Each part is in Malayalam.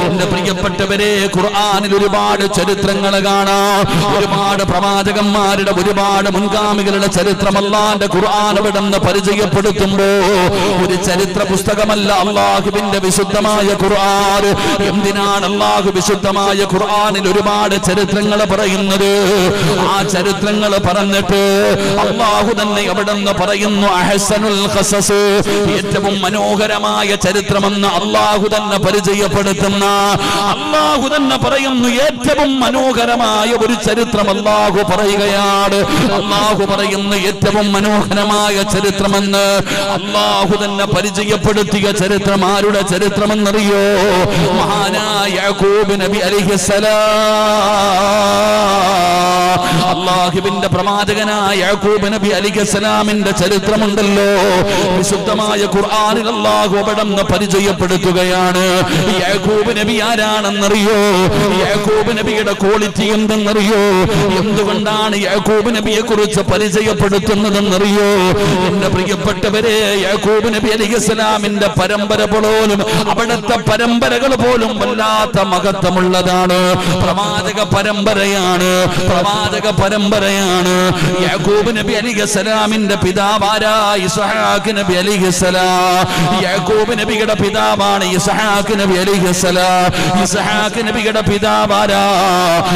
എന്റെ പ്രിയപ്പെട്ടവരെ, ഖുർആനിൽ ഒരുപാട് ചരിത്രങ്ങൾ കാണാം. ഒരുപാട് പ്രവാചകന്മാരുടെ, ഒരുപാട് മുൻഗാമികളുടെ ചരിത്രം അല്ലാഹുവിന്റെ ഖുർആൻ അവിടുന്ന് പരിചയപ്പെടുത്തുമ്പോ ഒരു ചരിത്ര പുസ്തകമല്ല അല്ലാഹുവിന്റെ വിശുദ്ധമായ ഖുർആൻ. എന്തിനാണ് അല്ലാഹു വിശുദ്ധമായ ഖുർആനിൽ ഒരുപാട് ചരിത്രങ്ങൾ പറയുന്നത്? ആ ചരിത്രങ്ങൾ പറഞ്ഞിട്ട് അല്ലാഹു തന്നെ അവിടുന്ന് പറയുന്നു, അഹ്സനുൽ ഖസസ്, ഏറ്റവും മനോഹരമായ ചരിത്രമെന്ന് അല്ലാഹു തന്നെ പരിചയപ്പെടുത്തുന്ന, അല്ലാഹു തന്നെ പറയുന്നു ഏറ്റവും മനോഹരമായ ഒരു ചരിത്രം അല്ലാഹു പറയുകയാണ്. അല്ലാഹു പറയുന്നു ഏറ്റവും മനോഹരമായ ചരിത്രമെന്ന്. അല്ലാഹു തന്നെ പരിചയപ്പെടുത്തിയ ചരിത്രം ആരുടെ ചരിത്രമെന്നറിയോ? മഹാനായ യാക്കൂബ് നബി അലൈഹിസ്സലാം, അല്ലാഹുവിന്റെ പ്രവാചകനായ യാക്കൂബ് നബി അലൈഹിസ്സലാമിന്റെ ചരിത്രമുണ്ടല്ലോ, വിശുദ്ധമായ ഖുർആനിൽ അല്ലാഹു അവിടുന്ന് പരിചയപ്പെടുത്തുകയാണ്. യാക്കൂബ് നബി ആരാണെന്നറിയോ? യാക്കൂബ് നബിയുടെ ക്വാളിറ്റി എന്തെന്നറിയോ? എന്തുകൊണ്ടാണ് യാക്കൂബ് നബിയെ കുറിച്ച് പരിചയപ്പെടുത്തുന്നതെന്നറിയോ? എന്റെ പ്രിയപ്പെട്ടവരെ, യാക്കൂബ് നബി അലൈഹിസ്സലാമിന്റെ പരമ്പര പോലും, അവിടുത്തെ പരമ്പരകൾ പോലും വല്ലാത്ത മഹത്വമുള്ളതാണ്. പ്രവാചക പരമ്പരയാണ്, പ്രവാചക പരമ്പരയാണ്. യാക്കൂബ് നബി അലൈഹിസ്സലാമിന്റെ പിതാവാരാ? ഇസ്ഹാഖ് നബി അലൈഹിസ്സലാം. യാക്കൂബ് നബിയുടെ പിതാവാണ് ഇസ്ഹാഖ് നബി അലൈഹിസ്സലാം. ഇസ്ഹാഖ് നബിയുടെ പിതാവാരാ?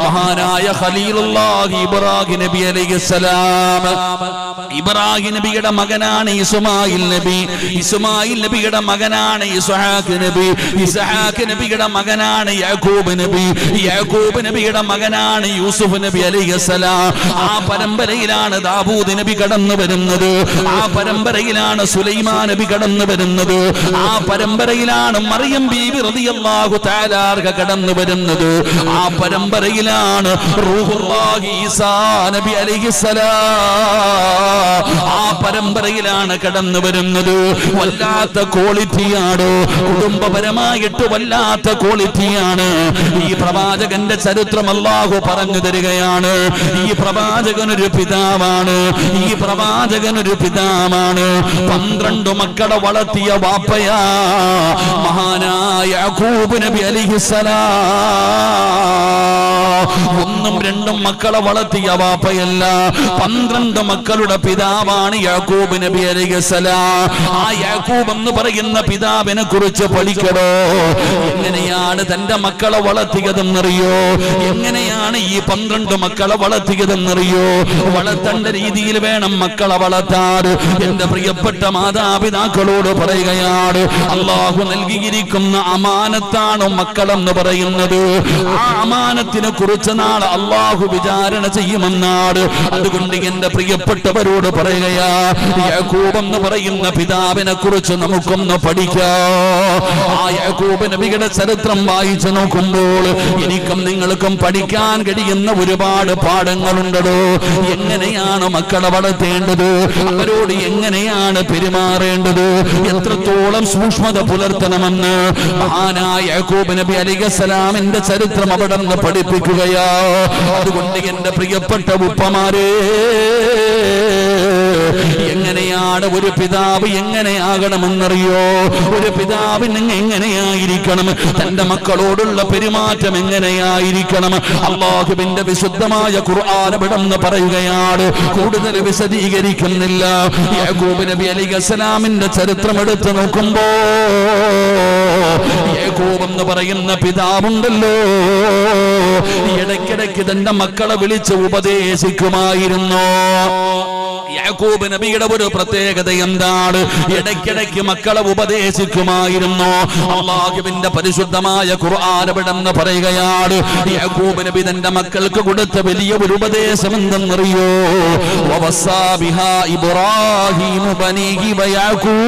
മഹാനായ ഖലീലുല്ലാഹി ഇബ്രാഹിം നബി അലൈഹിസ്സലാം. ഇബ്രാഹിം നബിയുടെ മകനാണ് ഇസ്മായിൽ നബി. ഇസ്മായിൽ നബിയുടെ മകനാണ് ഇസ്ഹാഖ് നബി. ഇസ്ഹാഖ് നബിയുടെ മകനാണ് യാക്കൂബ് നബി. യാക്കൂബ് നബിയുടെ മകനാണ് യൂസുഫ് നബി അലൈഹിസ്സലാം. ആ പരമ്പരയിലാണ് ദാവൂദ് നബി കടന്നു വരുന്നത്. ആ പരമ്പരയിലാണ് സുലൈമാൻ നബി കടന്നു വരുന്നത്. ആ പരമ്പരയിലാണ് മറിയം ബീബി റളിയല്ലാഹു തആല കടന്നു വരുന്നത്. ആ പരമ്പരയിലാണ് റൂഹുല്ലാഹി ഈസാ നബി അലൈഹിസ്സലാം. ആ പരമ്പരയിലാണ് കടന്നു വരുന്നത്. വല്ലാത്ത ക്വാളിറ്റിയാണ്, കുടുംബപരമായിട്ട് വല്ലാത്ത ക്വാളിറ്റിയാണ്. ഈ പ്രവാചകന്റെ ചരിത്രം അല്ലാഹു പറഞ്ഞു തരികയാണ്. ഈ പ്രവാചകനൊരു പിതാവാണ്, ഈ പ്രവാചകനൊരു പിതാവാണ്. 12 മക്കളെ വളർത്തിയ വാപ്പയാ മഹാനായ യാക്കൂബ് നബി അലൈഹിസ്സലാം. 1ഉം 2ഉം മക്കളെ വളർത്തിയ വാപ്പയല്ല, 12 മക്കളുടെ പിതാവാണ് യാക്കൂബ് നബി അലൈഹിസ്സലാം. ആ യാക്കൂബ് എന്ന് പറയുന്ന പിതാവിനെ കുറിച്ച് പഠിക്കണോ? എങ്ങനെയാണ് തന്റെ മക്കളെ വളർത്തിയതെന്നറിയോ? എങ്ങനെയാണ് ഈ 12 മക്കളെ വളർത്തിയതെന്നറിയോ? വളർത്തേണ്ട രീതിയിൽ വേണം മക്കളെ വളർത്താൻ. എന്റെ പ്രിയപ്പെട്ട മാതാപിതാക്കളോട് പറയുകയാണ്, അല്ലാഹു നൽകിയിരിക്കുന്ന അമാനത്താണ് മക്കളെന്ന് പറയുന്നത്. ആ അമാനത്തിനെ കുറിച്ച് നാളെ അല്ലാഹു വിചാരണ ചെയ്യുമെന്നാണ്. അതുകൊണ്ട് എന്റെ പ്രിയപ്പെട്ടവരോട് പറയുകയാ, യാക്കൂബ് എന്ന് പറയുന്ന പിതാവിനെ കുറിച്ച് നമുക്കൊന്ന് പഠിക്കാം. ആ യാക്കൂബ് നബിയുടെ ചരിത്രം വായിച്ചു നോക്കുമ്പോൾ എനിക്കും നിങ്ങൾക്കും പഠിക്കാൻ കഴിയുന്ന ഒരുപാട് പാഠങ്ങളുണ്ടോ. എങ്ങനെയാണ് മക്കളെ വളർത്തേണ്ടത്, അവരോട് എങ്ങനെയാണ് പെരുമാറേണ്ടത്, എത്രത്തോളം സൂക്ഷ്മത പുലർത്തണമെന്ന് മഹാനായ യാക്കൂബ് നബി അലൈഹിസ്സലാമിന്റെ ചരിത്രം അവിടെ നിന്ന് പഠിപ്പിക്കുകയാ. അതുകൊണ്ട് എന്റെ പ്രിയപ്പെട്ട ഉപ്പമാരെ, എങ്ങനെയാണ് ഒരു പിതാവ് എങ്ങനെയാകണമെന്നറിയോ? ഒരു പിതാവിന് എങ്ങനെയായിരിക്കണം, തന്റെ മക്കളോടുള്ള പെരുമാറ്റം എങ്ങനെയായിരിക്കണം? അല്ലാഹുവിന്റെ വിശുദ്ധമായ ഖുർആൻ ഇവിടെന്ന് പറയുകയാണ്. കൂടുതൽ വിശദീകരിക്കുന്നില്ല. യാക്കൂബ് നബി അലൈഹിസ്സലാമിന്റെ ചരിത്രം എടുത്തു നോക്കുമ്പോ യാക്കൂബ് എന്ന് പറയുന്ന പിതാവുണ്ടല്ലോ, ഇടയ്ക്കിടയ്ക്ക് തന്റെ മക്കളെ വിളിച്ച് ഉപദേശിക്കുമായിരുന്നു. യാക്കൂബ് നബിയുടെ ഒരു പ്രത്യേകത എന്താണ്? ഇടയ്ക്കിടയ്ക്ക് മക്കളെ ഉപദേശിക്കുമായിരുന്നു. അല്ലാഹുവിന്റെ പരിശുദ്ധമായ ഖുർആൻ ഇവിടെന്ന് പറയുകയാണ്, യാക്കൂബ് നബി തന്റെ മക്കൾക്ക് കൊടുത്ത വലിയ ഒരു ഉപദേശം എന്തെന്നറിയോ? വവസ്സാ ബിഹാ ഇബ്രാഹീമു ബനീഹി വയാക്കൂബ്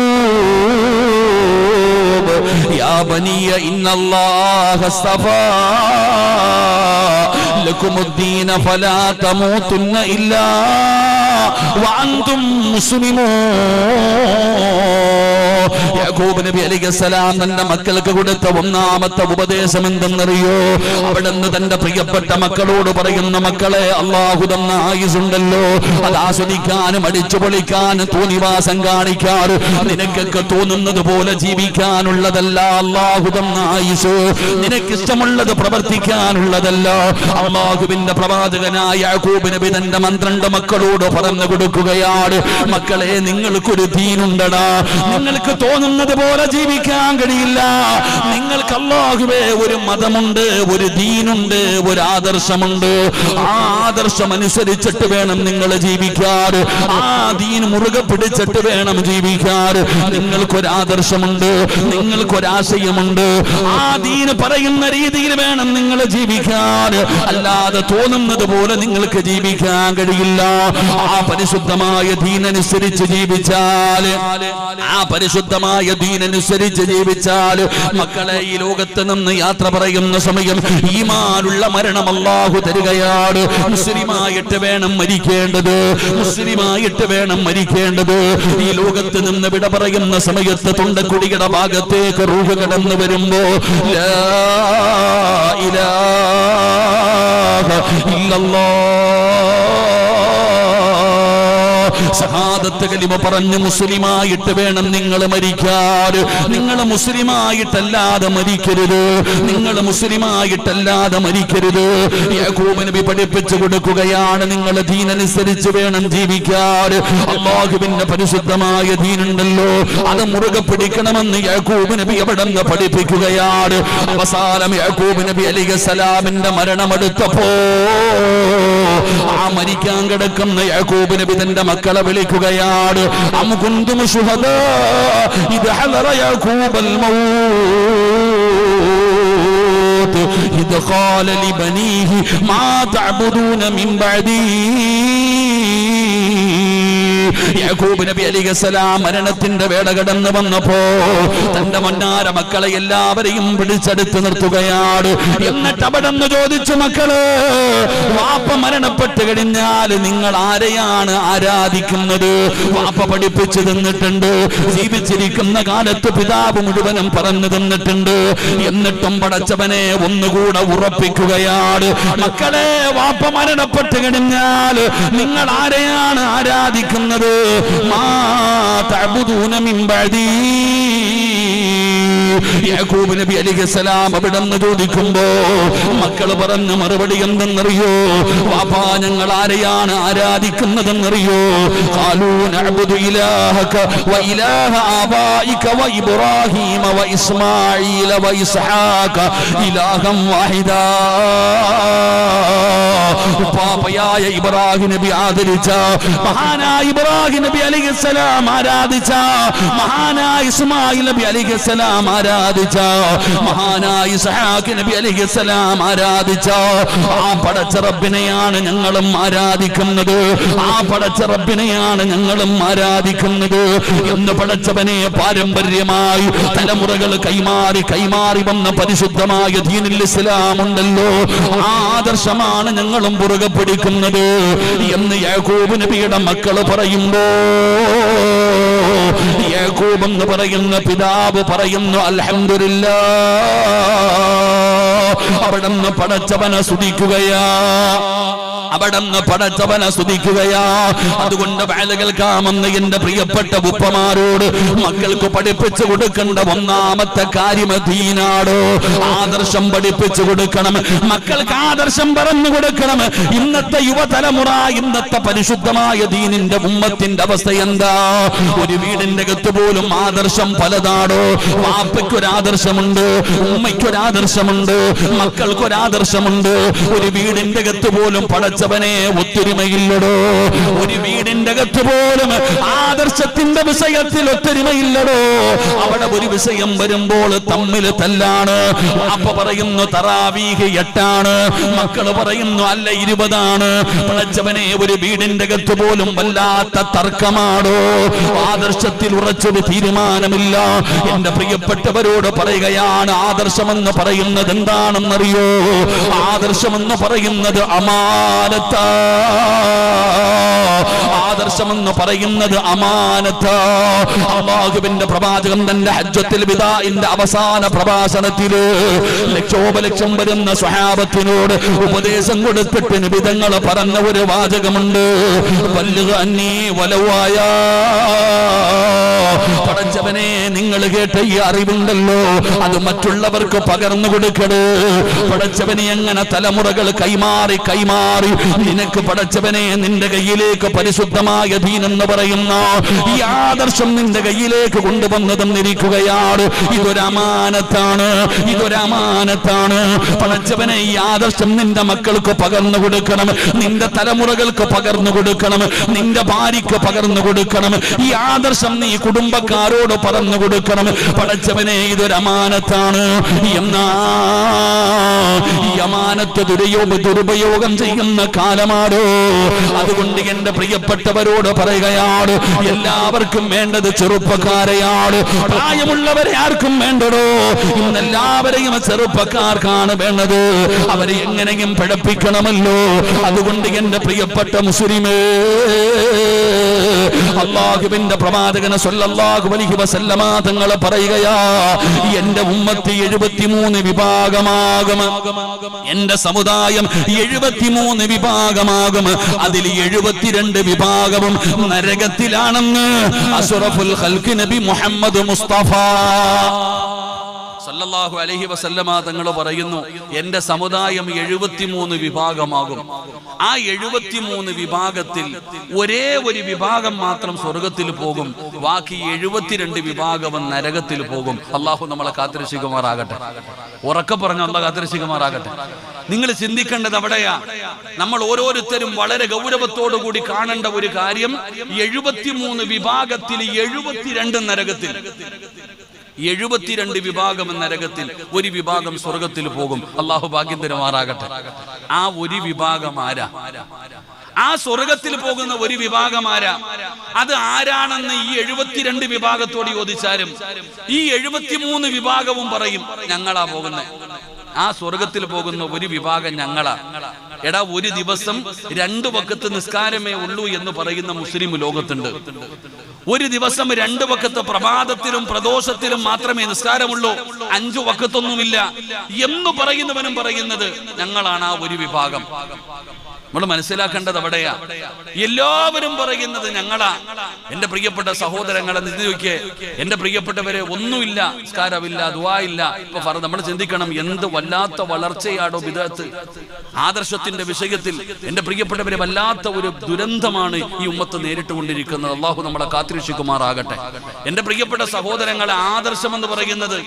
യാ ബനിയ ഇന്നല്ലാഹ അസ്തഫാ ലക്കുമുദ്ദീന ഫലാ തമൂതുന്ന ഇല്ലാ വഅൻതും മുസ്ലിമൂൻ. യാക്കൂബ് നബി അലൈഹിസ്സലാം തന്റെ മക്കൾക്ക് കൊടുത്ത ഒന്നാമത്തെ ഉപദേശം എന്തെന്നറിയോ? അവിടുന്ന് തന്റെ പ്രിയപ്പെട്ട മക്കളോട് പറയുന്ന, മക്കളെ, അള്ളാഹു തന്ന ആയുസുണ്ടല്ലോ, അത് ആസ്വദിക്കാനും അടിച്ചു പൊളിക്കാനും തോന്നിവാസം കാണിക്കാറ് നിനക്കൊക്കെ തോന്നുന്നത് പോലെ ജീവിക്കാനുള്ളതല്ല. അള്ളാഹു തന്ന ആയുസ് നിനക്കിഷ്ടമുള്ളത് പ്രവർത്തിക്കാനുള്ളതല്ല. അള്ളാഹുവിന്റെ പ്രവാചകനായ യാക്കൂബ് നബി തന്റെ 12 മക്കളോട് പറഞ്ഞു കൊടുക്കുകയാണ്, മക്കളെ, നിങ്ങൾക്കൊരു ദീനുണ്ടടാ. നിങ്ങൾക്ക് തോന്നുന്നത് പോലെ ജീവിക്കാൻ കഴിയില്ല. നിങ്ങൾക്ക് അല്ലാഹുവേ ഒരു മതമുണ്ട്, ഒരു ദീനുണ്ട്, ഒരു ആദർശമുണ്ട്. ആ ആദർശം അനുസരിച്ചിട്ട് വേണം നിങ്ങൾ ജീവിക്കാൻ. ആ ദീൻ മുറുകെ പിടിച്ചിട്ട് വേണം ജീവിക്കാൻ. നിങ്ങൾക്കൊരാദർശമുണ്ട്, നിങ്ങൾക്കൊരാശയമുണ്ട്. ആ ദീൻ പറയുന്ന രീതിയിൽ വേണം നിങ്ങൾ ജീവിക്കാൻ. അല്ലാതെ തോന്നുന്നത് പോലെ നിങ്ങൾക്ക് ജീവിക്കാൻ കഴിയില്ല. ആ പരിശുദ്ധമായ ദീനനുസരിച്ച് ജീവിച്ചാൽ, ആ പരിശുദ്ധമായ ദീനനുസരിച്ച് ജീവിച്ചാൽ, മക്കളെ, ഈ ലോകത്ത് നിന്ന് യാത്ര പറയുന്ന സമയം ഈമാനുള്ള മരണം അല്ലാഹു തരികയാണ്. മുസ്ലിമായിട്ട് വേണം മരിക്കേണ്ടത്, മുസ്ലിമായിട്ട് വേണം മരിക്കേണ്ടത്. ഈ ലോകത്ത് നിന്ന് വിട പറയുന്ന സമയത്ത് തൊണ്ടക്കുടിയുടെ ഭാഗത്തേക്ക് റൂഹ് കടന്നു വരുമ്പോ ലാ ഇലാഹ ഇല്ലല്ലാഹ് ഷഹാദത്ത് കലിമ പറഞ്ഞ് മുസ്ലിമായിട്ട് വേണം നിങ്ങൾ മരിക്കാൻ. നിങ്ങൾ മുസ്ലിമായിട്ടല്ലാതെ മരിക്കരുത്, നിങ്ങൾ മുസ്ലിമായിട്ടല്ലാതെ മരിക്കരുത്. യാക്കൂബ് നബി പഠിപ്പിച്ചു കൊടുക്കുകയാണ്, നിങ്ങൾ ദീനനുസരിച്ച് വേണം ജീവിക്കാൻ. അല്ലാഹുവിന്റെ പരിശുദ്ധമായ ദീനുണ്ടല്ലോ, അത് മുറുകെ പിടിക്കണമെന്ന് യാക്കൂബ് നബി അവിടെ നിന്ന് പഠിപ്പിക്കുകയാണ്. അവസാനം യാക്കൂബ് നബി അലൈഹിസ്സലാമിന്റെ മരണമെടുത്തപ്പോ ആ മരിക്കാൻ കിടക്കുന്ന യാക്കൂബ് നബി തന്റെ മക്കളെ വിളിക്കുകയാണ്. അം കുന്തും ശുഹദാ ഇദ് ഹദറ യാക്കൂബൽ മൗത് ഇദ് ഖാല ലിബനീഹി മാ തഅബുദൂന മിൻ ബഅദീ. യാക്കൂബ് നബി അലൈഹിസ്സലാം മരണത്തിന്റെ വേള കടന്നു വന്നപ്പോ തന്റെ മന്നാര മക്കളെ എല്ലാവരെയും പിടിച്ചെടുത്ത് നിർത്തുകയാണ്. എന്നിട്ട് അവിടെ നിന്ന് ചോദിച്ചു, മക്കള്, വാപ്പ മരണപ്പെട്ട് കഴിഞ്ഞാൽ നിങ്ങൾ ആരെയാണ് ആരാധിക്കുന്നത്? വാപ്പ പഠിപ്പിച്ചു തന്നിട്ടുണ്ട്, ജീവിച്ചിരിക്കുന്ന കാലത്ത് പിതാവ് മുഴുവനും പറഞ്ഞു തന്നിട്ടുണ്ട്. എന്നിട്ടും പടച്ചവനെ ഒന്നുകൂടെ ഉറപ്പിക്കുകയാണ്, മക്കളെ, വാപ്പ മരണപ്പെട്ട് കഴിഞ്ഞാൽ നിങ്ങൾ ആരെയാണ് ആരാധിക്കുന്നത്? മാ തഅബുദൂന മിൻ ബഅദീ. യാക്കൂബ് നബി അലൈഹിസ്സലാം അവിടെ നിന്ന് ചോദിക്കുമ്പോ മക്കൾ പറഞ്ഞ മറുപടി എന്തെന്നറിയോ? വാപ്പാ, ഞങ്ങൾ ആരെയാണ് ആരാധിക്കുന്നതെന്നറിയോ? ഖാലൂ നഅബുദു ഇലാഹക വ ഇലാഹ ആബായിക വ ഇബ്രാഹീമ വ ഇസ്മാഈല വ ഇസ്ഹാഖ ഇലാഹൻ വാഹിദാ. ഉപ്പാപ്പയായ ഇബ്രാഹിം നബി ആദരിച്ച, മഹാനായ ഇബ്രാഹിം നബി അലൈഹിസ്സലാം ആരാധിച്ച, മഹാനായ ഇസ്മായിൽ നബി അലൈഹിസ്സലാം ആരാധിച്ച, മഹാനായ ഇസ്ഹാഖ് നബി അലൈഹിസ്സലാം ആരാധിച്ച ആ പടച്ച റബ്ബിനെയാണ് ഞങ്ങളും ആരാധിക്കുന്നത്. ആ പടച്ച റബ്ബിനെയാണ് ഞങ്ങളും ആരാധിക്കുന്നത് എന്ന് പടച്ചവനെ പാരമ്പര്യമായി തലമുറകൾ കൈമാറി കൈമാറി വന്ന പരിശുദ്ധമായ ദീനുൽ ഇസ്ലാം ഉണ്ടല്ലോ, ആ ആദർശമാണ് ഞങ്ങളും പുറകെ പിടിക്കുന്നത് എന്ന് യാക്കൂബ് നബിയുടെ മക്കൾ പറയുമ്പോ യാക്കൂബ് എന്ന് പറയുന്ന പിതാവ് പറയുന്നു, അൽഹംദുലില്ലാഹ്. അവിടുന്ന് പടച്ചവനെ സ്തുതിക്കുകയാ, അവിടുന്ന് പടച്ചവനെ സ്തുതിക്കുകയാ. അതുകൊണ്ട് കേൾക്കാമെന്ന് എന്റെ പ്രിയപ്പെട്ട ഉപ്പമാരോട് മക്കൾക്ക് പഠിപ്പിച്ചു കൊടുക്കേണ്ട ഒന്നാമത്തെ കാര്യം ദീനാണ്. ആദർശം പഠിപ്പിച്ചു കൊടുക്കണം, മക്കൾക്ക് ആദർശം പറഞ്ഞു കൊടുക്കണം. ഇന്നത്തെ യുവതലമുറ, ഇന്നത്തെ പരിശുദ്ധമായ ദീനിന്റെ ഉമ്മത്തിന്റെ അവസ്ഥ എന്താ? ഒരു വീടിന്റെ അകത്ത് പോലും ആദർശം പലതാടോ. വാപ്പയ്ക്കൊരാദർശമുണ്ട്, ഉമ്മയ്ക്കൊരാദർശമുണ്ട്, മക്കൾക്കൊരാദർശമുണ്ട്. ഒരു വീടിന്റെ അകത്ത് പോലും പടച്ച പടച്ചവനെ ഒത്തൊരുമയില്ലടോ. ഒരു വീടിന്റെ അകത്ത് പോലും ആദർശത്തിന്റെ വിഷയത്തിൽ ഒത്തൊരുമയില്ലടോ. അവിടെ ഒരു വിഷയം വരുമ്പോൾ തമ്മിൽ തല്ലാണ്. അപ്പ പറയുന്നു തറാവീഹ് 8 മക്കള് പറയുന്നു അല്ല 20. പടച്ചവനെ ഒരു വീടിന്റെ അകത്ത് പോലും വല്ലാത്ത തർക്കമാണോ. ആദർശത്തിൽ ഉറച്ചൊരു തീരുമാനമില്ല. എന്റെ പ്രിയപ്പെട്ടവരോട് പറയുകയാണ്, ആദർശമെന്ന് പറയുന്നത് എന്താണെന്നറിയോ? ആദർശമെന്ന് പറയുന്നത് അമാനത്താ. ആദർശമെന്ന് പറയുന്നത് അമാനത്താ. അല്ലാഹുവിന്റെ പ്രവാചകൻ തന്റെ ഹജ്ജത്തുൽ വിദാഇന്റെ അവസാന പ്രഭാഷണത്തില് ലക്ഷോപലക്ഷം വരുന്ന സ്വഹാബത്തിനോട് ഉപദേശം കൊടുത്തിട്ട് നബി തങ്ങൾ പറഞ്ഞ ഒരു വാചകമുണ്ട്, ബല്ലിഗ് അന്നീ വലവായ. പടച്ചവനെ, നിങ്ങൾ കേട്ട ഈ അറിവുണ്ടല്ലോ, അത് മറ്റുള്ളവർക്ക് പകർന്നു കൊടുക്കണേ. പടച്ചവനെ, എങ്ങനെ തലമുറകൾ കൈമാറി കൈമാറി നിനക്ക് പടച്ചവനെ നിന്റെ കയ്യിലേക്ക് പരിശുദ്ധമായ ദീനെന്ന് പറയുന്ന ഈ ആദർശം നിന്റെ കയ്യിലേക്ക് കൊണ്ടുവന്നതെന്നിരിക്കുകയാണ്. ഇതൊരു അമാനത്താണ്, ഇതൊരു അമാനത്താണ്. പടച്ചവനെ, ഈ ആദർശം നിന്റെ മക്കൾക്ക് പകർന്നു കൊടുക്കണം, നിന്റെ തലമുറകൾക്ക് പകർന്നു കൊടുക്കണം, നിന്റെ ഭാര്യക്ക് പകർന്നു കൊടുക്കണം. ഈ ആദർശം നീ കുടുംബക്കാരോട് പറഞ്ഞു കൊടുക്കണം. പടച്ചവനെ, ഇതൊരു അമാനത്താണ്. എന്നാ ഈ അമാനത്ത് ദുരുപയോഗം ചെയ്യുന്ന കാലമാണോ? അതുകൊണ്ട് എന്റെ പ്രിയപ്പെട്ടവരോട് പറയുകയാണ്, എല്ലാവർക്കും വേണ്ടത് ചെറുപ്പക്കാരെയാണ്. പ്രായമുള്ളവരെ ആർക്കും വേണ്ടടോ. ഇന്നെല്ലാവരെയും ചെറുപ്പക്കാർക്കാണ് വേണ്ടത്. അവരെ എങ്ങനെയും പഠിപ്പിക്കണമല്ലോ. അതുകൊണ്ട് എന്റെ പ്രിയപ്പെട്ട മുസ്ലിമേ, അല്ലാഹുവിന്റെ പ്രവാചകൻ സ്വല്ലല്ലാഹു അലൈഹി വസല്ലമ തങ്ങൾ പറയുകയാ, എന്റെ ഉമ്മത്ത് 73 വിഭാഗമാകും. എന്റെ സമുദായം 73 വിഭാഗമാകും. അതിൽ 72 വിഭാഗവും നരകത്തിലാണെന്ന് അഷ്റഫുൽ ഖൽഖ് നബി മുഹമ്മദ് മുസ്തഫ സല്ലല്ലാഹു അലൈഹി വസല്ലമ തങ്ങൾ പറയുന്നു, എന്റെ സമുദായം 73 വിഭാഗമാകും. ആ 73 വിഭാഗത്തിൽ ഒരേ ഒരു വിഭാഗം മാത്രം സ്വർഗത്തിൽ പോകും, ബാക്കി 72 വിഭാഗവും നരകത്തിൽ പോകും. അള്ളാഹു നമ്മളെ കാത്തിരക്ഷിക്കുമാറാകട്ടെ. ഉറക്കെ പറഞ്ഞ അള്ളാഹു കാത്തിരക്ഷിക്കുമാറാകട്ടെ. നിങ്ങൾ ചിന്തിക്കേണ്ടത് അവിടെയാ. നമ്മൾ ഓരോരുത്തരും വളരെ ഗൗരവത്തോടു കൂടി കാണേണ്ട ഒരു കാര്യം, 73 വിഭാഗത്തിൽ 72 നരകത്തിൽ. 72 വിഭാഗം നരകത്തിൽ, ഒരു വിഭാഗം സ്വർഗത്തിൽ പോകും. അള്ളാഹു ഭാഗ്യം തരുമാറാകട്ടെ. ആ ഒരു വിഭാഗം ആരാ? ആ സ്വർഗത്തിൽ പോകുന്ന ഒരു വിഭാഗം ആരാ? അത് ആരാണെന്ന് ഈ 72 വിഭാഗത്തോട് ചോദിച്ചാലും ഈ 73 വിഭാഗവും പറയും, ഞങ്ങളാ പോകുന്നത്. ആ സ്വർഗത്തിൽ പോകുന്ന ഒരു വിഭാഗം ഞങ്ങളാ. എടാ, ഒരു ദിവസം 2 വഖത്ത് നിസ്കാരമേ ഉള്ളൂ എന്ന് പറയുന്ന മുസ്ലിം ലോകത്തുണ്ട്. ഒരു ദിവസം 2 വഖത്ത് പ്രഭാതത്തിലും പ്രദോഷത്തിലും മാത്രമേ നിസ്കാരമുള്ളൂ, 5 വഖത്തൊന്നുമില്ല എന്ന് പറയുന്നവനും പറയുന്നത് ഞങ്ങളാണ് ആ ഒരു വിഭാഗം. നമ്മൾ മനസ്സിലാക്കേണ്ടത് അവിടെയാ. എല്ലാവരും പറയുന്നത് ഞങ്ങളാ. എന്റെ പ്രിയപ്പെട്ട സഹോദരങ്ങളെ നോക്കിയേ, എന്റെ പ്രിയപ്പെട്ടവരെ, ഒന്നുമില്ല, നിസ്കാരമില്ല, ദുആ ഇല്ല. ഇപ്പൊ നമ്മൾ ചിന്തിക്കണം, എന്ത് വല്ലാത്ത വളർച്ചയാണോ ബിദ്അത്ത്. ആദർശത്തിന്റെ വിഷയത്തിൽ എന്റെ പ്രിയപ്പെട്ടവരെ വല്ലാത്ത ഒരു ദുരന്തമാണ് ഈ ഉമ്മത്ത് നേരിട്ടുകൊണ്ടിരിക്കുന്നത്. അള്ളാഹു നമ്മളെ കാത്തിരക്ഷിക്കുമാറാകട്ടെ. എന്റെ പ്രിയപ്പെട്ട സഹോദരങ്ങളെ, ആദർശം എന്ന് പറയുന്നത്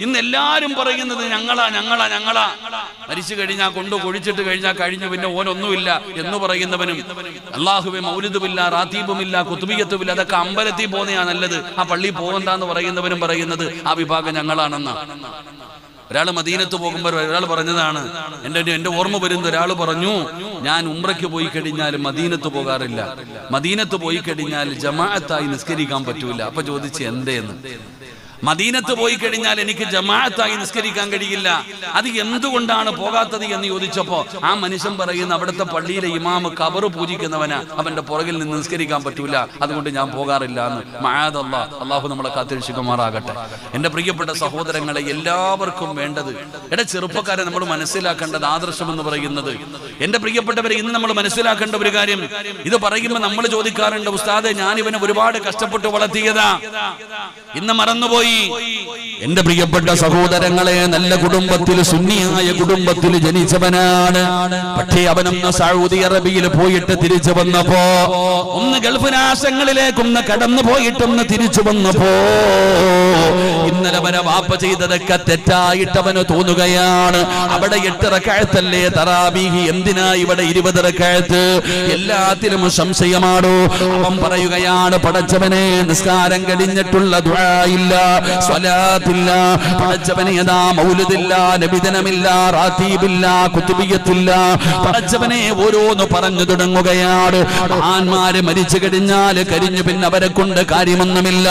ഇന്ന് എല്ലാരും പറയുന്നത് ഞങ്ങളാ ഞങ്ങളാ ഞങ്ങളാ. മരിച്ചു കഴിഞ്ഞാൽ കൊഴിച്ചിട്ട് കഴിഞ്ഞാൽ കഴിഞ്ഞു, പിന്നെ ഓനൊന്നുമില്ല എന്ന് പറയുന്നവനും, അല്ലാഹുവേ മൗലിദുമില്ല, റാത്തീബുമില്ല, കുത്തുബിയത്തുമില്ല, അതൊക്കെ അമ്പലത്തിൽ പോകുന്നതാണ് നല്ലത്, ആ പള്ളി പോകണ്ടെന്ന് പറയുന്നവനും പറയുന്നത് ആ വിഭാഗം ഞങ്ങളാണെന്നാ. ഒരാൾ മദീനത്ത് പോകുമ്പോൾ ഒരാൾ പറഞ്ഞതാണ്, എന്റെ ഓർമ്മ വരുന്ന ഒരാൾ പറഞ്ഞു, ഞാൻ ഉംറയ്ക്ക് പോയി കഴിഞ്ഞാൽ മദീനത്ത് പോകാറില്ല, മദീനത്ത് പോയി കഴിഞ്ഞാൽ ജമാഅത്തായി നിസ്കരിക്കാൻ പറ്റൂല. അപ്പൊ ചോദിച്ചു എന്തേന്ന്. മദീനത്ത് പോയി കഴിഞ്ഞാൽ എനിക്ക് ജമാഅത്തായി നിസ്കരിക്കാൻ കഴിയില്ല, അത് എന്തുകൊണ്ടാണ് പോകാത്തത് എന്ന് ചോദിച്ചപ്പോ ആ മനുഷ്യൻ പറയുന്ന, അവിടുത്തെ പള്ളിയിലെ ഇമാമ് ഖബർ പൂജിക്കുന്നവനാ, അവന്റെ പുറകിൽ നിന്ന് നിസ്കരിക്കാൻ പറ്റൂല, അതുകൊണ്ട് ഞാൻ പോകാറില്ല എന്ന്. മഅദല്ലാഹ്, അള്ളാഹു നമ്മളെ കാത്തിരക്ഷിക്കുമാറാകട്ടെ. എന്റെ പ്രിയപ്പെട്ട സഹോദരങ്ങളെ, എല്ലാവർക്കും വേണ്ടത്, ചെറുപ്പക്കാരെ നമ്മൾ മനസ്സിലാക്കേണ്ടത് ആദർശം എന്ന് പറയുന്നത്. എന്റെ പ്രിയപ്പെട്ടവരെ, ഇന്ന് നമ്മൾ മനസ്സിലാക്കേണ്ട ഒരു കാര്യം, ഇത് പറയുമ്പോൾ നമ്മൾ ചോദിക്കാറുണ്ട്, ഉസ്താദെ ഞാൻ ഇവനെ ഒരുപാട് കഷ്ടപ്പെട്ട് വളർത്തിയതാ, ഇന്ന് മറന്നുപോയി. എന്റെ പ്രിയപ്പെട്ട സഹോദരങ്ങളെ, നല്ല കുടുംബത്തിൽ, സുന്നിയായ കുടുംബത്തിൽ ജനിച്ചവനാണ്. പക്ഷേ അവനൊന്ന് സൗദി അറേബ്യയിൽ പോയിട്ട് തിരിച്ചു വന്നപ്പോ, ഒന്ന് ഗൾഫ് രാഷ്ട്രങ്ങളിലേക്കൊന്ന് കടന്നു പോയിട്ടൊന്ന് തിരിച്ചു വന്നപ്പോ, ഇന്നലെ വരെ വാപ്പ ചെയ്തതൊക്കെ തെറ്റായിട്ട് അവന് തോന്നുകയാണ്. അവിടെ 8 റക്അത്തല്ലേ തറാവീഹ്, എന്തിനാ ഇവിടെ 20 റക്അത്ത്? എല്ലാത്തിലും സംശയമാണോ? അവൻ പറയുകയാണ്, പടച്ചവനെ, നിസ്കാരം കഴിഞ്ഞിട്ടുള്ള ദുആ ഇല്ല, സ്വലാത്ത് ഇല്ല, പടച്ചവനെ യഥാ മൗലിദില്ല, നബിദിനമില്ല, റാത്തീബില്ല, കുതുബിയത്തില്ല. പടച്ചവനെ ഓരോന്ന് പറഞ്ഞു തുടങ്ങുകയാണ്. മഹാന്മാര് മരിച്ചു കഴിഞ്ഞാൽ കരിഞ്ഞു, പിന്നെ അവരെ കൊണ്ട് കാര്യമൊന്നുമില്ല.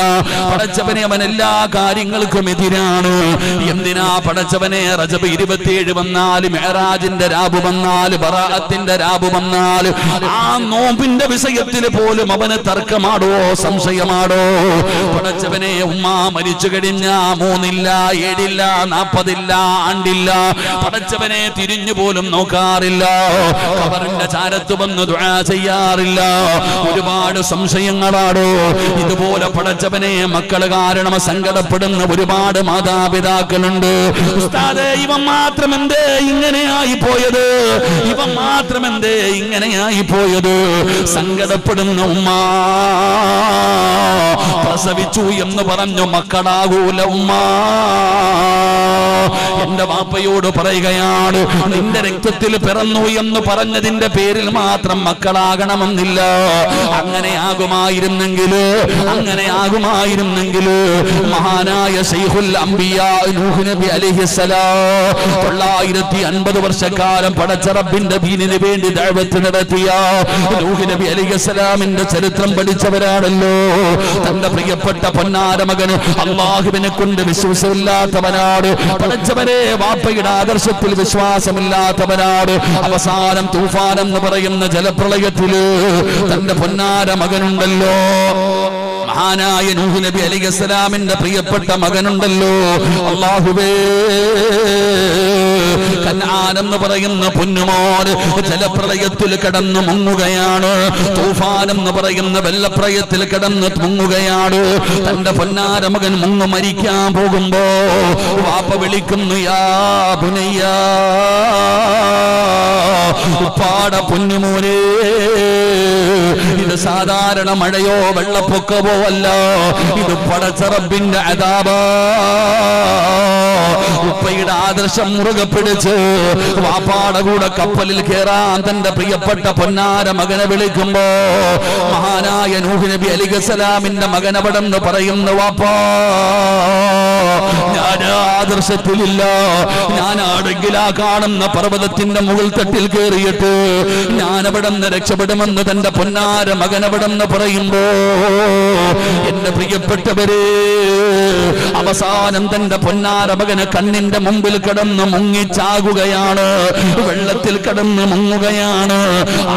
പടച്ചവനെ അവൻ എല്ലാ കാര്യങ്ങൾക്കും എതിരാണ്. എന്തിനാ പടച്ചവനെ റജബ് 27 വന്നാൽ, മെഹറാജിന്റെ രാബ് വന്നാൽ, ബറാഅത്തിന്റെ രാബ് വന്നാൽ, ആ നോമ്പിന്റെ വിഷയത്തിൽ പോലും അവന് തർക്കമാടോ, സംശയമാടോ? പടച്ചവനെ ഉമ്മ മരിച്ചു കഴിഞ്ഞ 3 ഇല്ല, 7 ഇല്ല, 40 ഇല്ല, ആണ്ടില്ല, പടച്ചവനെ തിരിഞ്ഞു പോലും നോക്കാറില്ല. ഖബറിന്റെ ചാരത്ത് വന്ന് ദുആ ചെയ്യാറില്ല. ഒരുപാട് സംശയങ്ങളാണോ? ഇതുപോലെ പടച്ചവനെ മക്കള് കാരണം സങ്കടപ്പെടുന്ന ഒരുപാട് മാതാപിതാക്കളുണ്ട്. ഉസ്താദേ, ഇവൻ മാത്രം എന്തേ ഇങ്ങനെയായി പോയത്? ഇവൻ മാത്രം എന്തേ ഇങ്ങനെയായി പോയത്? സങ്കടപ്പെടുന്ന ഉമ്മ, പ്രസവിച്ചു എന്ന് പറഞ്ഞു മക്കളാകൂല ഉമ്മ. എന്റെ വാപ്പയോട് പറയുകയാണ്, നിന്റെ രക്തത്തിൽ പിറന്നു എന്ന് പറഞ്ഞതിന്റെ പേരിൽ മാത്രം മക്കളാകണമെന്നില്ല. അങ്ങനെയാകുമായിരുന്നെങ്കിൽ മഹാനായ ശൈഖുൽ അംബിയാ നൂഹ് നബി അലൈഹിസ്സലാം 950 വർഷക്കാലം പടച്ച റബ്ബിന്റെ ദീനിന് വേണ്ടി ദഅവത്ത് നടത്തിയ നൂഹ് നബി അലൈഹിസ്സലാമിന്റെ ചരിത്രം പഠിച്ചവരാണല്ലോ. തന്റെ പ്രിയപ്പെട്ട പൊന്നാര മകന് അല്ലാഹുവിനെ കൊണ്ട് വിശ്വാസമില്ലാത്തവനാണ്. പടച്ചവനെ വാപ്പയുടെ ആദർശത്തിൽ വിശ്വാസമില്ലാത്തവനാണ്. അവസാനം തൂഫാൻ എന്ന് പറയുന്ന ജലപ്രളയത്തില് തന്റെ പൊന്നാര മകനുണ്ടല്ലോ, മഹാനായ നൂഹ് നബി അലൈഹിസ്സലാമിന്റെ പ്രിയപ്പെട്ട മകനുണ്ടല്ലോ, അല്ലാഹുവേ, കനാൻ എന്ന് പറയുന്ന പൊന്നുമോൻ ജലപ്രളയത്തിൽ കിടന്ന് മുങ്ങുകയാണ്. തൂഫാൻ എന്ന് പറയുന്ന വെള്ളപ്രളയത്തിൽ കിടന്ന് മുങ്ങുകയാണ്. തന്റെ പൊന്നാര മകൻ മുങ്ങു മരിക്കാൻ പോകുമ്പോ വാപ്പ വിളിക്കുന്നു, യാ ബുനയ്യ, ഉപ്പാട പൊന്നുമോനെ. ഇത് സാധാരണ മഴയോ വെള്ളപ്പൊക്കമോ അല്ല, ഇത് പടച്ച റബ്ബിന്റെ അദാബാ. ഉപ്പയുടെ ആദർശം മുറുകെ പിടിച്ച് വാപ്പാടെ കൂടെ കപ്പലിൽ കയറാൻ തന്റെ പ്രിയപ്പെട്ട പൊന്നാര മകനെ വിളിക്കുമ്പോ മഹാനായ നൂഹ് നബി അലൈഹിസ്സലാമിന്റെ മകനവിടെന്ന് പറയുന്നു, വാപ്പാ, ഞാൻ ആദർശത്തിലില്ല. ഞാനാണെങ്കിൽ ആ കാണുന്ന പർവ്വതത്തിന്റെ മുകൾ തട്ടിൽ കയറിയിട്ട് ഞാൻ അവിടെ നിന്ന് രക്ഷപ്പെടുമെന്ന് തന്റെ പൊന്നാര മകനവിടെന്ന് പറയുമ്പോ, എന്റെ പ്രിയപ്പെട്ടവരെ, അവസാനം തന്റെ പൊന്നാര മകന് കണ്ണിന്റെ മുമ്പിൽ കിടന്ന് മുങ്ങിച്ചാകുകയാണ്, വെള്ളത്തിൽ കിടന്ന് മുങ്ങുകയാണ്.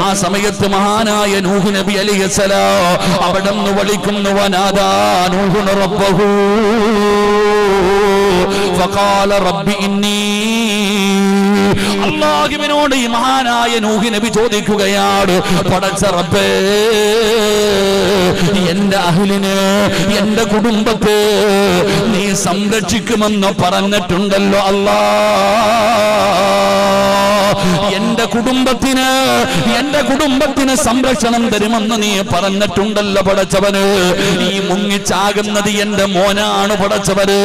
ആ സമയത്ത് മഹാനായ നൂഹ് നബി അലൈഹിസ്സലാം അവിടെ നിന്ന് വിളിക്കുന്നു, വനാദാ നൂഹു റബ്ബഹു ഫഖാല റബ്ബി ഇന്നി. അല്ലാഹുവിനോട് ഈ മഹാനായ നൂഹ് നബി ചോദിക്കുകയാണ്, പടച്ച റബ്ബേ, എന്റെ അഹ്ലിനെ, എന്റെ കുടുംബത്തെ നീ സംരക്ഷിക്കുമെന്ന് പറഞ്ഞിട്ടുണ്ടല്ലോ അല്ലാ. എന്റെ കുടുംബത്തിന് സംരക്ഷണം തരുമെന്ന് നീ പറഞ്ഞിട്ടുണ്ടല്ലോ പടച്ചവന്. ഈ മുങ്ങിച്ചാകുന്നത് എന്റെ മോനാണ് പടച്ചവന്,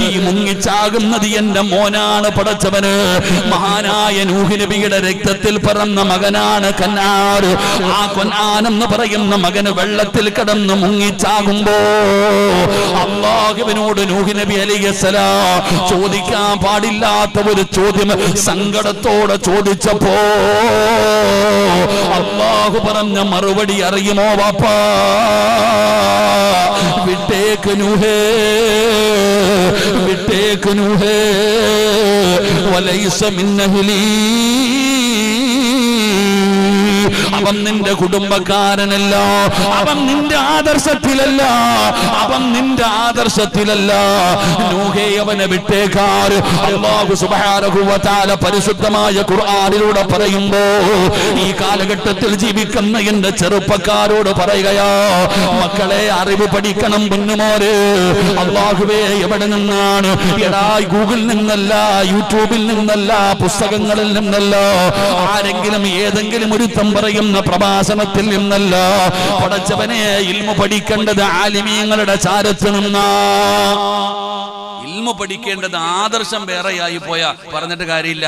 ഈ മുങ്ങിച്ചാകുന്നത് എന്റെ മോനാണ് പടച്ചവന്. മഹാനായ നൂഹ് നബിയുടെ രക്തത്തിൽ പിറന്ന മകനാണ് കനാൻ. ആ കനാൻ എന്ന് പറയുന്ന മകന് വെള്ളത്തിൽ കിടന്ന് മുങ്ങിച്ചാകുമ്പോ അല്ലാഹുവിനോട് നൂഹ് നബി അലൈഹിസ്സലാം ചോദിക്കാൻ പാടില്ലാത്ത ഒരു ചോദ്യം സങ്കടത്തോടെ ചോദിച്ചപ്പോ അല്ലാഹു പറഞ്ഞ മറുപടി അറിയുമോ വാപ്പാ? വിട്ടേക്ക് നൂഹേ, വിട്ടേക്ക് നൂഹേ, വലൈസ മിൻ അഹ്ലി, അവൻ നിന്റെ കുടുംബക്കാരനല്ല, അവൻ നിന്റെ ആദർശത്തിലല്ല, അവൻ നിന്റെ ആദർശത്തിലല്ല. നൂഹേ അവനെ വിട്ടേക്കാർ. അല്ലാഹു സുബ്ഹാനഹു വ തആല പരിശുദ്ധമായ ഖുർആനിലൂടെ പറയുമ്പോ ഈ കാലഘട്ടത്തിൽ ജീവിക്കുന്ന എന്റെ ചെറുപ്പക്കാരോട് പറയുകയാ, മക്കളെ അറിവ് പഠിക്കണം പൊന്നുമോരെ. അല്ലാഹുവേ എവിടെ നിന്നാണ്? എടാ ഗൂഗിളിൽ നിന്നല്ല, യൂട്യൂബിൽ നിന്നല്ല, പുസ്തകങ്ങളിൽ നിന്നല്ല, ആരെങ്കിലും ഏതെങ്കിലും ഒരുത്തം പറയുന്ന പ്രഭാഷണത്തിൽ നിന്നല്ല. പടച്ചവനെ ഇൽമു പഠിക്കേണ്ടത് ആലിമീങ്ങളുടെ ചാരത്ത് നിന്നാ. ഇൽമു പഠിക്കേണ്ടത് ആദർശം വേറെയായി പോയാ പറഞ്ഞിട്ട് കാര്യമില്ല.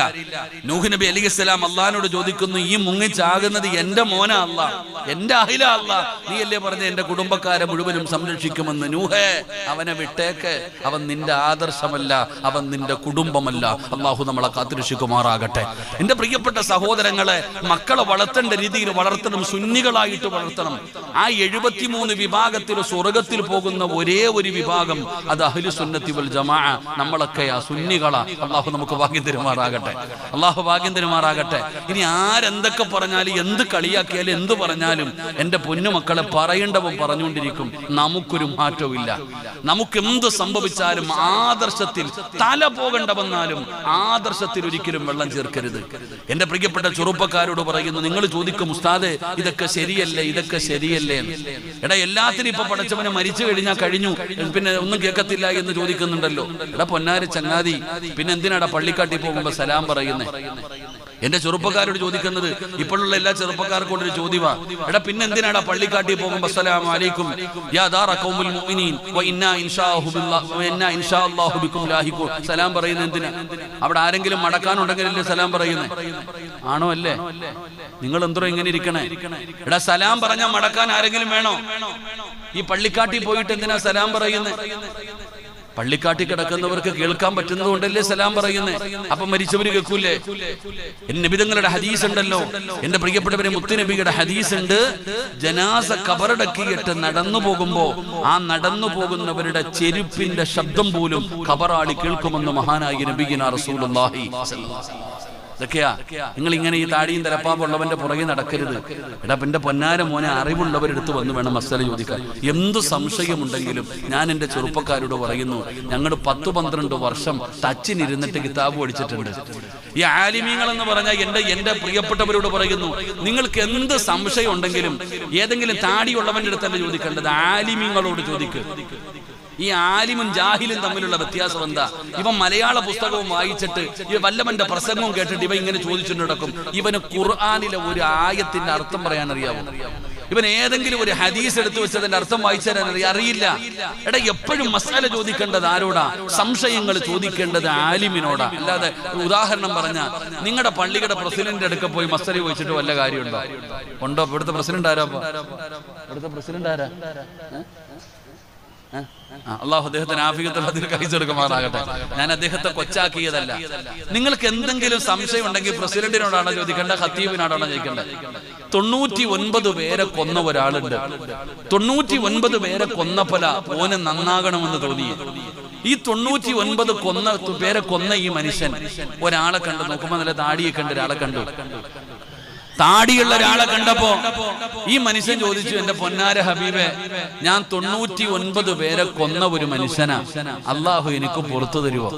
നൂഹ് നബി അലൈഹിസ്സലാം അള്ളാഹിനോട് ചോദിക്കുന്നു, ഈ മുങ്ങിച്ചാകുന്നത് എന്റെ മോനാ അല്ലാ, എന്റെ അഹില അല്ലാ, നീയല്ലേ പറഞ്ഞ എന്റെ കുടുംബക്കാരെ മുഴുവനും സംരക്ഷിക്കുമെന്ന്. നൂഹേ അവനെ വിട്ടേക്ക്, അവൻ നിന്റെ ആദർശമല്ല, അവൻ നിന്റെ കുടുംബമല്ല. അള്ളാഹു നമ്മളെ കാത്തുരക്ഷിക്കുമാറാകട്ടെ. എന്റെ പ്രിയപ്പെട്ട സഹോദരങ്ങളെ, മക്കളെ വളർത്തേണ്ട രീതിയിൽ വളർത്തണം, സുന്നികളായിട്ട് വളർത്തണം. ആ 73 വിഭാഗത്തിൽ സ്വർഗത്തിൽ പോകുന്ന ഒരേ ഒരു വിഭാഗം അത് അഹ്ലു സുന്നത്തി വൽ ജമാഅ, നമ്മളൊക്കെയാ സുന്നികളാ. അള്ളാഹു നമുക്ക് ഭാഗ്യം തരുമാറാകട്ടെ, അള്ളാഹു ഭാഗ്യം തരുമാറാകട്ടെ. ഇനി ആരെന്തൊക്കെ പറഞ്ഞാലും, എന്ത് കളിയാക്കിയാലും, എന്ത് പറഞ്ഞാലും എന്റെ പൊന്നുമക്കളെ പറയേണ്ടവൻ പറഞ്ഞുകൊണ്ടിരിക്കും. നമുക്കൊരു മാറ്റവും ഇല്ല. നമുക്ക് എന്ത് സംഭവിച്ചാലും ആദർശത്തിൽ തല പോകേണ്ട വന്നാലും ആദർശത്തിൽ ഒരിക്കലും വെള്ളം ചേർക്കരുത്. എന്റെ പ്രിയപ്പെട്ട ചെറുപ്പക്കാരോട് പറയുന്നു, നിങ്ങൾ ചോദിക്കും ഉസ്താദേ ഇതൊക്കെ ശരിയല്ലേ, ഇതൊക്കെ ശരിയല്ലേ? എടാ എല്ലാത്തിനും ഇപ്പൊ പടച്ചവനെ മരിച്ചു കഴിഞ്ഞാൽ കഴിഞ്ഞു, പിന്നെ ഒന്നും കേൾക്കത്തില്ല എന്ന് ചോദിക്കുന്നുണ്ടല്ലോ. എടാ പൊന്നാരി ചങ്ങാതി, പിന്നെ എന്തിനാടാ പള്ളിക്കാട്ടി പോകുമ്പോ സലാം പറയുന്നേ? എന്റെ ചെറുപ്പക്കാരോട് ചോദിക്കുന്നത്, ഇപ്പോഴുള്ള എല്ലാ ചെറുപ്പക്കാർക്കും ഒരു ചോദ്യമാ, എടാ പിന്നെ എന്തിനാടാ പള്ളിക്കാട്ടി പോകുമ്പോ അസ്സലാമു അലൈക്കും യാ ദാറ ഖൗമുൽ മുഅ്മിനീൻ വ ഇന്നാ ഇൻഷാ അല്ലാഹു ബിക്കും ലാഹിഖൂൻ സലാം പറയുന്നത് എന്തിനാ? അവിടെ ആരെങ്കിലും മടക്കാനുണ്ടെങ്കിലല്ലേ സലാം പറയുന്നേ? ആണോ അല്ലേ? നിങ്ങൾ എന്തോ ഇങ്ങനെ ഇരിക്കണേ? എടാ സലാം പറഞ്ഞാൽ മടക്കാൻ ആരെങ്കിലും വേണോ? ഈ പള്ളിക്കാട്ടി പോയിട്ട് എന്തിനാ സലാം പറയുന്നേ? പള്ളിക്കാട്ടി കിടക്കുന്നവർക്ക് കേൾക്കാൻ പറ്റുന്നത് കൊണ്ടല്ലേ സലാം പറയുന്നത്. അപ്പൊ മരിച്ചവര് കേൾക്കൂലേ? നബിതങ്ങളുടെ ഹദീസ് ഉണ്ടല്ലോ, എന്റെ പ്രിയപ്പെട്ടവരെ, മുത്തുനബിയുടെ ഹദീസ് ഉണ്ട്. ജനാസ ഖബറടക്കിയിട്ട് നടന്നു പോകുമ്പോ ആ നടന്നു പോകുന്നവരുടെ ചെരുപ്പിന്റെ ശബ്ദം പോലും ഖബറാളി കേൾക്കുമെന്ന് മഹാനായ നബിയിന റസൂലുള്ളാഹി സ്വല്ലല്ലാഹു അലൈഹി വസല്ലം. ഇതൊക്കെയാ. നിങ്ങൾ ഇങ്ങനെ ഈ താടിയും തലപ്പാമ്പുള്ളവന്റെ പുറകെ നടക്കരുത്. എടാ എന്റെ പൊന്നാര മോനെ, അറിവുള്ളവരെടുത്ത് വന്ന് വേണം മസല ചോദിക്കാൻ. എന്ത് സംശയമുണ്ടെങ്കിലും ഞാൻ എന്റെ ചെറുപ്പക്കാരോട് പറയുന്നു, ഞങ്ങൾ 10-12 വർഷം തച്ചിനിരുന്നിട്ട് കിതാബ് പഠിച്ചിട്ടുണ്ട്. ഈ ആലിമീങ്ങൾ എന്ന് പറഞ്ഞാൽ എന്റെ പ്രിയപ്പെട്ടവരോട് പറയുന്നു, നിങ്ങൾക്ക് എന്ത് സംശയം ഉണ്ടെങ്കിലും ഏതെങ്കിലും താടിയുള്ളവന്റെ അടുത്തല്ല ചോദിക്കേണ്ടത്, ആലിമീങ്ങളോട് ചോദിക്കുക. ഈ ആലിമും ജാഹിലും തമ്മിലുള്ള വ്യത്യാസം എന്താ? ഇവൻ മലയാള പുസ്തകവും വായിച്ചിട്ട് വല്ലവന്റെ പ്രസംഗവും കേട്ടിട്ട് ഇവ ഇങ്ങനെ ചോദിച്ചിട്ട് നടക്കും. ഇവന് ഖുർആനിലെ ഒരു ആയത്തിന്റെ അർത്ഥം പറയാൻ അറിയാമോ? ഇവൻ ഏതെങ്കിലും ഒരു ഹദീസ് എടുത്തു വെച്ചതിന്റെ അർത്ഥം വായിച്ചു തരാൻ അറിയില്ല. എടാ എപ്പോഴും മസാല ചോദിക്കേണ്ടത് ആരോടാ? സംശയങ്ങൾ ചോദിക്കേണ്ടത് ആലിമിനോടാ. അല്ലാതെ ഉദാഹരണം പറഞ്ഞ നിങ്ങളുടെ പള്ളിയുടെ പ്രസിഡന്റ് അടുക്ക പോയി മസാല ചോദിച്ചിട്ട് വല്ല കാര്യമുണ്ടോ? ഉണ്ടോ? ഇവിടുത്തെ പ്രസിഡന്റ് ആരാ? ഇവിടുത്തെ പ്രസിഡന്റ് ആരാ? അള്ളാഹു അദ്ദേഹത്തിന് ആഫിയത്തുള്ള കഴിച്ചെടുക്കുമാറാകട്ടെ. ഞാൻ അദ്ദേഹത്തെ കൊച്ചാക്കിയതല്ല. നിങ്ങൾക്ക് എന്തെങ്കിലും സംശയം ഉണ്ടെങ്കിൽ പ്രസിഡന്റിനോടാണോ ചോദിക്കേണ്ട, ഖത്തീബിനോടാണോ ചോദിക്കേണ്ടത്? 99 പേരെ കൊന്ന ഒരാളുണ്ട്. 99 പേരെ കൊന്നപ്പല ഓന് നന്നാകണമെന്ന് തോന്നി. ഈ 99 പേരെ കൊന്ന ഈ മനുഷ്യൻ ഒരാളെ കണ്ടു. നോക്കുമ്പോ നല്ല താടിയൊക്കെ ഉണ്ട്. ഒരാളെ കണ്ടു, താടിയുള്ള ഒരാളെ കണ്ടപ്പോ ഈ മനുഷ്യൻ ചോദിച്ചു, എന്റെ പൊന്നാര ഹബീബെ, ഞാൻ 99 പേരെ കൊന്ന ഒരു മനുഷ്യനാ, അള്ളാഹു എനിക്ക് പുറത്തു തരുവോ?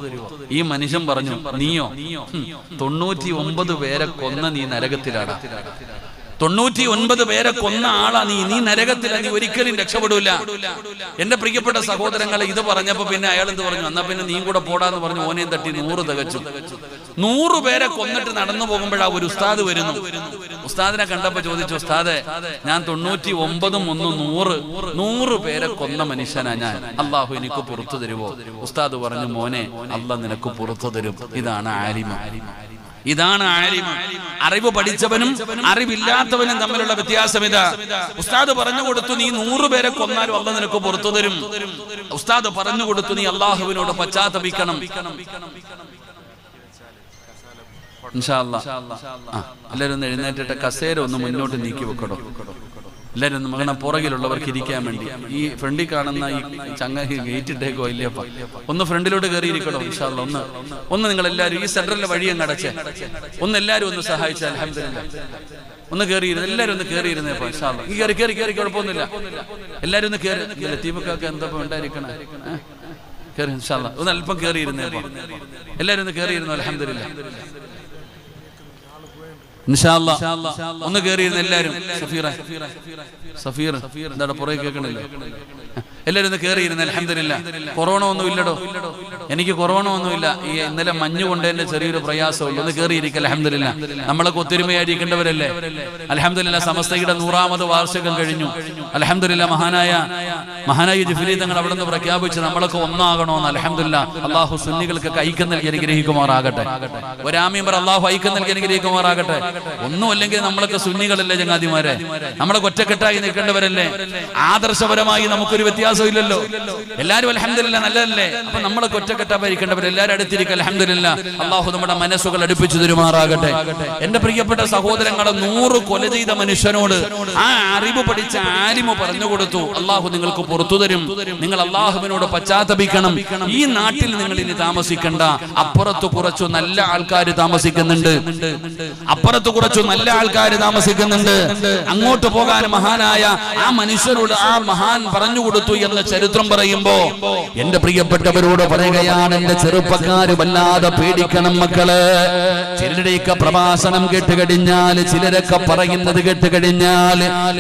ഈ മനുഷ്യൻ പറഞ്ഞു, നീയോ? 99 പേരെ കൊന്ന നീ നരകത്തിലാണ്. 99 പേരെ കൊന്ന ആളാ നീ നരകത്തില, നീ ഒരിക്കലും രക്ഷപ്പെടൂല. എന്റെ പ്രിയപ്പെട്ട സഹോദരങ്ങളെ, ഇത് പറഞ്ഞപ്പോ പിന്നെ അയാൾ എന്ത് പറഞ്ഞു? എന്നാ പിന്നെ നീ കൂടെ പോടാന്ന് പറഞ്ഞു. ഓനെയും തട്ടി 100 തികച്ചു. 100 പേരെ കൊന്നിട്ട് നടന്നു പോകുമ്പോഴാ ഒരു ഉസ്താദ് വരുന്നു. ഉസ്താദിനെ കണ്ടപ്പോ ചോദിച്ചു, ഉസ്താദെ, ഞാൻ 99 100 പേരെ കൊന്ന മനുഷ്യനാ ഞാൻ, അള്ളാഹു എനിക്ക് പുറത്തു തരുവോ? ഉസ്താദ് പറഞ്ഞു, മോനെ, അള്ളാഹ് നിനക്ക് പുറത്തു തരും. ഇതാണ് ആലിമ. ഇതാണ് ആലിമ്. അറിവ് പഠിച്ചവനും അറിവില്ലാത്തവനും തമ്മിലുള്ള വ്യത്യാസം ഇതാ. ഉസ്താദ് പറഞ്ഞു കൊടുത്തു, നീ 100 പേരെ കൊന്നാലും അള്ളാഹ് നിനക്ക് പുറത്തു തരും. ഉസ്താദ് പറഞ്ഞു കൊടുത്തു, നീ അള്ളാഹുവിനോട് പശ്ചാത്തപിക്കണം. ഇൻഷാ അല്ലാഹ് എല്ലാവരും ഒന്ന് എഴുന്നേറ്റിട്ട് കസേര ഒന്ന് മുന്നോട്ട് നീക്കി വെക്കണോ. എല്ലാവരും മകനെ പുറകിലുള്ളവർക്ക് ഇരിക്കാൻ വേണ്ടി ഈ ഫ്രണ്ടിൽ കാണുന്ന ഈ ചങ്ങായി ഗേറ്റ് ഇട്ടേക്കോ ഇല്ലപ്പ ഒന്ന് ഫ്രണ്ടിലോട്ട് കയറിയിരിക്കണോ ഇൻഷാ അല്ലാഹ്. ഒന്ന് നിങ്ങൾ എല്ലാവരും ഈ സെന്ററിലെ വഴി അങ്ങ് അടച്ചേ, ഒന്ന് എല്ലാവരും ഒന്ന് സഹായിച്ചാൽ അൽഹംദുലില്ലാഹ്. ഒന്ന് കയറിയിരുന്നു, എല്ലാവരും ഒന്ന് കയറിയിരുന്നേ ഇൻഷാ അല്ലാഹ്. ഈ കയറി കുഴപ്പമൊന്നുമില്ല, എല്ലാവരും ഒന്ന് കയറി. ലത്തീഫൊക്കെ എന്താ ഉണ്ടായിരിക്കണേ, കയറി ഇൻഷാ അല്ലാഹ്. ഒന്ന് അല്പം കയറിയിരുന്നേ, എല്ലാവരും ഒന്ന് കയറിയിരുന്നു അൽഹംദുലില്ലാഹ്. ഇൻഷാ അല്ലാഹ് ഒന്ന് കയറിയിരുന്ന എല്ലാവരും. സഫീർ എന്താണ് പുറകെ കേൾക്കണില്ല, എല്ലാവരും ഒന്ന് കയറിയിരുന്ന അൽഹംദുലില്ലാഹ്. കൊറോണ ഒന്നും ഇല്ലടോ, എനിക്ക് കൊറോണ ഒന്നുമില്ല. ഈ ഇന്നലെ മഞ്ഞ് കൊണ്ട് എന്റെ ചെറിയൊരു പ്രയാസമുള്ളൂ. ഒന്ന് കയറിയിരിക്കുക അൽഹംദുലില്ലാഹ്. നമ്മളൊക്കെ ഒത്തൊരുമയായിരിക്കേണ്ടവരല്ലേ അൽഹംദുലില്ലാഹ്. സമസ്തയുടെ 100ാമത് വാർഷികം കഴിഞ്ഞു അൽഹംദുലില്ലാഹ്. മഹാനായ ജിഫ്രി തങ്ങൾ അവിടെ നിന്ന് പ്രഖ്യാപിച്ച് നമ്മളൊക്കെ ഒന്നാകണമെന്ന് അൽഹംദുലില്ലാഹ്. അള്ളാഹു സുന്നികൾക്ക് ഐക്യം നൽകി അനുഗ്രഹിക്കുമാറാകട്ടെ. ഒരാമീൻ പറ അള്ളാഹു ഐക്യം നൽകി അനുഗ്രഹിക്കുമാറാകട്ടെ. ഒന്നുമല്ലെങ്കിൽ നമ്മളൊക്കെ സുന്നികളല്ലേ ചങ്ങാതിമാരെ, നമ്മളൊക്കെ ഒറ്റക്കെട്ടായി നിൽക്കേണ്ടവരല്ലേ. ആദർശപരമായി നമുക്കൊരു വ്യത്യാസം ഇല്ലല്ലോ, എല്ലാവരും അൽഹംദുലില്ലാഹ് നല്ലതല്ലേ. അപ്പൊ നമ്മളൊക്കെ ഒറ്റക്കെട്ടായിരിക്കേണ്ടവർ, എല്ലാവരും അടുത്തിരിക്കുക അൽഹംദുലില്ലാഹ്. അള്ളാഹു നമ്മുടെ മനസ്സുകൾ അടുപ്പിച്ചു തരുമാറാകട്ടെ. എന്റെ പ്രിയപ്പെട്ട സഹോദരങ്ങളെ, 100 കൊല ചെയ്ത മനുഷ്യനോട് ആ അറിവ് പഠിച്ച ആലിമു പറഞ്ഞു കൊടുത്തു, അള്ളാഹു നിങ്ങൾക്ക് പുറത്തു തരും, നിങ്ങൾ അള്ളാഹുവിനോട് പശ്ചാത്തപിക്കണം. ഈ നാട്ടിൽ നിങ്ങൾ ഇനി താമസിക്കണ്ട, അപ്പുറത്ത് കുറച്ചു നല്ല ആൾക്കാർ താമസിക്കുന്നുണ്ട്, അങ്ങോട്ട് പോകാൻ മഹാനായ ആ മനുഷ്യരോട് ആ മഹാൻ പറഞ്ഞു കൊടുത്തു എന്ന ചരിത്രം പറയുമ്പോ എന്റെ പ്രിയപ്പെട്ടവരോട് പറയുകയാണ്, എന്റെ ചെറുപ്പക്കാര് വല്ലാതെ പേടിക്കണം മക്കള്. ചിലരുടെയൊക്കെ പ്രഭാഷണം കേട്ടുകഴിഞ്ഞാൽ, ചിലരൊക്കെ പറയുന്നത് കേട്ടുകഴിഞ്ഞാൽ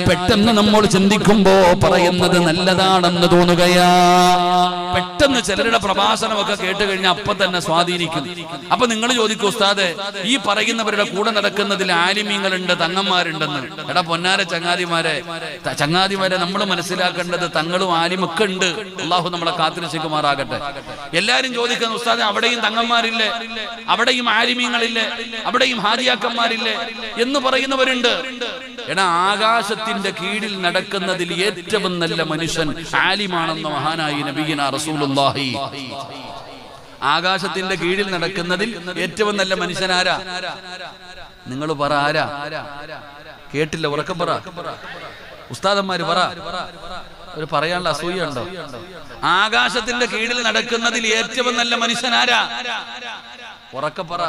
പെട്ടെന്ന് നമ്മൾ ചിന്തിക്കുമ്പോ പറയുന്നത് നല്ലതാണെന്ന് തോന്നുകയാ. പെട്ടെന്ന് ചിലരുടെ പ്രഭാഷണമൊക്കെ കേട്ടുകഴിഞ്ഞാൽ അപ്പൊ തന്നെ സ്വാധീനിക്കും. അപ്പൊ നിങ്ങൾ ചോദിക്കും, ഉസ്താദെ ഈ പറയുന്നവരുടെ കൂടെ നടക്കുന്നതിൽ ആലിമീങ്ങളുണ്ട്, തങ്ങന്മാരുണ്ടെന്ന്. എടാ പൊന്നാര ചങ്ങാതിമാരെ നമ്മൾ മനസ്സിലാക്കേണ്ടത് തങ്ങളും ആലിമൊക്കെ ഉണ്ട്. അള്ളാഹു നമ്മളെ കാത്തിരക്ഷിക്കുമാറാകട്ടെ. എല്ലാരും ചോദിക്കുന്ന, ഉസ്താദെ അവിടെയും തങ്ങന്മാരില്ലേ, അവിടെയും ആലിമീങ്ങളില്ലേ, അവിടെയും ഹാജിയാക്കന്മാരില്ലേ എന്ന് പറയുന്നവരുണ്ട്. എടാ ആകാശത്തിന്റെ കീഴിൽ നടക്കുന്നതിൽ ഏറ്റവും നല്ല മനുഷ്യൻ ആലിമാണെന്ന് മഹാനായി നബിയിന റസൂലുള്ളാഹി. ആകാശത്തിന്റെ കീഴിൽ നടക്കുന്നതിൽ ഏറ്റവും നല്ല മനുഷ്യനാരാ? നിങ്ങൾ പറ, ആരാ? കേട്ടില്ല, ഉറക്കം പറ. ഉസ്താദന്മാര് പറ, ഒരു പറയാനുള്ള അസൂയ ഉണ്ടോ? ആകാശത്തിന്റെ കീഴിൽ നടക്കുന്നതിൽ ഏറ്റവും നല്ല മനുഷ്യനാരാ? ഉറക്കം പറ.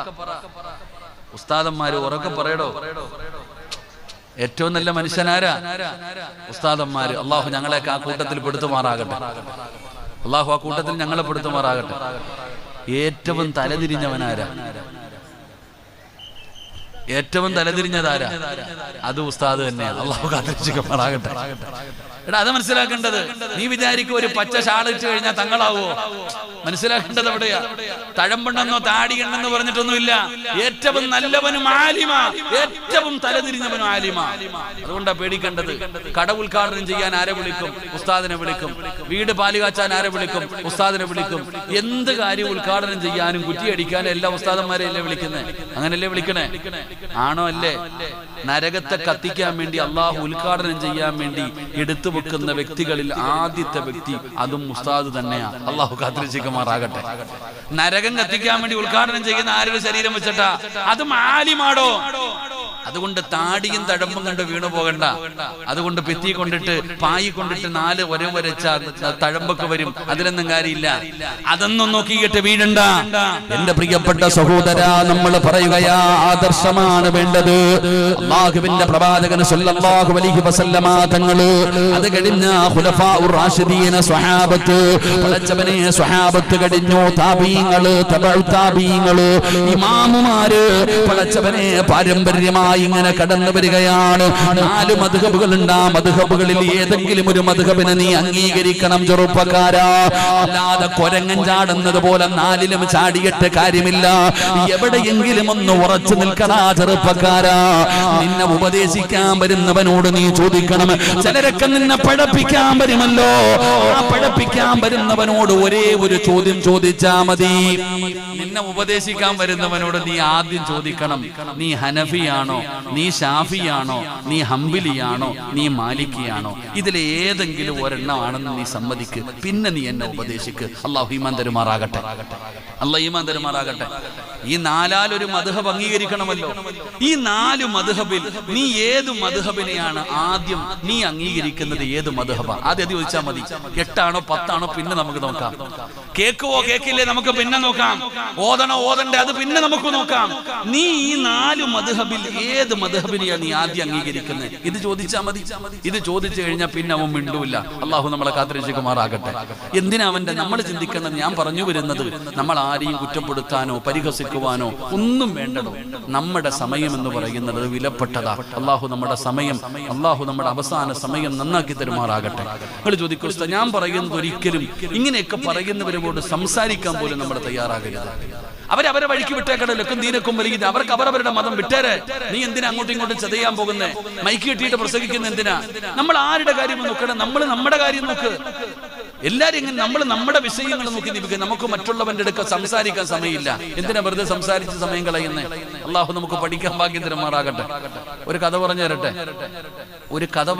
ഉസ്താദന്മാര് ഉറക്കം പറയടോ. ഏറ്റവും നല്ല മനുഷ്യനാരാ? ഉസ്താദന്മാര്. അള്ളാഹു ഞങ്ങളെയൊക്കെ ആ കൂട്ടത്തിൽ പെടുത്തുമാറാകട്ടെ. അള്ളാഹു ആ കൂട്ടത്തിൽ ഞങ്ങളെ പെടുത്തുമാറാകട്ടെ. ഏറ്റവും തലതിരിഞ്ഞവനാരാ? ഏറ്റവും തലതിരിഞ്ഞതാരാ? അത് ഉസ്താദ് തന്നെയാണ്. അള്ളാഹു കാത്തിരക്ഷിക്കുമാറാകട്ടെ. എടാ അത് മനസ്സിലാക്കേണ്ടത്. നീ വിചാരിക്കും ഒരു പച്ച ഷാളിട്ട് കഴിഞ്ഞാൽ തങ്ങളാവോ? മനസ്സിലാക്കേണ്ടത് എവിടെയാ? തഴമ്പെണ്ണെന്നോ താടിയെണ്ണെന്നോ പറഞ്ഞിട്ടൊന്നുമില്ല. ഏറ്റവും നല്ലവനും ആലിമ, ഏറ്റവും തലതിരിഞ്ഞവനും ആലിമ. അതുകൊണ്ടാ പേടിക്കേണ്ടത്. കട ഉദ്ഘാടനം ചെയ്യാൻ ആരെ വിളിക്കും? ഉസ്താദിനെ വിളിക്കും. വീട് പാലുകാച്ചാൻ ആരെ വിളിക്കും? ഉസ്താദിനെ വിളിക്കും. എന്ത് കാര്യം ഉദ്ഘാടനം ചെയ്യാനും കുറ്റിയടിക്കാനും എല്ലാ ഉസ്താദന്മാരെയല്ലേ വിളിക്കുന്നത്? അങ്ങനല്ലേ വിളിക്കണേ? ആണോ? അല്ലേ? നരകത്തെ കത്തിക്കാൻ വേണ്ടി, അള്ളാഹു ഉദ്ഘാടനം ചെയ്യാൻ വേണ്ടി എടുത്തു വെക്കുന്ന വ്യക്തികളിൽ ആദ്യത്തെ വ്യക്തി അതും ഉസ്താദ് തന്നെയാണ്. അള്ളാഹു കാത്തിരക്ഷിക്കുമാറാകട്ടെ. നരകം കത്തിക്കാൻ വേണ്ടി ഉദ്ഘാടനം ചെയ്യുന്ന ആരുടെ ശരീരം വെച്ചിട്ടാ? അതും ആലിമാടോ. അതുകൊണ്ട് താടിയും തഴമ്പും കണ്ട് വീണു പോകണ്ട. അതുകൊണ്ട് ഭിത്തി കൊണ്ടിട്ട് പായി കൊണ്ടിട്ട് 4 വരച്ച തഴമ്പൊക്കെ വരും, അതിലൊന്നും കാര്യമില്ല. അതൊന്നും നോക്കിയിട്ട് വീഴണ്ട. എന്റെ പ്രിയപ്പെട്ട സഹോദര, നമ്മൾ പറയുകയാ ആദർശമാണ് വേണ്ടത്. അല്ലാഹുവിന്റെ പ്രവാചകൻ സല്ലല്ലാഹു അലൈഹി വസല്ലമ തങ്ങള്, അത് കഴിഞ്ഞ ഖുലഫാഉർ റാഷിദീന സ്വഹാബത്ത്, പടച്ചവനെ സ്വഹാബത്ത് കഴിഞ്ഞു, താബീങ്ങള്, തബഉ താബീങ്ങള്, ഇമാമുമാര്, പടച്ചവനെ പാരമ്പര്യമായി ഇങ്ങനെ കടന്നു വരികയാണ്. 4 മദ്ഹബുകളുണ്ട്. ആ മദ്ഹബുകളിൽ ഏതെങ്കിലും ഒരു മദ്ഹബിനെ നീ അംഗീകരിക്കണം ചെറുപ്പക്കാരാ. അല്ലാതെ കൊരങ്ങൻ ചാടുന്നത് പോലെ 4ലും ചാടിയിട്ട് കാര്യമില്ല. എവിടെയെങ്കിലും ഒന്ന് ഉറച്ചു നിൽക്കടാ ചെറുപ്പക്കാരാ. നിന്നെ ഉപദേശിക്കാൻ വരുന്നവനോട് നീ ചോദിക്കണം. ചിലരൊക്കെ നിന്നെ പഠിപ്പിക്കാൻ വരുമല്ലോ, ആ പഠിപ്പിക്കാൻ വരുന്നവനോട് ഒരേ ഒരു ചോദ്യം ചോദിച്ചാ മതി. നിന്നെ ഉപദേശിക്കാൻ വരുന്നവനോട് നീ ആദ്യം ചോദിക്കണം, നീ ഹനഫിയാണോ നീ ഷാഫിയാണോ, നീ ഹംബലിയാണോ, നീ മാലിക്കിയാണോ, ഇതിലേതെങ്കിലും ഒരെണ്ണമാണെന്ന് നീ സമ്മതിക്ക്, പിന്നെ നീ എന്നെ ഉപദേശിക്ക്. അള്ളാഹു ഈമാൻ തരുമാറാകട്ടെ, അള്ളാഹു ഈമാൻ തരുമാറാകട്ടെ. ഈ നാലാലൊരു മദ്ഹബ് അംഗീകരിക്കണമല്ലോ. ഈ 4 മദ്ഹബിൽ നീ ഏത് മദ്ഹബിനെയാണ് ആദ്യം നീ അംഗീകരിക്കുന്നത്? ഏത് മദ്ഹബാ ആദ്യം അത് ചോദിച്ചാൽ മതി. 8 ആണോ 10 ആണോ പിന്നെ നമുക്ക് നോക്കാം. കേൾക്കുവോ കേൾക്കില്ലേ നമുക്ക് പിന്നെ നോക്കാം. ഓതണോ ഓതണ്ടേ അത് പിന്നെ നമുക്ക് നോക്കാം. നീ ഈ 4 മദ്ഹബിൽ ഏത് മദ്ഹബിനെയാണ് നീ ആദ്യം അംഗീകരിക്കുന്നത്? ഇത് ചോദിച്ചാൽ മതി. ഇത് ചോദിച്ചു കഴിഞ്ഞാൽ പിന്നെ അവൻ മിണ്ടൂല്ല. അള്ളാഹു നമ്മളെ കാത്തിരക്ഷിക്കുമാറാകട്ടെ. എന്തിനാ അവന്റെ നമ്മൾ ചിന്തിക്കുന്നത്? ഞാൻ പറഞ്ഞു വരുന്നത്, നമ്മൾ ആരെയും കുറ്റപ്പെടുത്താനോ പരിഹസിക്കുവാനോ ഒന്നും വേണ്ടടോ. നമ്മുടെ സമയം എന്ന് പറയുന്നത് വിലപ്പെട്ടതാ. അള്ളാഹു നമ്മുടെ സമയം, അള്ളാഹു നമ്മുടെ അവസാന സമയം നന്നാക്കി തരുമാറാകട്ടെ. നിങ്ങൾ ചോദിക്കൂ, ഞാൻ പറയുന്നത് ഒരിക്കലും ഇങ്ങനെയൊക്കെ പറയുന്നവരോട് സംസാരിക്കാൻ പോലും നമ്മൾ തയ്യാറാകരുത്. അവരവരെ വഴിക്ക് വിട്ടേക്കട ലക്കും ദീനക്കും വലിയത്. അവർക്ക് അവരവരുടെ മതം വിട്ടേരെ. നീ എന്തിനാ അങ്ങോട്ടും ഇങ്ങോട്ടും ചതയാൻ പോകുന്നേ? മൈക്ക് കെട്ടിയിട്ട് പ്രസംഗിക്കുന്ന എന്തിനാ? നമ്മൾ ആരുടെ കാര്യം നോക്കണം? നമ്മൾ നമ്മുടെ കാര്യം നോക്ക്. എല്ലാരും ഇങ്ങനെ നമ്മൾ നമ്മുടെ വിഷയങ്ങൾ നോക്കി നിൽക്കുക. നമുക്ക് മറ്റുള്ളവന്റെ അടുക്ക സംസാരിക്കാൻ സമയമില്ല. എന്തിനാ വെറുതെ സംസാരിച്ച് സമയം കളയുന്നേ? അള്ളാഹു നമുക്ക് പഠിക്കാൻ ഭാഗ്യം തരുമാറാകട്ടെ. ഒരു കഥ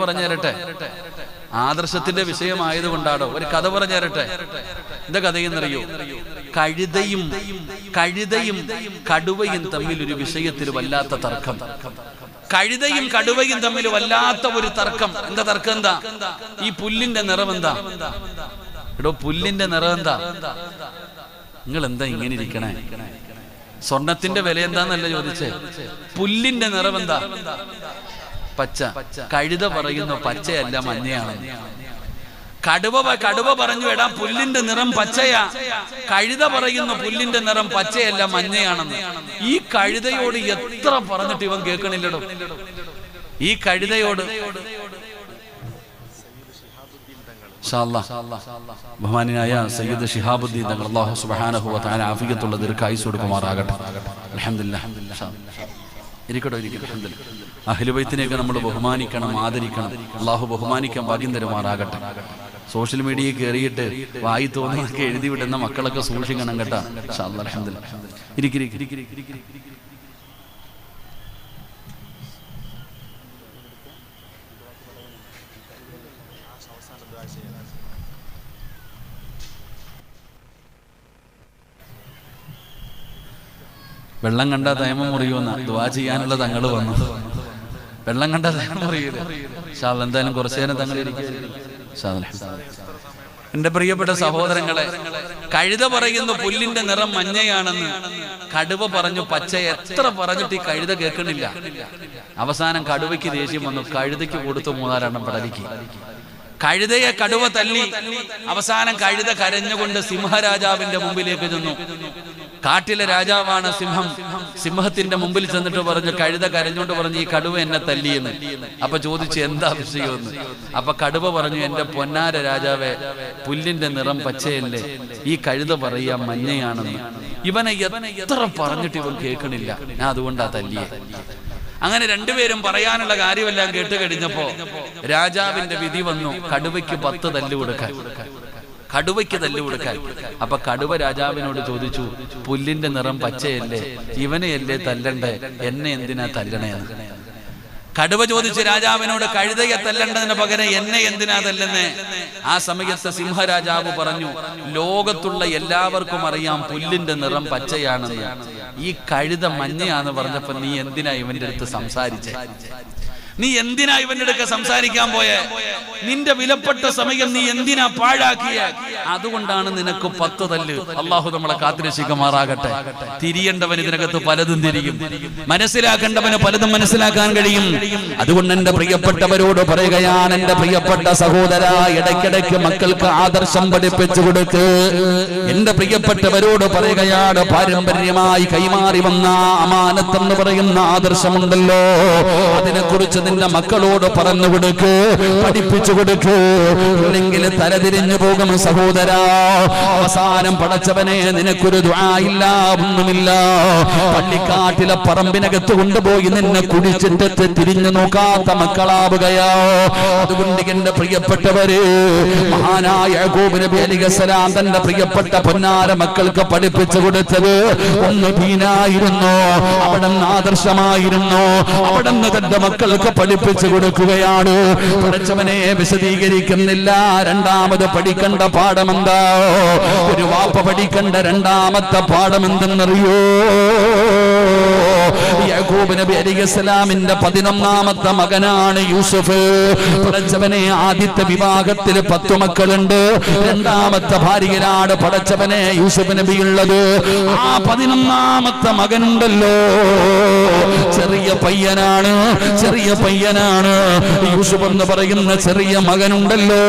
പറഞ്ഞു തരട്ടെ. ആദർശത്തിന്റെ വിഷയമായതുകൊണ്ടാണോ? ഒരു കഥ പറഞ്ഞു തരട്ടെ. എന്താ കഥയെന്നറിയോ? കഴുതയും കടുവയും തമ്മിൽ ഒരു വിഷയത്തിൽ വല്ലാത്ത തർക്കം. കഴുതയും കടുവയും തമ്മിൽ വല്ലാത്ത ഒരു തർക്കം. എന്താ തർക്കം? എന്താ? ഈ പുല്ലിന്റെ നിറം എന്താ? എടോ, പുല്ലിന്റെ നിറം എന്താ? നിങ്ങൾ എന്താ ഇങ്ങനെ ഇരിക്കണേ? സ്വർണത്തിന്റെ വില എന്താന്നല്ല ചോദിച്ചേ. പുല്ലിന്റെ നിറം എന്താ? പച്ച. കഴുത പറയുന്നു പച്ചയല്ല മഞ്ഞയാണ്. കടുവ പറഞ്ഞു, എടാ പുല്ലിന്റെ നിറം പച്ചയാ. കഴുത പറയുന്നു പുല്ലിന്റെ നിറം പച്ചയല്ല മഞ്ഞയാണെന്ന്. ഈ കഴുതയോട് എത്ര പറഞ്ഞിട്ട് ഇവൻ കേൾക്കണില്ലടോ. ഈ കഴുതയോട് ബഹുമാനായ സയ്യിദ് ശിഹാബുദ്ദീൻ തങ്ങൾ അല്ലാഹു സുബ്ഹാനഹു വ തആല ആഫിയത്തുള്ള ദീർഘായുസ്സ് കൊടുക്കുമാറാകട്ടെ. അൽഹംദുലില്ലാഹ്. ഇരിക്കട്ടെ. അഹ്ലു ബൈത്തിനെയൊക്കെ നമ്മൾ ബഹുമാനിക്കണം, ആദരിക്കണം. അള്ളാഹു ബഹുമാനിക്കാൻ ഭാഗ്യം തരുമാറാകട്ടെ. സോഷ്യൽ മീഡിയയിൽ കയറിയിട്ട് വായി തോന്നുന്നതൊക്കെ എഴുതി വിടുന്ന മക്കളൊക്കെ സൂക്ഷിക്കണം കേട്ടാ. അൽഹംദുലില്ലാഹ്. വെള്ളം കണ്ട തേമം മുറിയുമെന്ന ദുആ ചെയ്യാനുള്ള തങ്ങൾ വന്നു. വെള്ളം കണ്ട തേമം മുറിയില്ല. എന്തായാലും കുറച്ചു നേരം തങ്ങൾ ഇരിക്കും. എന്റെ പ്രിയപ്പെട്ട സഹോദരങ്ങളെ, കഴുത പറയുന്നു പുല്ലിന്റെ നിറം മഞ്ഞയാണെന്ന്. കടുവ പറഞ്ഞു പച്ച. എത്ര പറഞ്ഞിട്ട് ഈ കഴുത കേൾക്കണില്ല. അവസാനം കടുവയ്ക്ക് ദേഷ്യം വന്നു. കഴുതയ്ക്ക് കൊടുത്തു 3-4 പടലിക്ക്. കഴുതയെ കടുവ തല്ലി. അവസാനം കഴുത കരഞ്ഞുകൊണ്ട് സിംഹരാജാവിന്റെ മുമ്പിലേക്ക് ചെന്നു. കാട്ടിലെ രാജാവാണ് സിംഹം. സിംഹത്തിന്റെ മുമ്പിൽ ചെന്നിട്ട് പറഞ്ഞു, കഴുത കരഞ്ഞോണ്ട് പറഞ്ഞു, ഈ കടുവ എന്നെ തല്ലിയെന്ന്. അപ്പൊ ചോദിച്ചു എന്താ വിഷയമെന്ന്. അപ്പൊ കടുവ പറഞ്ഞു, എന്റെ പൊന്നാര രാജാവേ, പുല്ലിന്റെ നിറം പച്ചയല്ലേ, ഈ കഴുത പറയാ മഞ്ഞയാണെന്ന്. ഇവനെ എത്ര പറഞ്ഞിട്ട് ഇവൻ കേൾക്കണില്ല. ഞാൻ അതുകൊണ്ടാ തല്ലിയെ. അങ്ങനെ രണ്ടുപേരും പറയാനുള്ള കാര്യമെല്ലാം കേട്ട് കഴിഞ്ഞപ്പോ രാജാവിന്റെ വിധി വന്നു. കടുവയ്ക്ക് 10 തല്ല് കൊടുക്കാൻ. അപ്പൊ കടുവ രാജാവിനോട് ചോദിച്ചു, പുല്ലിന്റെ നിറം പച്ചയല്ലേ, ഇവനെയല്ലേ തല്ലണ്ടേ, എന്നെ എന്തിനാ തല്ലണേന്ന്. കടുവ ചോദിച്ചു രാജാവിനോട്, കഴുതയെ തല്ലണ്ടതിന് പകരം എന്നെ എന്തിനാ തല്ലുന്നേ? ആ സമയത്ത് സിംഹരാജാവ് പറഞ്ഞു, ലോകത്തുള്ള എല്ലാവർക്കും അറിയാം പുല്ലിന്റെ നിറം പച്ചയാണെന്ന്. ഈ കഴുത മഞ്ഞയാന്ന് പറഞ്ഞപ്പോ നീ എന്തിനാ ഇവന്റെ അടുത്ത് സംസാരിച്ചേ? നീ എന്തിനാ ഇവന്റെ അടുക്ക സംസാരിക്കാൻ പോയെ? നിന്റെ വിലപ്പെട്ട സമയം നീ എന്തിനാ പാഴാക്കിയ? അതുകൊണ്ടാണ് നിനക്ക് 10 തല്ല്. അള്ളാഹു നമ്മളെ കാത്തിരക്ഷിക്കുമാറാകട്ടെ. തിരിയേണ്ടവൻ ഇതിനകത്ത് പലതും തിരിയും, മനസ്സിലാക്കേണ്ടവന് പലതും മനസ്സിലാക്കാൻ കഴിയും. അതുകൊണ്ട് എന്റെ പ്രിയപ്പെട്ടവരോട് പറയുകയാണ്, എന്റെ പ്രിയപ്പെട്ട സഹോദര, ഇടയ്ക്കിടയ്ക്ക് മക്കൾക്ക് ആദർശം പഠിപ്പിച്ചു കൊടുക്ക്. എന്റെ പ്രിയപ്പെട്ടവരോട് പറയുകയാണ്, പാരമ്പര്യമായി കൈമാറി വന്ന അമാനത്ത് എന്ന് പറയുന്ന ആദർശമുണ്ടല്ലോ, അതിനെക്കുറിച്ച് നിന്റെ മക്കളോട് പറഞ്ഞു കൊടുക്ക്, പഠിപ്പിച്ചു കൊടുക്ക്, ഇല്ലെങ്കിൽ തലതിരിഞ്ഞു പോകും സഹോദരാ. അവസാനം പടച്ചവനെ നിനക്കൊരു ദുആ ഇല്ല, ഒന്നുമില്ല. പള്ളിക്കാട്ടിലെ പറമ്പിനകത്ത് കൊണ്ടുപോയി നിന്നെ കുടിച്ചിട്ട് തിരിഞ്ഞു നോക്കാത്ത മക്കളാവുകയോ. അതുകൊണ്ട് എന്റെ പ്രിയപ്പെട്ടവര്, മഹാനായ യാക്കൂബ് നബി അലൈഹിസ്സലാം തന്റെ പ്രിയപ്പെട്ട പൊന്നാര മക്കൾക്ക് പഠിപ്പിച്ചു കൊടുത്തത് ഒന്ന് ദീനായിരുന്നു, അവിടുന്ന് ആദർശമായിരുന്നു, അവിടുന്ന് തന്റെ മക്കൾക്ക് പഠിപ്പിച്ചു കൊടുക്കുകയാണ്. പഠിച്ചവനെ വിശദീകരിക്കുന്നില്ല. രണ്ടാമത് പഠിക്കേണ്ട പാഠമെന്താ? ഒരു വാപ്പ പഠിക്കേണ്ട രണ്ടാമത്തെ പാഠം എന്തെന്നറിയോ? യാക്കൂബ് നബി അലൈഹിസ്സലാമിന്റെ 11ാമത്തെ മകനാണ് യൂസുഫ്. പടച്ചവനെ ആദ്യത്തെ വിവാഹത്തിൽ 10 മക്കളുണ്ട്. രണ്ടാമത്തെ ഭാര്യയിലാണ് പടച്ചവനെ യൂസുഫ് നബി ഉള്ളത്. ആ 11ാമത്തെ മകനുണ്ടല്ലോ, ചെറിയ പയ്യനാണ്, ചെറിയ പയ്യനാണ്. യൂസുഫ് എന്ന് പറയുന്ന ചെറിയ മകനുണ്ടല്ലോ,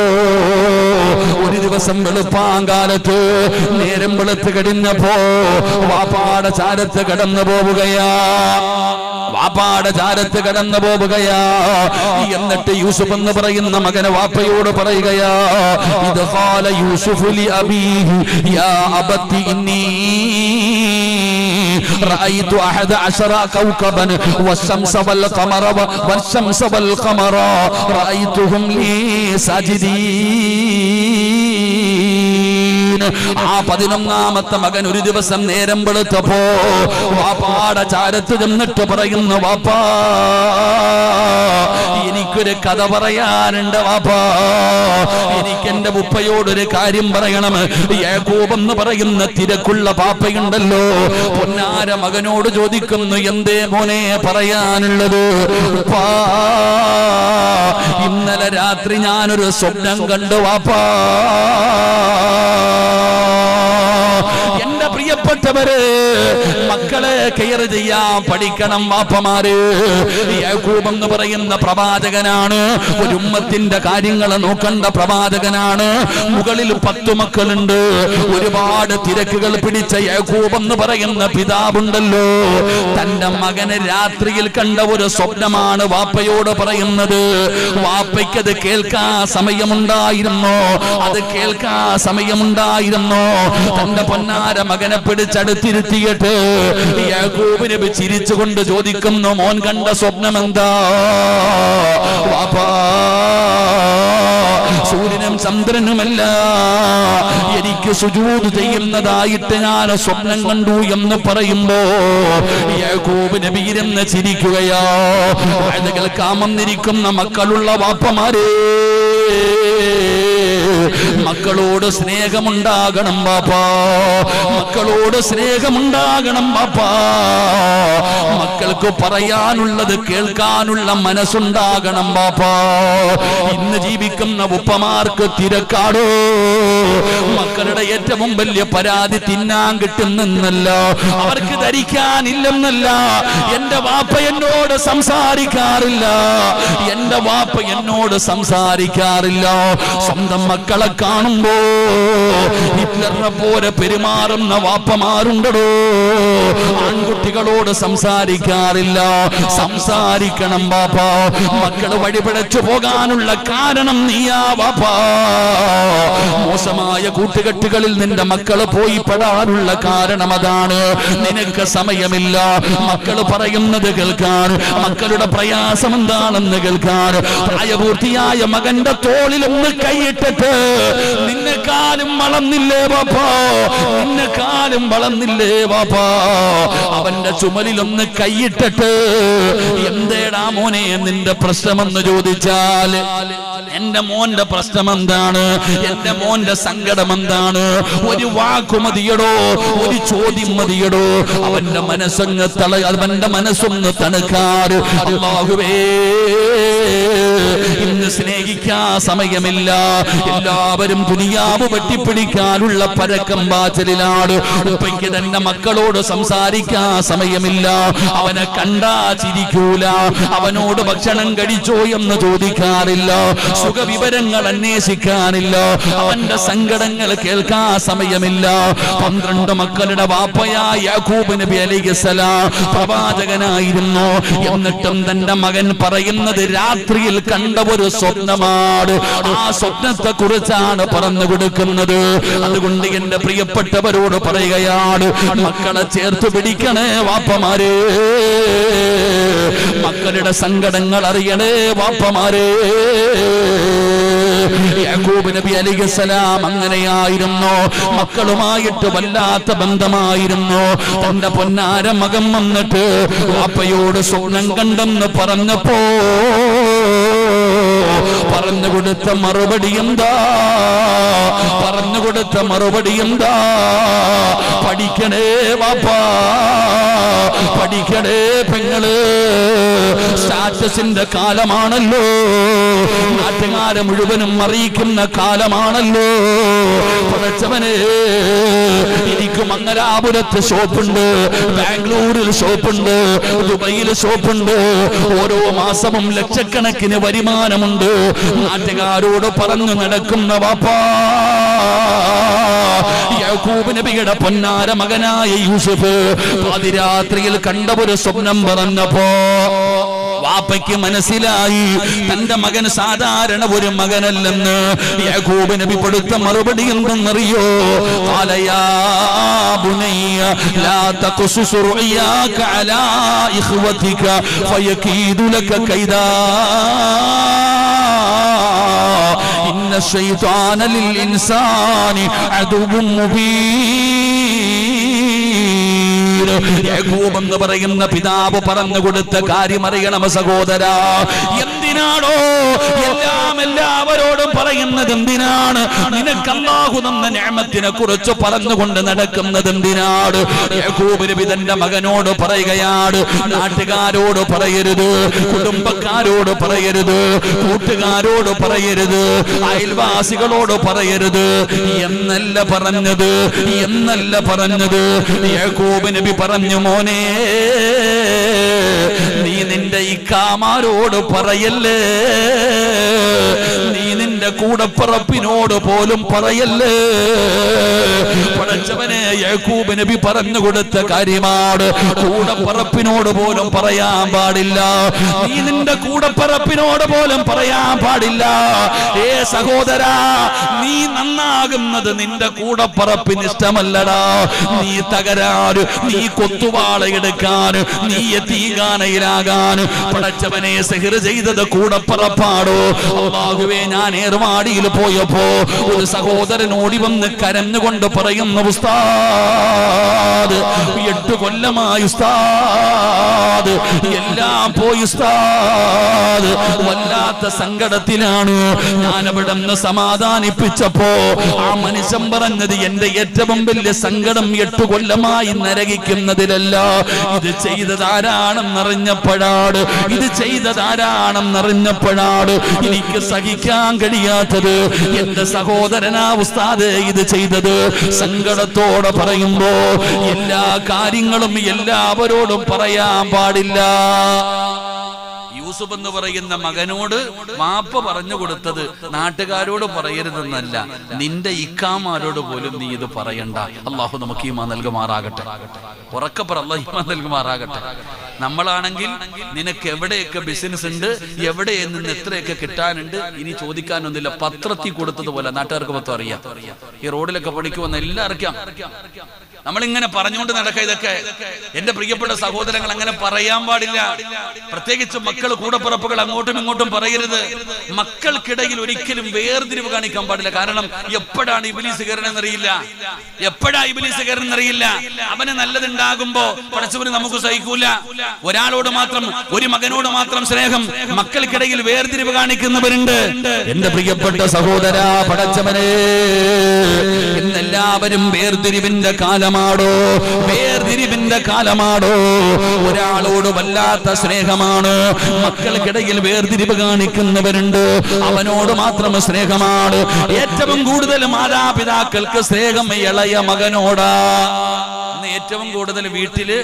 ഒരു ദിവസം വെളുപ്പാങ്കാലത്ത് നേരം വെളുത്ത് കഴിഞ്ഞപ്പോ വാപ്പാടെ ചാരത്ത് കടന്നു പോവുകയാ, വാപ്പാടെ ചാരത്ത് കടന്നു പോവുകയാ. എന്നിട്ട് യൂസുഫ് എന്ന് പറയുന്ന മകന് വാപ്പയോട് പറയുകയാ, ഇത് ഖാല യൂസുഫ് ലി അബീഹി യാ അബത്തി ഇന്നി റഅയ്തു 11 കൗകബൻ വശംസ വൽ ഖമറ വശംസ വൽ ഖമറ റഅയ്തുഹും ലീ സാജിദീൻ. ആ 11ാമത്തെ മകൻ ഒരു ദിവസം നേരം വെളുത്തപ്പോ വാപ്പാടെ ചാരത്ത് ചെന്നിട്ട് പറയുന്നു, വാപ്പാ എനിക്കൊരു കഥ പറയാനുണ്ട് വാപ്പാ, എനിക്ക് എന്റെ ഉപ്പയോടൊരു കാര്യം പറയണം. യാക്കൂബ് എന്ന് പറയുന്ന തിരക്കുള്ള പാപ്പയുണ്ടല്ലോ, പൊന്നാര മകനോട് ചോദിക്കുന്നു, എന്തേ മോനെ പറയാനുള്ളത്? ഉപ്പാ, ഇന്നലെ രാത്രി ഞാനൊരു സ്വപ്നം കണ്ടു വാപ്പാ. എന്റെ പ്രിയപ്പെട്ടവര്, മക്കളെ കെയർ ചെയ്യാൻ പഠിക്കണം വാപ്പമാര്. യാക്കൂബ് എന്ന് പറയുന്ന പ്രവാചകനാണ്, ഒരു ഉമ്മത്തിന്റെ കാര്യങ്ങൾ നോക്കേണ്ട പ്രവാചകനാണ്. മുകളിൽ 10 മക്കളുണ്ട്. ഒരുപാട് തിരക്കുകൾ പിടിച്ച യാക്കൂബ് എന്ന് പറയുന്ന പിതാവുണ്ടല്ലോ, തന്റെ മകന് രാത്രിയിൽ കണ്ട ഒരു സ്വപ്നമാണ് വാപ്പയോട് പറയുന്നത്. വാപ്പയ്ക്കത് കേൾക്കാൻ സമയമുണ്ടായിരുന്നോ? അത് കേൾക്കാൻ സമയമുണ്ടായിരുന്നോ? തന്റെ പൊന്നാര മകനെ പിടിച്ചടുത്തിരുത്തിയിട്ട് യാക്കൂബ് നബി ചിരിച്ചുകൊണ്ട് ചോദിക്കുന്നു, മോൻ കണ്ട സ്വപ്നം എന്താ? വാപ്പാ, സൂര്യനും ചന്ദ്രനുമല്ല, എനിക്ക് സുജൂദ് ചെയ്യുന്നതായിട്ട് ഞാൻ സ്വപ്നം കണ്ടു എന്ന് പറയുമ്പോ യാക്കൂബ് നബി ഇരുന്ന് ചിരിക്കുകയോ. അത് കേൾക്കാൻ വന്നിരിക്കുന്ന മക്കളുള്ള വാപ്പമാരേ, മക്കളോട് സ്നേഹമുണ്ടാകണം ബാപ്പാ, മക്കളോട് സ്നേഹമുണ്ടാകണം ബാപ്പാ. മക്കൾക്ക് പറയാനുള്ളത് കേൾക്കാനുള്ള മനസ്സുണ്ടാകണം ബാപ്പാ. ഇന്ന് ജീവിക്കുന്ന ഉപ്പമാർക്ക് തിരക്കാടോ. മക്കളുടെ ഏറ്റവും വലിയ പരാതി തിന്നാൻ കിട്ടുന്നല്ല, അവർക്ക് ധരിക്കാനില്ലെന്നല്ല. എന്റെ വാപ്പ എന്നോട് സംസാരിക്കാറില്ല, എന്റെ വാപ്പ എന്നോട് സംസാരിക്കാറില്ല. സ്വന്തം മക്കളെ കാണുമ്പോ ഹിറ്റ്ലറിനെ പോലെ പെരുമാറുന്ന വാപ്പമാരുണ്ടോ. ആൺകുട്ടികളോട് സംസാരിക്കാറില്ല. സംസാരിക്കണം ബാപ്പാ. മക്കള് വഴിപിഴച്ചു പോകാനുള്ള കാരണം നീയാ ബാപ്പാ. മോശമായ കൂട്ടുകെട്ടുകളിൽ നിന്റെ മക്കള് പോയി പെടാനുള്ള കാരണം അതാണ്. നിനക്ക് സമയമില്ല മക്കള് പറയുന്നത് കേൾക്കാൻ, മക്കളുടെ പ്രയാസം എന്താണെന്ന് കേൾക്കാൻ. പ്രായപൂർത്തിയായ മകന്റെ തോളിൽ ഒന്ന് കൈയിട്ടിട്ട്, നിന്നെക്കാലും വളർന്നില്ലേ ബാപ്പാ, നിന്നെക്കാലും വളർന്നില്ലേ ബാപ്പാ, അവന്റെ ചുമലിലൊന്ന് കൈയിട്ടിട്ട്, എന്തേടാ മോനെ നിന്റെ പ്രശ്നമെന്ന് ചോദിച്ചാൽ, എന്റെ മോന്റെ പ്രശ്നം എന്താണ്, എന്റെ മോന്റെ സങ്കടം എന്താണ്, ഒരു വാക്കു മതിയടോ, ഒരു ചോദ്യം മതിയടോ. അവന്റെ മനസ്സങ്ങ് അവന്റെ മനസ്സൊന്ന് തണുക്കാറ്. അല്ലാഹുവേ, ഇന്ന് സ്നേഹിക്കാൻ സമയമില്ല. എല്ലാവരും ദുനിയാവ് വെട്ടിപ്പിടിക്കാനുള്ള പരക്കം പാച്ചലിലാണ്. ഉപ്പയ്ക്ക് തന്നെ മക്കളോട് സംസാരിക്കാൻ സമയമില്ല. അവനെ കണ്ടാ ചിരിക്കൂല, അവനോട് ഭക്ഷണം കഴിച്ചോ എന്ന് ചോദിക്കാറില്ല. സുഖവിവരങ്ങൾ അന്വേഷിക്കാനില്ല, അവന്റെ സങ്കടങ്ങൾ കേൾക്കാൻ സമയമില്ല. 12 മക്കളുടെ വാപ്പയായ യാക്കൂബ് നബി അലൈഹിസ്സലാം പ്രവാചകനായിരുന്നു. എന്നിട്ടും തന്റെ മകൻ പറയുന്നത് രാത്രിയിൽ കണ്ട ഒരു സ്വപ്നമാണ്. ആ സ്വപ്നത്തെ കുറിച്ചാണ് പറഞ്ഞു കൊടുക്കുന്നത്. അതുകൊണ്ട് എന്റെ പ്രിയപ്പെട്ടവരോട് പറയുകയാണ്, മക്കളെ ചേർത്ത് പിടിക്കണേ വാപ്പമാരെ, മക്കളുടെ സങ്കടങ്ങൾ അറിയണേ വാപ്പമാരെ. യാക്കൂബ് നബി അലൈഹിസ്സലാം അങ്ങനെയായിരുന്നു. മക്കളുമായിട്ട് വല്ലാത്ത ബന്ധമായിരുന്നു. തന്റെ പൊന്നാര മകൻ വന്നിട്ട് വാപ്പയോട് സ്വപ്നം കണ്ടെന്ന് പറഞ്ഞപ്പോ പറഞ്ഞുകൊടുത്ത മറുപടി എന്താ? പറഞ്ഞുകൊടുത്ത മറുപടി എന്താ? പഠിക്കണേ വാപ്പാ, പഠിക്കണേ പെങ്ങള്. സ്റ്റാറ്റസിന്റെ കാലമാണല്ലോ, നാട്ടുകാരെ മുഴുവനും അറിയിക്കുന്ന കാലമാണല്ലോ. പഠിച്ചവനെ, എനിക്ക് മംഗലാപുരത്ത് ഷോപ്പുണ്ട്, ബാംഗ്ലൂരിൽ ഷോപ്പുണ്ട്, ദുബൈയിൽ ഷോപ്പുണ്ട്. ഓരോ മാസവും ലക്ഷക്കണക്കിന് വരുമാനമുണ്ട്. നാട്ടുകാരോട് പറഞ്ഞു നടക്കുന്ന വാപ്പാ. യാക്കൂബ് നബിയുടെ പൊന്നാര മകനായ യൂസുഫ് പാതിരാത്രിയിൽ കണ്ട ഒരു സ്വപ്നം പറഞ്ഞപ്പോ വാപ്പയ്ക്ക് മനസ്സിലായി തന്റെ മകൻ സാധാരണ ഒരു മകനല്ലെന്ന്. യാക്കൂബ് നബി കൊടുത്ത മറുപടി എന്തെന്നറിയോ? ഖാലയാ ബുനയ്യ ലാ തഖ്സുസ് റുയാക അലാ ഇഖ്വതിക ഫയകീദു ലക കൈദാ ഇന്ന ശൈത്വാന ലിൽ ഇൻസാനി അദുവ്വുൻ മുബീൻ. യാക്കൂബ് എന്ന് പറയുന്ന പിതാവ് പറഞ്ഞു കൊടുത്ത കാര്യം അറിയണം സഹോദരാ. എന്തിനാണോ എല്ലാം എല്ലാവരോടും പറയുന്നത്? എന്തിനാണ് നിനക്ക് അല്ലാഹു തന്ന നിഅമത്തിനെ കുറിച്ച് പറഞ്ഞുകൊണ്ട് നടക്കുന്നത്? എന്തിനാണ്? യാക്കൂബ് നബി തന്റെ മകനോട് പറയുകയാണ്, നാട്ടുകാരോട് പറയരുത്, കുടുംബക്കാരോട് പറയരുത്, കൂട്ടുകാരോട് പറയരുത്, അയൽവാസികളോട് പറയരുത് എന്നല്ല പറഞ്ഞത്, എന്നല്ല പറഞ്ഞത്. യാക്കൂബ് നബി പറഞ്ഞു, മോനെ നീ നിന്റെ ഇക്കാമാരോട് പറയല്ലേ, നീ നിന്റെ കൂടപ്പിറപ്പിനോട് പോലും പറയല്ലേ. പഠിച്ചവനെ, യാക്കൂബ് നബി പറഞ്ഞു കൊടുത്ത കാര്യമാണ്. കൂടപ്പിറപ്പിനോട് പോലും പറയാൻ പാടില്ല, നീ നിന്റെ കൂടപ്പിറപ്പിനോട് പോലും പറയാൻ പാടില്ല. ഏ സഹോദരാ, നീ നന്നാകുന്നത് നിന്റെ കൂടപ്പിറപ്പിന് ഇഷ്ടമല്ലടാ. നീ തകരാറ്, നീ കൊത്തുവാളയെടുക്കാൻ, നീ യതീഖാനയിലാകാൻ പഠിച്ചവനെ സിഹ്ർ ചെയ്തത് കൂടപ്പിറപ്പാടോ? അല്ലാഹുവേ, ഞാൻ ഏർവാടിയിൽ പോയപ്പോ ഒരു സഹോദരൻ ഓടി വന്ന് കരഞ്ഞുകൊണ്ട് പറയുന്നു, ഉസ്താദ് 8 കൊല്ലമായി ഉസ്താദ്, എല്ലാം പോയി ഉസ്താദ്, വല്ലാത്ത സങ്കടത്തിലാണ്. ഞാൻ അവിടെ നിന്ന് സമാധാനിപ്പിച്ചപ്പോ ആ മനുഷ്യൻ പറഞ്ഞത്, എന്റെ ഏറ്റവും വലിയ സങ്കടം 8 കൊല്ലമായി നരകിക്കുന്നതിലല്ല, ഇത് ചെയ്തതാരാണെന്നറിഞ്ഞപ്പോഴാണ്, ഇത് ചെയ്തതാരാണെന്നറിഞ്ഞപ്പോഴാണ് എനിക്ക് സഹിക്കാൻ കഴിയാത്തത്. എന്റെ സഹോദരനാ ഉസ്താദ് ഇത് ചെയ്തത്. സങ്കടത്തോടെ പറയുമ്പോ എല്ലാ കാര്യങ്ങളും എല്ലാവരോടും പറയാൻ പാടില്ല. യൂസുഫ് എന്ന് പറയുന്ന മകനോട് മാപ്പ പറഞ്ഞു കൊടുത്തത് നാട്ടുകാരോട് പറയരുതെന്നല്ല, നിന്റെ ഇക്കാമാരോട് പോലും നീ ഇത് പറയണ്ട. അള്ളാഹു നമുക്ക് ഈമാൻ നൽകുമാറാകട്ടെ. ഉറക്കപ്പറ, അള്ളാഹു ഈമാൻ നൽകുമാറാകട്ടെ. നമ്മളാണെങ്കിൽ നിനക്ക് എവിടെയൊക്കെ ബിസിനസ് ഉണ്ട്, എവിടെ നിന്ന് എത്രയൊക്കെ കിട്ടാനുണ്ട്, ഇനി ചോദിക്കാനൊന്നുമില്ല. പത്രത്തിൽ കൊടുത്തതുപോലെ നാട്ടുകാർക്ക് മൊത്തം അറിയാം. ഈ റോഡിലൊക്കെ പഠിക്കുമെന്ന് എല്ലാവർക്കും. നമ്മളിങ്ങനെ പറഞ്ഞുകൊണ്ട് നടക്കുക. ഇതൊക്കെ എന്റെ പ്രിയപ്പെട്ട സഹോദരങ്ങൾ അങ്ങനെ പറയാൻ പാടില്ല. പ്രത്യേകിച്ച് മക്കൾ, കൂടപ്പിറപ്പുകൾ അങ്ങോട്ടും ഇങ്ങോട്ടും പറയരുത്. മക്കൾക്കിടയിൽ ഒരിക്കലും വേർതിരിവ് കാണിക്കാൻ പാടില്ല. കാരണം എപ്പോഴാണ് ഇബ്ലീസ് കയറണമെന്നറിയില്ല, എപ്പോഴാ ഇബ്ലീസ് കയറുന്നറിയില്ല. അവന് നല്ലതുണ്ടാകുമ്പോ പടച്ചവന് നമുക്ക് സഹിക്കൂല. ഒരാളോട് മാത്രം, ഒരു മകനോട് മാത്രം സ്നേഹം, മക്കൾക്കിടയിൽ വേർതിരിവ് കാണിക്കുന്നവരുണ്ട്. എന്റെ പ്രിയപ്പെട്ട സഹോദര, പടച്ചവനെ, ഇന്നെല്ലാവരും വേർതിരിവിന്റെ കാലമാടോ, വേർതിരിവിന്റെ കാലമാടോ. ഒരാളോട് വല്ലാത്ത സ്നേഹമാണ്, മക്കൾക്കിടയിൽ വേർതിരിവ് കാണിക്കുന്നവരുണ്ട്. അവനോട് മാത്രം സ്നേഹമാണ്. ഏറ്റവും കൂടുതൽ മാതാപിതാക്കൾക്ക് സ്നേഹം ഇളയ മകനോടാ. ഇന്ന് ഏറ്റവും കൂടുതൽ വീട്ടില്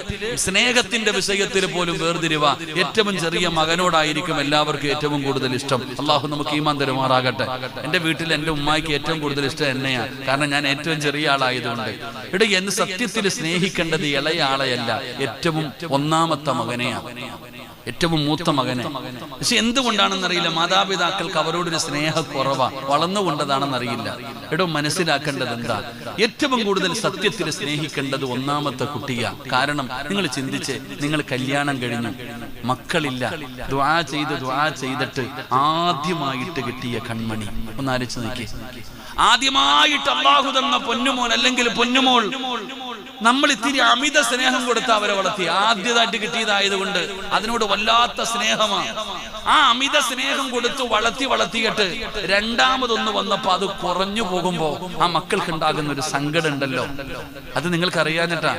സ്നേഹത്തിന്റെ വിഷയത്തിൽ പോലും വേർതിരിവ ഏറ്റവും ചെറിയ മകനോടായിരിക്കും എല്ലാവർക്കും ഏറ്റവും കൂടുതൽ ഇഷ്ടം. അള്ളാഹു നമുക്ക് ഈമാൻ തരുമാറാകട്ടെ. എന്റെ വീട്ടിൽ എന്റെ ഉമ്മായിക്ക് ഏറ്റവും കൂടുതൽ ഇഷ്ടം എന്നെയാണ്. കാരണം ഞാൻ ഏറ്റവും ചെറിയ ആളായതുകൊണ്ട്. ഇവിടെ എന്ന് സത്യത്തിൽ സ്നേഹിക്കേണ്ടത് ഇളയ ആളെയല്ല, ഏറ്റവും ഒന്നാമത്തെ മകനെയാണ്, ഏറ്റവും മൂത്ത മകനെ. പക്ഷെ എന്തുകൊണ്ടാണെന്നറിയില്ല, മാതാപിതാക്കൾക്ക് അവരോടൊരു സ്നേഹക്കുറവ വളർന്നുകൊണ്ടതാണെന്നറിയില്ല. എടോ മനസ്സിലാക്കേണ്ടത് എന്താ, ഏറ്റവും കൂടുതൽ സത്യത്തിൽ സ്നേഹിക്കേണ്ടത് ഒന്നാമത്തെ കുട്ടിയാ. കാരണം നിങ്ങൾ ചിന്തിച്ച്, നിങ്ങൾ കല്യാണം കഴിഞ്ഞു, മക്കളില്ല, ദുആ ചെയ്തിട്ട് ആദ്യമായിട്ട് കിട്ടിയ കൺമണി ഒന്ന് ആലോചിച്ച് നോക്കി. ആദ്യമായിട്ട് അല്ലാഹു തന്ന പൊന്നുമോൻ അല്ലെങ്കിൽ പൊന്നുമോൾ, നമ്മൾ ഇത്തിരി അമിത സ്നേഹം കൊടുത്ത് അവരെ വളർത്തി. ആദ്യമായിട്ട് കിട്ടിയതായതുകൊണ്ട് അതിനോട് വല്ലാത്ത സ്നേഹമാണ്. ആ അമിത സ്നേഹം കൊടുത്ത് വളർത്തിയിട്ട് രണ്ടാമതൊന്ന് വന്നപ്പോ അത് കുറഞ്ഞു പോകുമ്പോ ആ മക്കൾക്ക് ഉണ്ടാകുന്ന ഒരു സങ്കടം ഉണ്ടല്ലോ, അത് നിങ്ങൾക്കറിയാഞ്ഞിട്ടാ.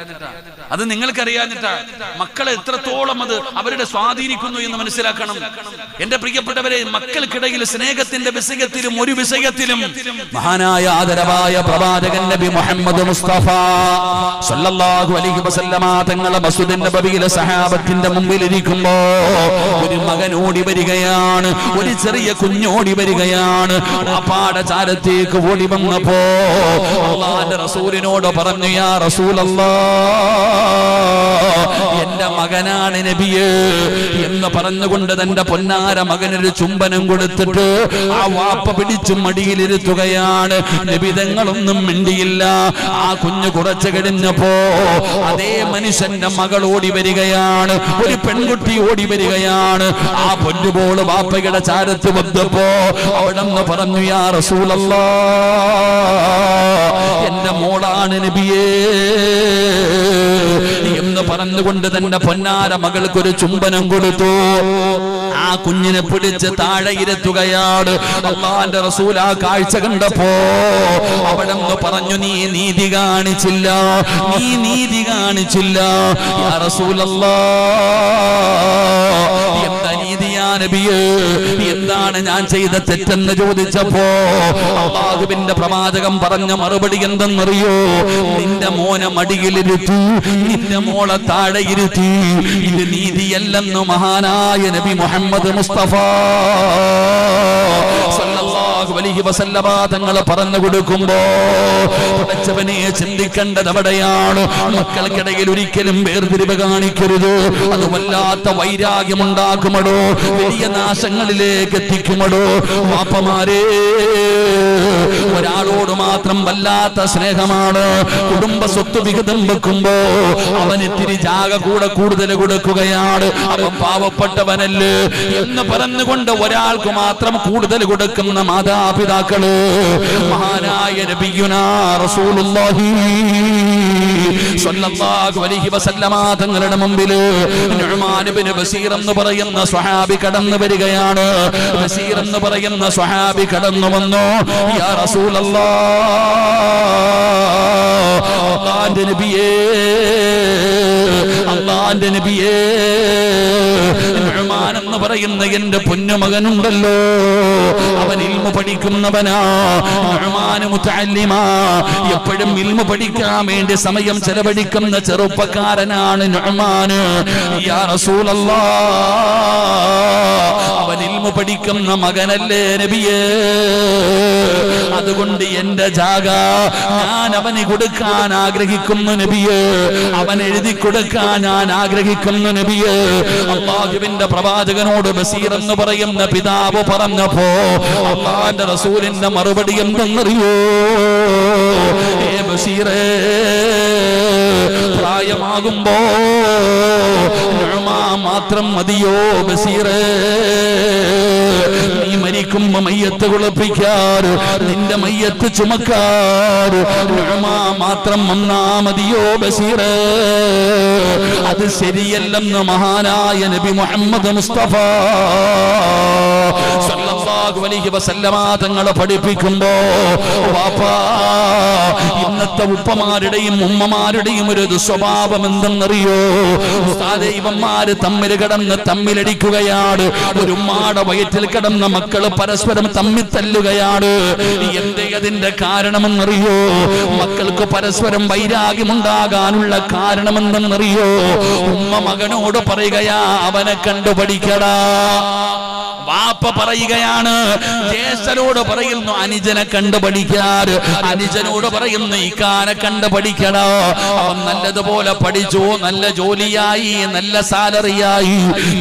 മക്കളെ എത്രത്തോളം അത് അവരുടെ സ്വാധീനിക്കുന്നു എന്ന് മനസ്സിലാക്കണം. എന്റെ പ്രിയപ്പെട്ടവരെ, മക്കൾക്കിടയിൽ സ്നേഹത്തിന്റെ വിഷയത്തിലും ഒരു വിഷയത്തിലും മഹാനായ ആദരവായ പ്രവാചകൻ നബി മുഹമ്മദ് മുസ്തഫ സല്ലല്ലാഹു അലൈഹി വസല്ലമ തങ്ങളെ മസ്ജിദുൻ നബവിയിലെ സഹാബത്തിന്റെ മുമ്പിൽ ഇരിക്കുമ്പോ ഒരു മകൻ ഓടി വരികയാണ്, ഒരു ചെറിയ കുഞ്ഞോടി വരികയാണ്. വാപ്പാടെ ചാരത്തേക്ക് ഓടി വന്നപ്പോ അല്ലാഹുവിന്റെ റസൂലിനോട് പറഞ്ഞു, യാ റസൂലല്ലാഹ്, എന്റെ മകനാണ് നബിയേ എന്ന് പറഞ്ഞുകൊണ്ട് തന്റെ പൊന്നാര മകനൊരു ചുംബനം കൊടുത്തിട്ട് ആ വാപ്പ പിടിച്ചു മടിയിലിരുത്തുകയാണ്. നബി തങ്ങളൊന്നും മിണ്ടിയില്ല. ആ കുഞ്ഞ് കുറച്ചു കഴിഞ്ഞപ്പോ അതേ മനുഷ്യന്റെ മകൾ ഓടി വരികയാണ്, ഒരു പെൺകുട്ടി ഓടി വരികയാണ്. ആ പൊന്നുപോള് വാപ്പയുടെ ചാരത്ത് വന്നപ്പോ അവിടെ നിന്ന് പറഞ്ഞു, യാ റസൂലല്ലാഹ്, എന്റെ മോളാണ് നബിയേ എന്ന് പറഞ്ഞുകൊണ്ട് തന്റെ പൊന്നാര മകൾക്കൊരു ചുംബനം കൊടുത്തു. ആ കുഞ്ഞിനെ പിടിച്ച് താഴെ ഇരുത്തുകയാണ്. അല്ലാഹുവിന്റെ റസൂൽ ആ കാഴ്ച കണ്ടപ്പോ അവിടെ പറഞ്ഞു, നീ നീതി കാണിച്ചില്ല. യാ റസൂലല്ലാഹ്, എന്താ നീതിയാ നബിയേ, എന്താണ് ഞാൻ ചെയ്ത തെറ്റെന്ന് ചോദിച്ചപ്പോ അല്ലാഹുവിന്റെ പ്രവാചകൻ പറഞ്ഞ മറുപടി എന്തെന്നറിയോ? നിന്റെ മോനെ മടിയിലിരുത്തി, നിന്റെ മോളെ താഴെ ഇരുത്തി. ഇത് നീതിയല്ലെന്ന് മഹാനായ നബി മുഹമ്മദ് മുസ്തഫ സല്ലല്ലാഹു അലൈഹി വസല്ലമ തങ്ങൾ പറഞ്ഞു കൊടുക്കുമ്പോ പഠിച്ചവനെ ചിന്തിക്കേണ്ടത് അവിടെയാണ്. മക്കൾക്കിടയിൽ ഒരിക്കലും വേർതിരിവ് കാണിക്കരുത്. അത് വല്ലാത്ത വൈരാഗ്യമുണ്ടാക്കുമടോ, വലിയ നാശങ്ങളിലേക്ക് എത്തിക്കുമടോ. വാപ്പമാരെ, ഒരാളോട് മാത്രം വല്ലാത്ത സ്നേഹമാണ്. കുടുംബ സ്വത്ത് വിഹിതം വെക്കുമ്പോ അവൻ ഇത്തിരി ജാഗ കൂടുതൽ കൊടുക്കുകയാണ്. അവൻ പാവപ്പെട്ടവനല്ലേ എന്ന് പറഞ്ഞുകൊണ്ട് ഒരാൾക്ക് മാത്രം കൂടുതൽ കൊടുക്കുന്ന മാതാപിതാക്കള് മഹാനായ നബിയുനാ റസൂലുള്ളാഹി സ്വല്ലല്ലാഹു അലൈഹി വസല്ലമ തങ്ങളുടെ മുമ്പിൽ നുഅ്മാൻ ഇബ്നു ബസീർ എന്ന് പറയുന്ന സ്വഹാബി കടന്നു വരികയാണ്. ബസീർ എന്ന് പറയുന്ന സ്വഹാബി കടന്നു വന്നു. യാ റസൂലല്ലാഹ്, അല്ലാഹുവിന്റെ നബിയേ, അല്ലാഹുവിന്റെ നബിയേ, നുഅ്മാൻ എന്ന് പറയുന്ന എന്റെ പൊന്നുമകനുണ്ടല്ലോ, അവൻ ഇൽമു പഠിക്കുന്നവനാ. നുഅ്മാൻ മുതഅല്ലിമാ, എപ്പോഴും ഇൽമു പഠിക്കാൻ വേണ്ടി സമയം ചെലവഴിക്കുന്ന ചെറുപ്പക്കാരനാണ് നുഅ്മാൻ. യാ റസൂലല്ലാഹ്, അവൻ ഇൽമു പഠിക്കുന്ന മകനല്ലേ നബിയേ, അതുകൊണ്ട് എന്റെ ജാഗ ഞാൻ അവന് കൊടുക്കാൻ ആഗ്രഹിക്കുന്നു നബിയേ, അവൻ എഴുതി കൊടുക്കാൻ ഞാൻ ആഗ്രഹിക്കുന്നു നബിയേ. അല്ലാഹുവിന്റെ പ്രവാചകനോട് ബസീർ എന്ന് പറയുന്ന പിതാവ് പറഞ്ഞപ്പോ അല്ലാഹുവിന്റെ റസൂലിന്റെ മറുപടി എന്തെന്നറിയോ? ഏ ബസീറേ, പ്രായമാകുമ്പോ നുഅ്മാൻ മാത്രം മതിയോ ബസീറേ? നീ മരിക്കുമ്പോ മയ്യത്ത് കുളിപ്പിക്കാറ്, നിന്റെ മയ്യത്ത് ചുമക്കാറ് നുഅ്മാൻ മാത്രം വന്നാ മതിയോ ബസീറേ? അത് ശരിയല്ലെന്ന് മഹാനായ നബി മുഹമ്മദ് മുസ്തഫ സല്ലല്ലാഹു സല്ലല്ലാഹു അലൈഹി വസല്ലമ തങ്ങൾ പഠിപ്പിക്കുമ്പോ വാപ്പാ ഇന്നത്തെ ഉപ്പമാരുടെയും ഉമ്മമാരുടെയും ഒരു ദുസ്വഭാവം എന്തെന്നറിയോ? ഉസ്താദേ, ഇവന്മാര് തമ്മിൽ കിടന്ന് തമ്മിലടിക്കുകയാണ്. ഒരു ഉമ്മാടെ വയറ്റിൽ കിടന്ന മക്കള് പരസ്പരം തമ്മിൽ തല്ലുകയാണ്. എന്തേ അതിന്റെ കാരണമെന്നറിയോ? മക്കൾക്ക് പരസ്പരം വൈരാഗ്യമുണ്ടാകാനുള്ള കാരണമെന്തെന്നറിയോ? ഉമ്മ മകനോട് പറയുകയാ, അവനെ കണ്ടു പഠിക്കടാ. വാപ്പ പറയുകയാണ്, ജ്യേഷ്ഠനോട് പറയുന്നു അനുജനെ കണ്ടു പഠിക്കാറ്. അനുജനോട് പറയുന്നു ഇക്കാനെ കണ്ടു പഠിക്കണോ. അവൻ നല്ലതുപോലെ പഠിച്ചു, നല്ല ജോലിയായി, നല്ല സാലറിയായി.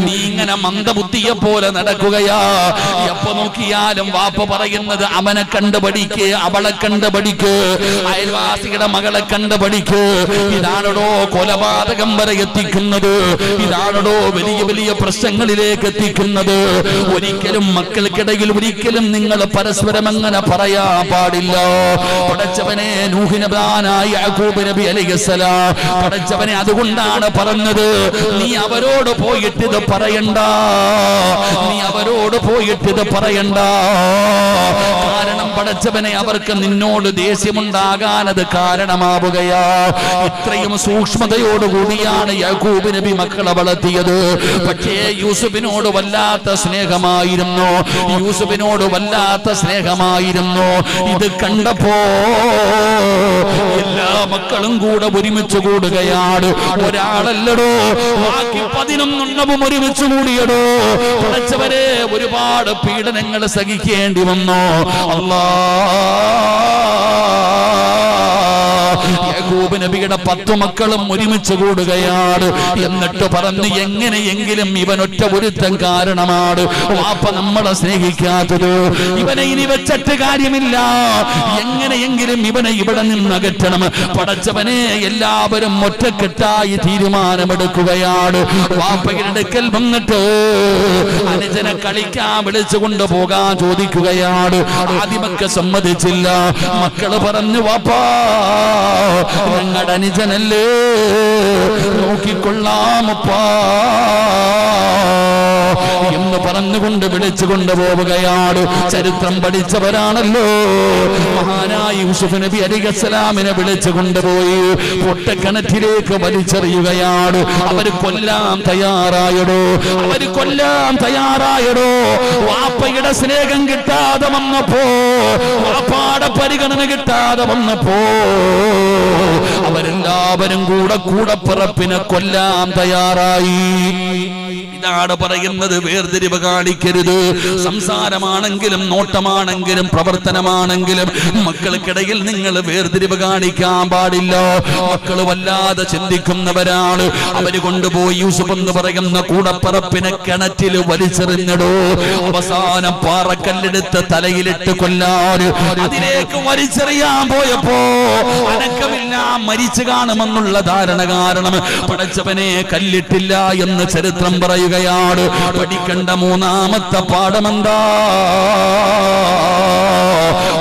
നീ ഇങ്ങനെ മന്ദബുദ്ധിയെ പോലെ നടക്കുകയാ. എപ്പോ നോക്കിയാലും വാപ്പ പറയുന്നത് അവനെ കണ്ടു പഠിക്ക്, അവളെ കണ്ടു പഠിക്ക്, അയൽവാസിയുടെ മകളെ കണ്ടു പഠിക്ക്. ഇതാണോ കൊലപാതകം വരെ എത്തിക്കുന്നത്? ഇതാണോ വലിയ വലിയ പ്രശ്നങ്ങളിലേക്ക് എത്തിക്കുന്നത്? ഒരിക്കലും മക്കൾക്കിടയിൽ ഒരിക്കലും നിങ്ങൾ പരസ്പരം അങ്ങനെ പറയാൻ പാടില്ല. പടച്ചവനെ നൂഹ് നബിയായ യാക്കൂബ് നബി അലൈഹിസ്സലാം പടച്ചവനെ അതുകൊണ്ടാണ് പറഞ്ഞത്, നീ അവരോട് പോയിട്ട് ഇത് പറയണ്ട, നീ അവരോട് പോയിട്ട് ഇത് പറയണ്ട. കാരണം പടച്ചവനെ അവർക്ക് നിന്നോട് ദേഷ്യമുണ്ടാകാൻ അത് കാരണമാവുകയാ. ഇത്രയും സൂക്ഷ്മതയോടുകൂടിയാണ് യാക്കൂബ് നബി മക്കളെ വളർത്തിയത്. പക്ഷേ യൂസുഫിനോട് വല്ലാത്ത സ്നേഹമായിരുന്നു, യൂസുഫിനോട് വല്ലാത്ത സ്നേഹമായിരുന്നു. ഇത് കണ്ടപ്പോ എല്ലാ മക്കളും കൂടെ ഒരുമിച്ച് കൂടുകയാണ്. ഒരാളല്ലടോ, ബാക്കി 11 ഒരുമിച്ച് കൂടിയടോ. പടച്ചവരെ ഒരുപാട് പീഡനങ്ങൾ സഹിക്കേണ്ടി വന്നു. യാക്കൂബ് നബിയുടെ 10 മക്കളും ഒരുമിച്ച് കൂടുകയാണ്. എന്നിട്ട് പറഞ്ഞു, എങ്ങനെയെങ്കിലും ഇവനൊറ്റ ഒരുത്തൻ കാരണമാണ് വാപ്പ നമ്മളെ സ്നേഹിക്കാത്തത്. ഇവനെ ഇനി വെച്ചിട്ട് കാര്യമില്ല, എങ്ങനെയെങ്കിലും ഇവനെ ഇവിടെ നിന്ന് അകറ്റണം. പടച്ചവനെ എല്ലാവരും ഒറ്റക്കെട്ടായി തീരുമാനമെടുക്കുകയാണ്. വാപ്പയുടെ അടുക്കൽ വന്നിട്ട് അനുജനെ കളിക്കാൻ വിളിച്ചു കൊണ്ടുപോകാൻ ചോദിക്കുകയാണ്. ആദ്യമൊക്കെ സമ്മതിച്ചില്ല. മക്കള് പറഞ്ഞു, വാപ്പാ ഞങ്ങളുടെ അനുജനല്ലേ, നോക്കിക്കൊള്ളാമപ്പാ എന്ന് പറഞ്ഞുകൊണ്ട് വിളിച്ചു കൊണ്ടുപോവുകയാണ്. ചരിത്രം പഠിച്ചവരാണല്ലോ. മഹാനായ യൂസുഫ് നബി അലൈഹിസ്സലാമിനെ വിളിച്ചു കൊണ്ടുപോയി പൊട്ടക്കിണറ്റിലേക്ക് വലിച്ചെറിയുകയാണ്. അവര് കൊല്ലാൻ തയ്യാറായടോ, അവര് കൊല്ലാൻ തയ്യാറായടോ. വാപ്പയുടെ സ്നേഹം കിട്ടാതെ വന്നപ്പോ, വാപ്പാടെ പരിഗണന കിട്ടാതെ വന്നപ്പോ അവരെല്ലാവരും കൂടെ പിറപ്പിനെ കൊല്ലാൻ തയ്യാറായി. ഇതാണ് പറയുന്നത്, വേർതിരിവ് കാണിക്കരുത്. സംസാരമാണെങ്കിലും നോട്ടമാണെങ്കിലും പ്രവർത്തനമാണെങ്കിലും മക്കൾക്കിടയിൽ നിങ്ങൾ വേർതിരിവ് കാണിക്കാൻ പാടില്ല. മക്കൾ വല്ലാതെ ചിന്തിക്കുന്നവരാണ്. അവര് കൊണ്ടുപോയി യൂസുഫ് എന്ന് പറയുന്ന കൂടപ്പറപ്പിനെ കിണറ്റിൽ വലിച്ചെറിഞ്ഞടോ. അവസാനം പാറക്കല്ലെടുത്ത് തലയിലിട്ട് കൊല്ലാൻ അതിലേക്ക് വലിച്ചെറിയാൻ പോയപ്പോ അനക്കമില്ല, മരിച്ചു കാണുമെന്നുള്ള ധാരണ കാരണം പടച്ചവനെ കല്ലിട്ടില്ല എന്ന് ചരിത്രം പറയുകയാണ്. പഠിക്കേണ്ട 3ാമത്തെ പാഠമെന്താ?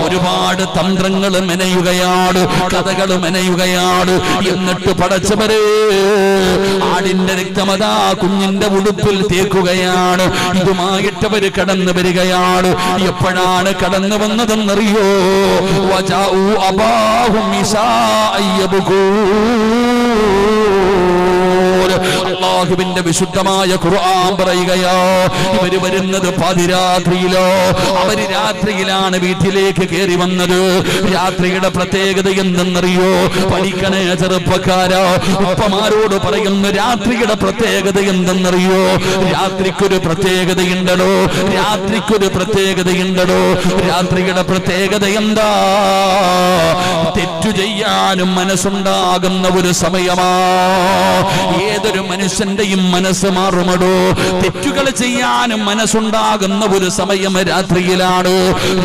ഒരുപാട് തന്ത്രങ്ങൾ മെനയുകയാണ്, കഥകൾ മെനയുകയാണ്. എന്നിട്ട് പടച്ചവരെ ആടിന്റെ രക്തമതാ കുഞ്ഞിന്റെ ഉടുപ്പിൽ തേക്കുകയാണ്. ഇതുമായിട്ടവര് കടന്നു വരികയാണ്. എപ്പോഴാണ് കടന്നു വന്നതെന്നറിയോ? വജാഉ അബാഹും ഇശാഅൻ അല്ലാഹുവിന്റെ വിശുദ്ധമായ ഖുർആൻ പറയുകയോ, ഇവര് വരുന്നത് പാതിരാത്രിയിലോ. അവര് രാത്രിയിലാണ് വീട്ടിലേക്ക് കയറി വന്നത്. രാത്രിയുടെ പ്രത്യേകത എന്തെന്നറിയോ? പഠിക്കണേ ചെറുപ്പക്കാരോ, ഉപ്പമാരോട് പറയുന്നു, രാത്രിയുടെ പ്രത്യേകത എന്തെന്നറിയോ? രാത്രിക്കൊരു പ്രത്യേകതയുണ്ടോ, രാത്രിക്കൊരു പ്രത്യേകതയുണ്ടോ. രാത്രിയുടെ പ്രത്യേകത എന്താ? തെറ്റു ചെയ്യാനും മനസ്സുണ്ടാകുന്ന ഒരു സമയമാ. ഏതൊരു മനുഷ്യന്റെയും മനസ്സ് മാറുമടോ. തെറ്റുകൾ ചെയ്യാനും മനസ്സുണ്ടാകുന്ന ഒരു സമയം രാത്രിയിലാണ്.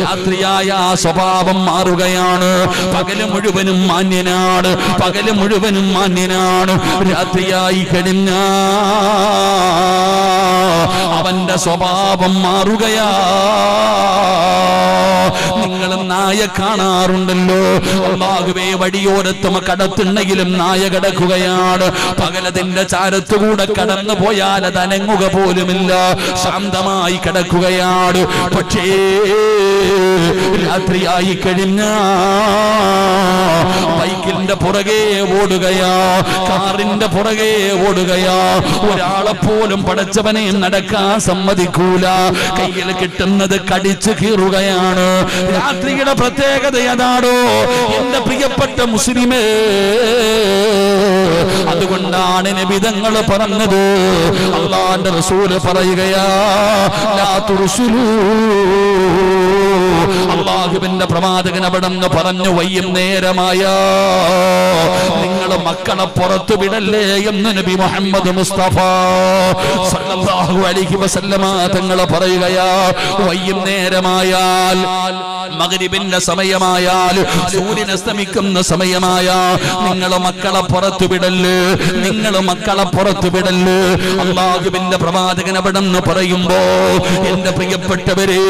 രാത്രിയായ ആ സ്വഭാവം മാറുകയാണ്. പകല് മുഴുവനും മാന്യനാണ്, പകല് മുഴുവനും മാന്യനാണ്. രാത്രിയായി കഴിഞ്ഞ അവൻ അവന്റെ സ്വഭാവം മാറുകയാ. നിങ്ങൾ നായ കാണാറുണ്ടല്ലോ, അല്ലാഹുവേ വടിയോരത്തും കടത്തുണ്ടെങ്കിലും നായ കിടക്കുകയാണ്. പകലതിന്റെ ചാരത്തുകൂടെ കടന്നു പോയാൽ അത് അനങ്ങുക പോലുമില്ല, ശാന്തമായി കിടക്കുകയാണ്. പക്ഷേ രാത്രിയായി കഴിഞ്ഞ ബൈക്കിന്റെ പുറകെ ഓടുകയാ, കാറിന്റെ പുറകെ ഓടുകയാ. ഒരാളെ പോലും പടച്ചവനെ നടക്കാൻ സമ്മതിക്കൂല. കയ്യിൽ കിട്ടുന്നത് കടിച്ചു കീറുകയാണ്. രാത്രിയുടെ പ്രത്യേകത അതാണോ എന്റെ പ്രിയപ്പെട്ട മുസ്ലിമേ? അതുകൊണ്ടാണ് നബി തങ്ങൾ പറഞ്ഞത്, അല്ലാഹുവിന്റെ റസൂല് പറയുകയാ, ലാ തുർസുലൂ. അല്ലാഹുവിന്റെ പ്രവാചകൻ അവിടെന്ന് പറഞ്ഞു, വൈകുന്നേരമായ നിങ്ങൾ മക്കളെ പുറത്തു വിടല്ലേ എന്ന് നബി മുഹമ്മദ് മുസ്തഫ സല്ലല്ലാഹു അലൈഹി വസല്ലമ തങ്ങൾ പറയുകയാ. വൈകുന്നേരമായാൽ, മഗ്രിബിന്റെ സമയമായാൽ, സൂര്യൻ അസ്തമിക്കുന്ന സമയമായാൽ നിങ്ങൾ മക്കളെ പുറത്തു വിടല്ലേ, നിങ്ങൾ മക്കളെ പുറത്തു വിടല്ലേ. അല്ലാഹുവിന്റെ പ്രവാചകൻ അവിടെന്ന് പറയുമ്പോ എന്റെ പ്രിയപ്പെട്ടവരെ,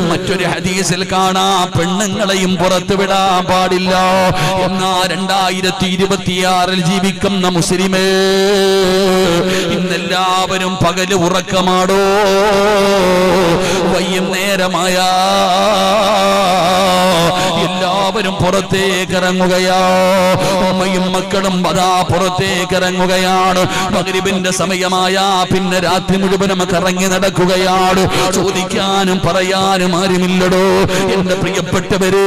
മറ്റൊരു ഹദീസിൽ കാണാം, പെണ്ണുങ്ങളെയും പുറത്തു വിടാൻ പാടില്ല. എന്നാ 2026 ജീവിക്കുന്ന മുസ്ലിമേ, ഇന്നെല്ലാവരും പകല് ഉറക്കമാടോ. വൈകുന്നേരമായ എല്ലാവരും പുറത്തേക്ക് ഇറങ്ങുകയാ. അമ്മയും മക്കളും അതാ പുറത്തേക്ക് ഇറങ്ങുകയാണ്. മഗ്രിബിന്റെ സമയമായ പിന്നെ രാത്രി മുഴുവനും കറങ്ങി നടക്കുകയാണ്. ചോദിക്കാനും പറയാനും ആരുമില്ലടോ. എന്റെ പ്രിയപ്പെട്ടവര്,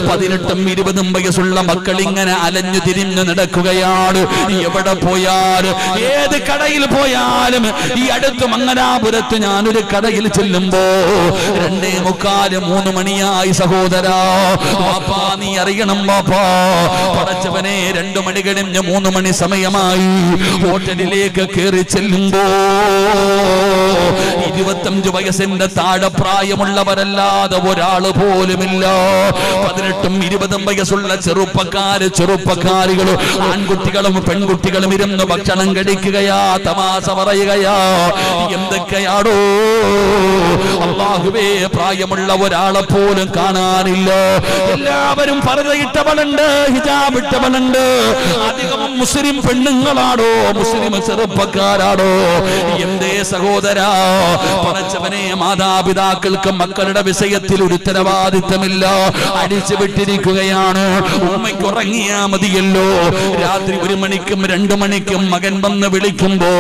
18ഉം 20ഉം വയസ്സുള്ള മക്കൾ ഇങ്ങനെ അലഞ്ഞു തിരിഞ്ഞു നടക്കുകയാണ്. എവിടെ പോയാലും, ഏത് കടയിൽ പോയാലും, ഈ അടുത്ത് മംഗലാപുരത്ത് ഞാനൊരു കടയിൽ ചെല്ലുമ്പോ 2:45 3 മണിയായി. സഹോദരാ, വാപ്പാ നീ അറിയണം വാപ്പാ, പടച്ചവനെ 2 മണി കഴിഞ്ഞ് 3 മണി സമയമായി. ഹോട്ടലിലേക്ക് കയറി ചെല്ലുമ്പോ 25 വയസ്സിന്റെ താഴെ പ്രായമുള്ളവരല്ലാതെ ഒരാള് പോലുമില്ല. 18ഉം 20ഉം വയസ്സുള്ള ചെറുപ്പക്കാരികളും ആൺകുട്ടികളും പെൺകുട്ടികളും ഇരുന്ന് ഭക്ഷണം കഴിക്കുകയാ, തമാശ പറയുകയാ. എന്തൊക്കെയാടോ അല്ലാഹുവേ, പ്രായമുള്ള ഒരാളെ പോലും കാണാനില്ല. എല്ലാവരും പർദ്ദയിട്ടവളുണ്ട്, ഹിജാബ് ഇട്ടവളുണ്ട്. അധികവും മുസ്ലിം പെണ്ണുങ്ങളാണോ, മുസ്ലിം ചെറുപ്പക്കാരാണോ? എന്തേ സഹോദരാ, പടച്ചവനെ, മാതാപിതാക്കൾക്ക് മക്കളുടെ വിഷയത്തിൽ ഒരു ഉത്തരവാദിത്തമില്ല, അടിച്ചു വിട്ടിരിക്കുകയാണ്. ഉമ്മയ്ക്ക് ഉറങ്ങിയാ മതിയല്ലോ. രാത്രി 1 മണിക്കും 2 മണിക്കും മകൻ വന്ന് വിളിക്കുമ്പോ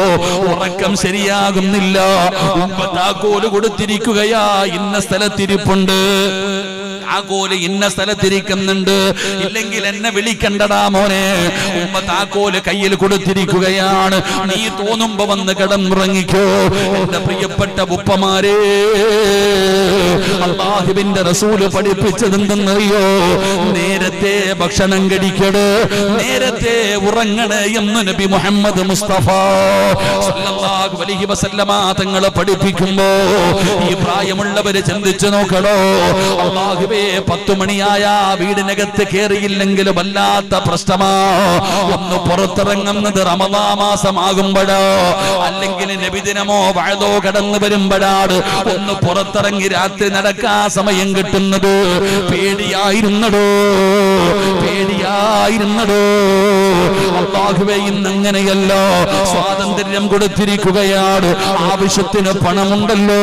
ഉറക്കം ശരിയാകുന്നില്ല. ഉമ്മ താക്കോല് കൊടുത്തിരിക്കുകയാ, ഇന്ന സ്ഥലത്തിരിപ്പുണ്ട്, താക്കോല് ഇന്ന സ്ഥലത്തിരിക്കുന്നുണ്ട്, ഇല്ലെങ്കിൽ എന്നെ വിളിക്കണ്ടടാ മോനെ. ഉമ്മ താക്കോല് കയ്യിൽ കൊടുത്തിരിക്കുകയാണ്. നീ തോന്നുമ്പോ വന്ന് കിടന്നുറങ്ങിക്കോ. എന്റെ പ്രിയപ്പെട്ട ഉപ്പമാരെ, അല്ലാഹുവിന്റെ റസൂല് പഠിപ്പിച്ചതെന്തെന്നറിയോ? നേരത്തെ ഭക്ഷണം കഴിക്കട്, നേരത്തെ ഉറങ്ങണേ എന്ന് നബി മുഹമ്മദ് മുസ്തഫ സല്ലല്ലാഹു അലൈഹി വസല്ലമ തങ്ങളെ പഠിപ്പിക്കുമ്പോ ഈ പ്രായമുള്ളവര് ചിന്തിച്ചു നോക്കണോ. അല്ലാഹുവേ, 10 മണിയായ വീടിനകത്ത് കയറിയില്ലെങ്കിൽ വല്ലാത്ത പ്രശ്നമാ. ഒന്ന് പുറത്തിറങ്ങുന്നത് റമദാൻ മാസമാകുമ്പോഴോ, അല്ലെങ്കിൽ നബിദിനമോ വഅദോ കടന്നു വരുമ്പോഴാണ് ഒന്ന് പുറത്തിറങ്ങി രാത്രി നടക്കാൻ സമയം കിട്ടുന്നത്. പേടിയായിരുന്നടോ, പേടിയായിരുന്നടോ. അല്ലാഹുവേ, ഇന്ന് അങ്ങനെയല്ല. സ്വാതന്ത്ര്യം കൊടുത്തിരിക്കുകയാണ്, ആവശ്യത്തിന് പണമുണ്ടല്ലോ.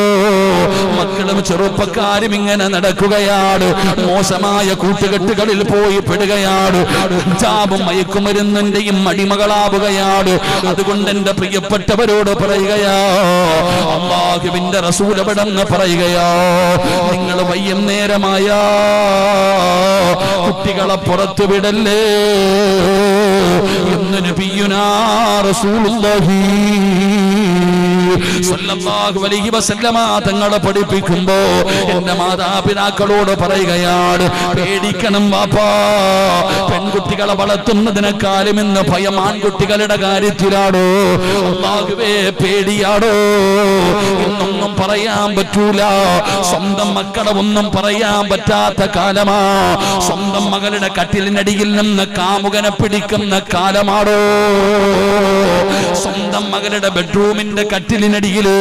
മക്കളും ചെറുപ്പക്കാരും ഇങ്ങനെ നടക്കുകയാണ്, മോശമായ കൂട്ടുകെട്ടുകളിൽ പോയി പെടുകയാണ്, ഹിജാബും മയക്കുമരുന്നിന്റെയും അടിമകളാവുകയാണ്. അതുകൊണ്ട് എന്റെ പ്രിയപ്പെട്ടവരോട് പറയുകയാ, അല്ലാഹുവിന്റെ റസൂൽ അവിടെന്ന് പറയുകയാ, നിങ്ങൾ വൈകുന്നേരമായ കുട്ടികളെ പുറത്തു വിടല്ലേ എന്ന് നബിയുനാ റസൂലുള്ളാഹി സല്ലല്ലാഹു അലൈഹി വസല്ലമ തങ്ങളെ പഠിപ്പിക്കുമ്പോ എന്റെ മാതാപിതാക്കളോട് പറയുകയാണ്, പേടിക്കണം വാപ്പാ. പെൺകുട്ടികളെ വളർത്തുന്നതിനേക്കാളും ഇന്ന് ഭയം ആൺകുട്ടികളുടെ കാര്യത്തിലാണോ. അല്ലാഹുവേ, പേടിയാടോ. ഇന്നൊന്നും പറയാൻ പറ്റൂല. സ്വന്തം മക്കളെ ഒന്നും പറയാൻ പറ്റാത്ത കാലമാ. സ്വന്തം മകളുടെ കട്ടിലിനടിയിൽ നിന്ന് കാമുകനെ പിടിക്കുന്ന കാലമാണോ. സ്വന്തം മകളുടെ ബെഡ്റൂമിന്റെ കട്ടിലിനടിയില്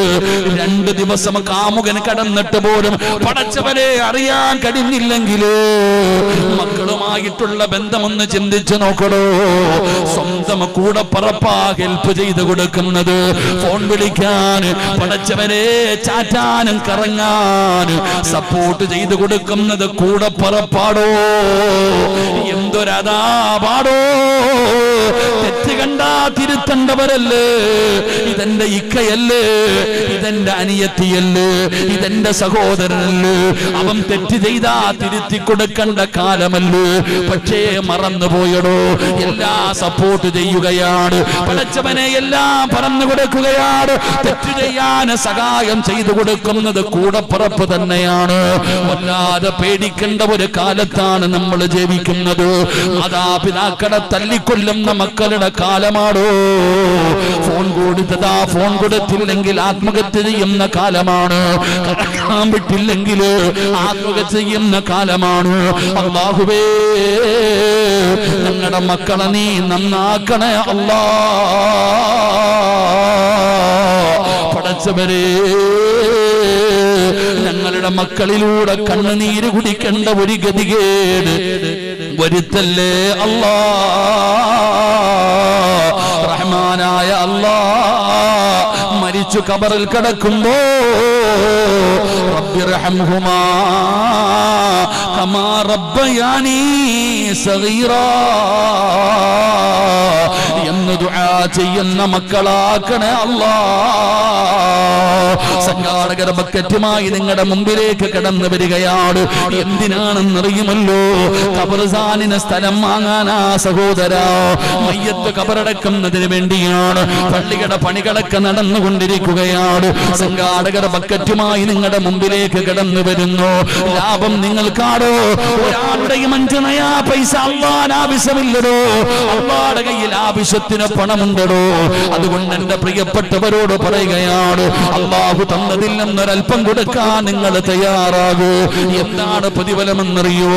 2 ദിവസം കാമുകൻ കടന്നിട്ട് പോലും പടച്ചവനെ അറിയാൻ കഴിഞ്ഞില്ലെങ്കില് മക്കളുമായിട്ടുള്ള ബന്ധമൊന്ന് ചിന്തിച്ചു നോക്കണോ. സ്വന്തം കൂടെ പറപ്പാ ഹെൽപ്പ് ചെയ്ത് കൊടുക്കുന്നത്, ഫോൺ വിളിക്കാൻ, പടച്ചവനെ ചാറ്റാനും കറങ്ങാനും സപ്പോർട്ട് ചെയ്ത് കൊടുക്കുന്നത് കൂടെ പറപ്പാടോ. എന്തൊരതാപാടോ. തെറ്റ് കണ്ടാ തിരുത്തേണ്ടവരല്ലേ. ഇതെന്റെ ഇക്കയല്ലേ, ഇതെന്റെ അനിയത്തിയല്ലേ, ഇതെന്റെ സഹോദരനല്ലേ. അവൻ തെറ്റ് ചെയ്താ തിരുത്തി കൊടുക്കേണ്ട കാലമല്ലേ. പക്ഷേ മറന്നുപോയടോ. എല്ലാം സപ്പോർട്ട് ചെയ്യുകയാണ്, പടച്ചവനെ എല്ലാം പറഞ്ഞു കൊടുക്കുകയാണ്. തെറ്റ് ചെയ്യാൻ സഹായം ചെയ്തു കൊടുക്കുന്നത് കൂടപ്പുറപ്പ് തന്നെയാണ്. വല്ലാതെ പേടിക്കേണ്ട ഒരു കാലത്താണ് നമ്മൾ ജീവിക്കുന്നത്. മാതാപിതാക്കളെ തല്ലിക്കൊല്ലുന്ന മക്കളുടെ കാലമാണോ. ഫോൺ കൊടുത്തതാ, ഫോൺ കൊടുത്തില്ലെങ്കിൽ ആത്മഹത്യ ചെയ്യുന്ന കാലമാണ്. കടക്കാൻ വിട്ടില്ലെങ്കിൽ ആത്മഹത്യ ചെയ്യുന്ന കാലമാണ്. അല്ലാഹുവേ, ഞങ്ങളുടെ മക്കളെ നീ നന്നാക്കണേ അല്ലാ. പടച്ചവരേ, ഞങ്ങളുടെ മക്കളിലൂടെ കണ്ണുനീര് കുടിക്കേണ്ട ഒരു ഗതികേട് വരുത്തല്ലേ അല്ലാ. റഹ്മാനായ അല്ലാ, മരിച്ചു ഖബറിൽ കിടക്കുമ്പോ റബ്ബിർഹംഹുമാ കമാ റബ്ബയാനി സഗീറാ എന്ന് ദുആ ചെയ്യുന്ന മക്കളാക്കണേ അല്ലാ. സംഘാടകർ ബക്കറ്റുമായി നിങ്ങളുടെ മുമ്പിലേക്ക് കടന്നു വരികയാണ്. എന്തിനാണെന്നറിയുമല്ലോ? ഖബർസ്ഥാനിന് സ്ഥലം വാങ്ങാനാ സഹോദരാ. മയ്യത്ത് ഖബറടക്കുന്നതിന് വേണ്ടിയാണ്. പള്ളിയുടെ പണികളൊക്കെ നടന്നുകൊണ്ടിരിക്കുകയാണ്. സംഘാടകർ ബക്കറ്റുമായി നിങ്ങളുടെ മുമ്പിലേക്ക് കടന്നു വരുന്നു. ലാഭം നിങ്ങൾക്കാടോ? ഒരാളുടെയും 5 നയാ പൈസ അള്ളാൻ ആവശ്യമില്ലടോ. അള്ളാടെ കയ്യിൽ ആവശ്യത്തിന് പണമുണ്ടടോ. അതുകൊണ്ട് എന്റെ പ്രിയപ്പെട്ടവരോട് പറയുകയാണ്, അള്ളാഹു തന്നതിൽ നിന്നൊരൽപ്പം കൊടുക്കാൻ നിങ്ങൾ തയ്യാറാകൂ. എന്താണ് പ്രതിഫലമെന്നറിയോ?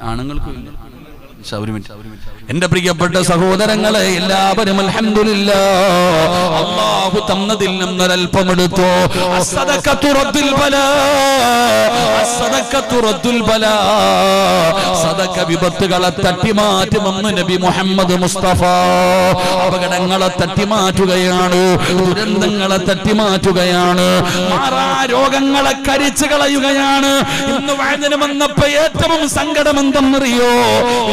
ആണുങ്ങൾക്ക് എന്റെ പ്രിയപ്പെട്ട സഹോദരങ്ങളെ, എല്ലാവരും അൽഹംദുലില്ലാഹ് അല്ലാഹു തന്നതിൽ നിന്നൊരൽപ്പം എടുത്തോ. അസ്സദഖത്തു റദ്ദുൽ ബലാ, അസ്സദഖത്തു റദ്ദുൽ ബലാ. സദഖ വിപത്തുകളെ തട്ടിമാറ്റുമെന്ന് നബി മുഹമ്മദ് മുസ്തഫ. അപകടങ്ങളെ തട്ടിമാറ്റുകയാണ്, ദുരന്തങ്ങളെ തട്ടിമാറ്റുകയാണ്, മാറാ രോഗങ്ങളെ കരിച്ചു കളയുകയാണ്. ഇന്ന് വഴുതിന് വന്നപ്പോ ഏറ്റവും സങ്കടം എന്തെന്നറിയോ?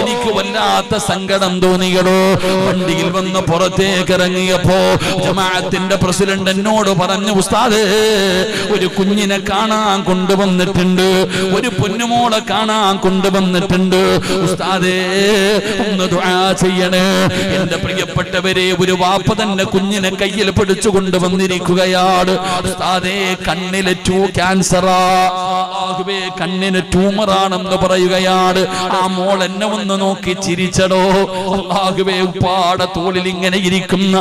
എനിക്ക് വല്ലാത്ത സങ്കടം തോന്നിയടോ. വണ്ടിയിൽ വന്ന് പുറത്തേക്ക് ഇറങ്ങിയപ്പോ ജമാഅത്തിന്റെ പ്രസിഡന്റ് എന്നോട് പറഞ്ഞു, ഉസ്താദേ, ഒരു കുഞ്ഞിനെ കാണാൻ കൊണ്ടുവന്നിട്ടുണ്ട്, ഒരു പൊന്നുമോളെ കാണാൻ കൊണ്ടുവന്നിട്ടുണ്ട്. ഉസ്താദേ, ഒന്ന് ദുആ ചെയ്യണേ. എന്റെ പ്രിയപ്പെട്ടവരെ, ഒരു വാപ്പ തന്നെ കുഞ്ഞിനെ കയ്യിൽ പിടിച്ചു കൊണ്ടുവന്നിരിക്കുകയാണ്. ഉസ്താദേ, കണ്ണിലെ ക്യാൻസറാ, കണ്ണിന് ട്യൂമറാണെന്ന് പറയുകയാണ്. ആ മോൾ എന്നെ ഒന്ന് നോക്കി ചിരിച്ചടോ. അല്ലാഹുവേ, ഉപ്പാടെ തോളിൽ ഇങ്ങനെ ഇരിക്കുന്ന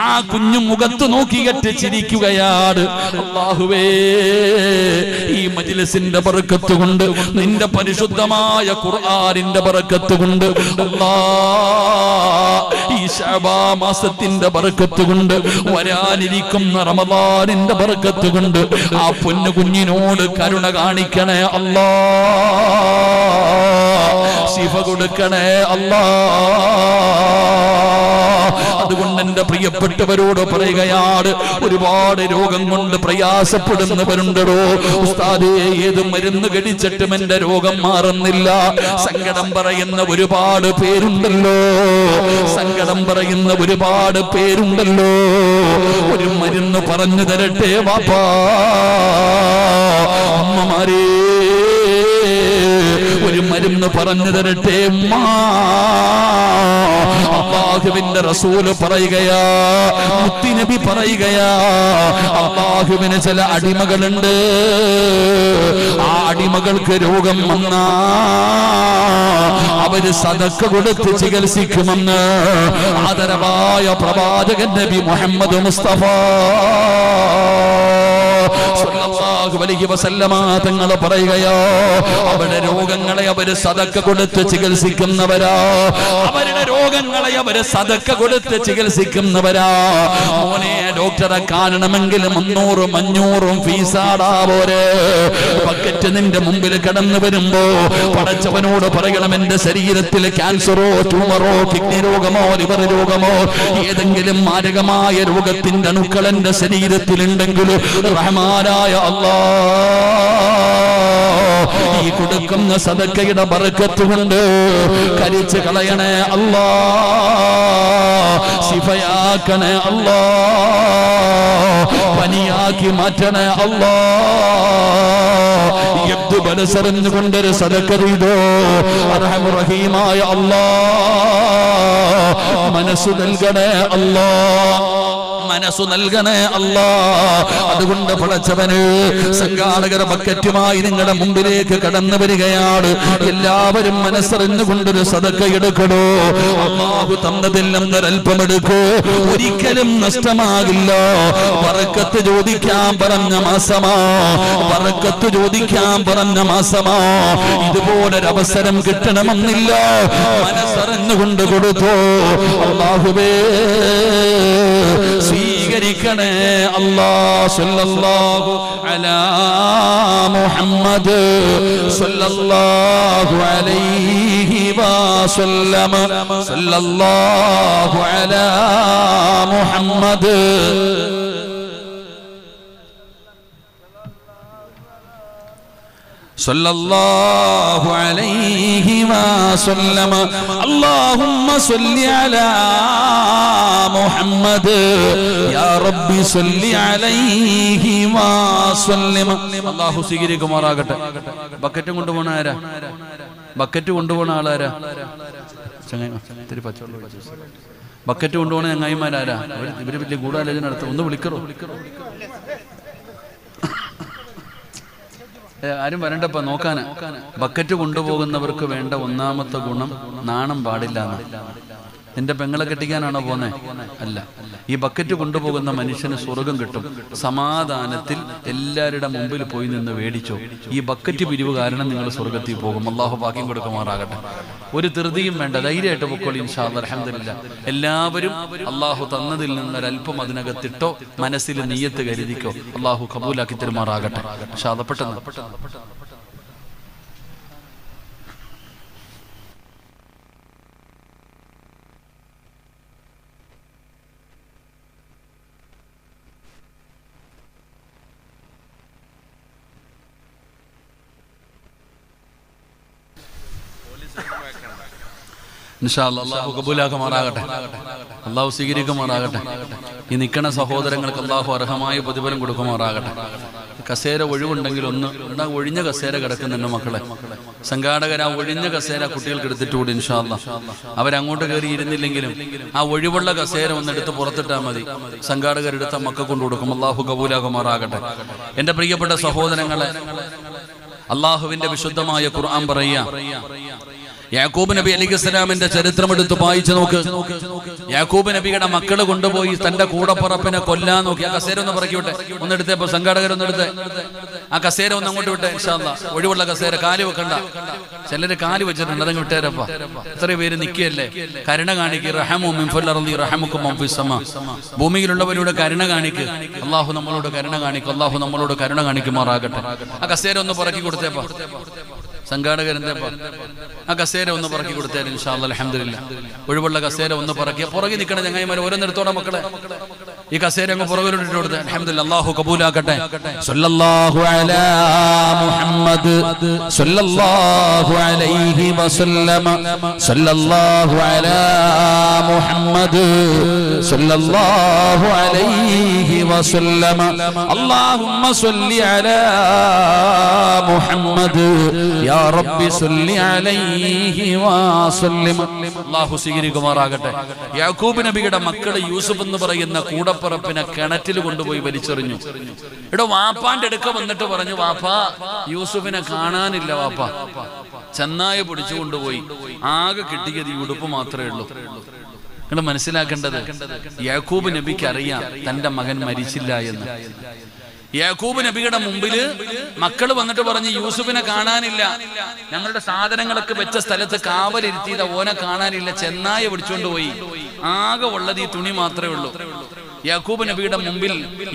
ആ കുഞ്ഞു മുഖത്ത് നോക്കിയിട്ട് ചിരിക്കുകയാണ്. അല്ലാഹുവേ, ഈ മജ്ലിസിന്റെ ബറക്കത്ത് കൊണ്ട്, നിന്റെ പരിശുദ്ധമായ ഖുർആനിന്റെ ബറക്കത്ത് കൊണ്ട്, ഈ ശഅബാൻ മാസത്തിന്റെ ബറക്കത്ത് കൊണ്ട്, വരാനിരിക്കുന്ന റമദാനിന്റെ ബറക്കത്ത് കൊണ്ട് ആ പൊന്നു കുഞ്ഞിനോട് കരുണ കാണിക്കണേ അല്ലാ. ശിഫ കൊടുക്കണേ അല്ലാ. അതുകൊണ്ട് എന്റെ പ്രിയപ്പെട്ടവരോട് പറയുകയാണ്, ഒരുപാട് രോഗം കൊണ്ട് പ്രയാസപ്പെടുന്നവരുണ്ടോ. ഉസ്താദേ, ഏത് മരുന്ന് കഴിച്ചിട്ടും എന്റെ രോഗം മാറുന്നില്ല. സങ്കടം പറയുന്ന ഒരുപാട് പേരുണ്ടല്ലോ, സങ്കടം പറയുന്ന ഒരുപാട് പേരുണ്ടല്ലോ. ഒരു മരുന്ന് പറഞ്ഞു തരട്ടെ വാപ്പാ, അമ്മമാരേ, ഒരു മരുന്ന് പറഞ്ഞു തരട്ടെ ഉമ്മ. അല്ലാഹുവിന്റെ റസൂല് പറയുകയാ, മുത്തുനബി പറയുകയാ, അല്ലാഹുവിന് ചില അടിമകളുണ്ട്. ആ അടിമകൾക്ക് രോഗം വന്നാ അവര് സദഖ കൊടുത്ത് ചികിത്സിക്കുമെന്ന് ആദരവായ പ്രവാചകൻ നബി മുഹമ്മദ് മുസ്തഫ. സ്വല്ലല്ലാഹു അലൈഹി വസല്ലമ തങ്ങൾ പറയുകയോ, അവരുടെ രോഗങ്ങളെ അവര് സദക്ക കൊടുത്ത് ചികിത്സിക്കുന്നവരാ. അവരുടെ രോഗങ്ങളെ അവര് സദക്ക കൊടുത്ത് ചികിത്സിക്കുന്നവരാ. മോനെ, ഡോക്ടറെ കാണണമെങ്കിൽ 300-500 ഫീസാടാ പോരെ. ബക്കറ്റ് നിന്റെ മുമ്പിൽ കടന്നു വരുമ്പോ പടച്ചവനോട് പറയണം, എന്റെ ശരീരത്തിൽ ക്യാൻസറോ ട്യൂമറോ കിഡ്നി രോഗമോ ലിവർ രോഗമോ ഏതെങ്കിലും മാരകമായ രോഗത്തിന്റെ അണുക്കൾ എന്റെ ശരീരത്തിലുണ്ടെങ്കിൽ റഹ്മാനായ അല്ലാഹ് ഈ കൊടുക്കുന്ന സദക്കയുടെ ബർക്കത്ത് കൊണ്ട് കരിച്ചു കളയണേ അല്ലാഹ്, ശിഫയാക്കണേ അല്ലാഹ്, പനിയാക്കി മാറ്റണേ അല്ലാഹ്. യബ്ദു ബലസറിഞ്ഞുകൊണ്ടൊരു സദക്ക ചെയ്തോ അർഹമർ റഹീമായ അല്ലാഹ്, മനസ്സു നൽകണേ അല്ലാഹ്, മനസ്സു നൽകണേ അല്ലാഹ്. അതുകൊണ്ട് പടച്ചവന് സംഘാടകർ ബക്കറ്റുമായി നിങ്ങളുടെ മുമ്പിലേക്ക് കടന്നു വരികയാണ്. എല്ലാവരും മനസ്സറിഞ്ഞുകൊണ്ടൊരു സദക്ക എടുക്കണോ. അല്ലാഹു തന്നതിൽ നിന്നൊരൽപ്പം എടുക്കൂ, ഒരിക്കലും നഷ്ടമാകില്ല. ബറക്കത്ത് ചോദിക്കാൻ പറഞ്ഞ മാസമാ, ബറക്കത്ത് ചോദിക്കാൻ പറഞ്ഞ മാസമാ. ഇതുപോലൊരവസരം കിട്ടണമെന്നില്ല. മനസ്സറിഞ്ഞുകൊണ്ട് കൊടുത്തോ. അല്ലാഹുവേ സ്വീകരിക്കണേ അല്ലാഹ്. സല്ലല്ലാഹു അലാ മുഹമ്മദ് സല്ലല്ലാഹു അലൈഹി വസല്ലം. സല്ലല്ലാഹു അലാ മുഹമ്മദ് സല്ലല്ലാഹു അലൈഹി വസല്ലം. അല്ലാഹുമ്മ സ്വല്ലി അലാ മുഹമ്മദ് യാ റബ്ബി സ്വല്ലി അലൈഹി വസല്ലം. അല്ലാഹു സ്വീകരിക്കുമാറാകട്ടെ. ബക്കറ്റ് കൊണ്ടുപോണ ആരാ? ബക്കറ്റ് കൊണ്ടുപോണ ആളാരാ? ബക്കറ്റ് കൊണ്ടുപോണ ചങ്ങായിമാരാരാ? ഇവര് വലിയ ഗൂഢാലോചന നടത്തും. ഒന്ന് വിളിക്കറോ? ആരും വരണ്ടപ്പ നോക്കാന്. ബക്കറ്റ് കൊണ്ടുപോകുന്നവർക്ക് വേണ്ട ഒന്നാമത്തെ ഗുണം നാണം പാടില്ല. നിന്റെ പെങ്ങളെ കെട്ടിക്കാനാണോ പോന്നെ? അല്ല. ഈ ബക്കറ്റ് കൊണ്ടുപോകുന്ന മനുഷ്യന് സ്വർഗം കിട്ടും. സമാധാനത്തിൽ എല്ലാവരുടെ മുമ്പിൽ പോയി നിന്ന് മേടിച്ചോ. ഈ ബക്കറ്റ് പിരിവ് കാരണം നിങ്ങൾ സ്വർഗത്തിൽ പോകും. അല്ലാഹു ഭാഗ്യം കൊടുക്കുമാറാകട്ടെ. ഒരു ധൃതിയും വേണ്ട, ധൈര്യമായിട്ട് പൊക്കോളി. ഇൻഷാ അല്ലാഹ് അൽഹംദുലില്ലാ. എല്ലാവരും അല്ലാഹു തന്നതിൽ നിന്നൊരൽപ്പം അതിനകത്തിട്ടോ, മനസ്സിൽ നിയ്യത്ത് കരുതിക്കോ. അല്ലാഹു കബൂലാക്കി തരുമാറാകട്ടെ. ഇൻഷാ അല്ലാഹ്. പെട്ടെന്ന് ഇൻഷാ അല്ലാഹ്. അല്ലാഹു കബൂലാക്കുമാറാകട്ടെ. അല്ലാഹു സ്വീകരിക്കുമാറാകട്ടെ. ഈ നിൽക്കണ സഹോദരങ്ങൾക്ക് അല്ലാഹു അർഹമായ പ്രതിഫലം കൊടുക്കുമാറാകട്ടെ. കസേര ഒഴിവുണ്ടെങ്കിൽ ഒന്ന് ഒഴിഞ്ഞ കസേര കിടക്കുന്നുണ്ട് മക്കളെ. സംഘാടകർ ആ ഒഴിഞ്ഞ കസേര കുട്ടികൾക്ക് എടുത്തിട്ടുകൂടി ഇൻഷാ അല്ലാഹ്. അവരങ്ങോട്ട് കയറി ഇരുന്നില്ലെങ്കിലും ആ ഒഴിവുള്ള കസേര ഒന്നെടുത്ത് പുറത്തിട്ടാൽ മതി. സംഘാടകരെടുത്ത മക്കൾ കൊണ്ടു കൊടുക്കും. അല്ലാഹു കബൂലാക്കുമാറാകട്ടെ. എൻ്റെ പ്രിയപ്പെട്ട സഹോദരങ്ങളെ, അല്ലാഹുവിന്റെ വിശുദ്ധമായ ഖുർആൻ പറയാ, യാക്കൂബ് നബി അലൈഹിസ്സലാമിന്റെ ചരിത്രം എടുത്ത് വായിച്ചു നോക്ക്. യാക്കൂബ് നബിയുടെ മക്കള് കൊണ്ടുപോയി തന്റെ കൂടപ്പുറപ്പിനെ കൊല്ലാൻ നോക്കി. ആ കസേര ഒന്ന് പറക്കിവിട്ടെ, ഒന്നെടുത്തേ. ഇപ്പൊ സംഘാടകരൊന്നെടുത്ത് ആ കസേര ഒന്ന് അങ്ങോട്ട് വിട്ടെ. ഇൻഷാ അല്ലാഹ്. ഒഴിവുള്ള കസേര, കാല് വെക്കണ്ട. ചിലര് കാല് വെച്ചിട്ടുണ്ട്, അതങ്ങ് വിട്ടേരപ്പ. എത്ര പേര് നിൽക്കുകയല്ലേ? കരുണ കാണിക്ക്. റഹമു മിൻ ഫിൽ അർളി റഹമുക്കും മൻ ഫിസ് സമാ. ഭൂമിയിലുള്ളവരോട് കരുണ കാണിക്ക്. അല്ലാഹു നമ്മളോട് കരുണ കാണിക്കും. അല്ലാഹു നമ്മളോട് കരുണ കാണിക്കുമാറാകട്ടെ. ആ കസേര ഒന്ന് പറക്കി കൊടുത്തേപ്പ. സംഘാടകരെന്താ ആ കസേര ഒന്ന് പറക്കി കൊടുത്താലും ഇൻഷാ അല്ലാഹ് അൽഹംദുലില്ലാ. ഒഴിവുള്ള കസേര ഒന്ന് പറക്കിയ പുറകെ നിൽക്കണം ചങ്ങായിമാരെ. ഓരോന്നെടുത്തോടെ മക്കളെ. ഈ കസേര അങ്ങ് പുറകിലോട്ട് കൊടുത്ത് അൽഹംദുലില്ലാ. അല്ലാഹു കബൂലാക്കട്ടെ. സല്ലല്ലാഹു അലാ മുഹമ്മദ് സല്ലല്ലാഹു അലൈഹി വസല്ലം. സല്ലല്ലാഹു അലാ മുഹമ്മദ് സല്ലല്ലാഹു അലൈഹി വസല്ലം. അല്ലാഹുമ്മ സ്വല്ലി അലാ മുഹമ്മദ് യാ റബ്ബി സ്വല്ലി അലൈഹി വസല്ലം. അല്ലാഹു സ്വീകരിക്കുമാറാകട്ടെ. യാക്കൂബ് നബിയുടെ മക്കള് യൂസുഫ് എന്ന് പറയുന്ന കൂടപ്പുറപ്പിനെ കിണറ്റിൽ കൊണ്ടുപോയി വലിച്ചെറിഞ്ഞു. ഇവിടെ വാപ്പാന്റെ അടുക്ക വന്നിട്ട് പറഞ്ഞു, വാപ്പാ യൂസുഫിനെ കാണാനില്ല വാപ്പ. ചെന്നായ പിടിച്ചു കൊണ്ടുപോയി. ആകെ കിട്ടിയത് ഈ ഉടുപ്പ് മാത്രമേ ഉള്ളൂ. നിങ്ങൾ മനസ്സിലാക്കേണ്ടത്, യാക്കൂബ് നബിക്ക് അറിയാം തന്റെ മകൻ മരിച്ചില്ല എന്ന്. യാക്കൂബ് നബിയുടെ മുമ്പില് മക്കൾ വന്നിട്ട് പറഞ്ഞു, യൂസുഫിനെ കാണാനില്ല, ഞങ്ങളുടെ സാധനങ്ങളൊക്കെ വെച്ച സ്ഥലത്ത് കാവലിരുത്തിയത് ഓനെ കാണാനില്ല, ചെന്നായ പിടിച്ചുകൊണ്ട് പോയി, ആകെ ഉള്ളത് ഈ തുണി മാത്രമേ ഉള്ളൂ. യാക്കൂബ് നബിയുടെ മുമ്പിൽ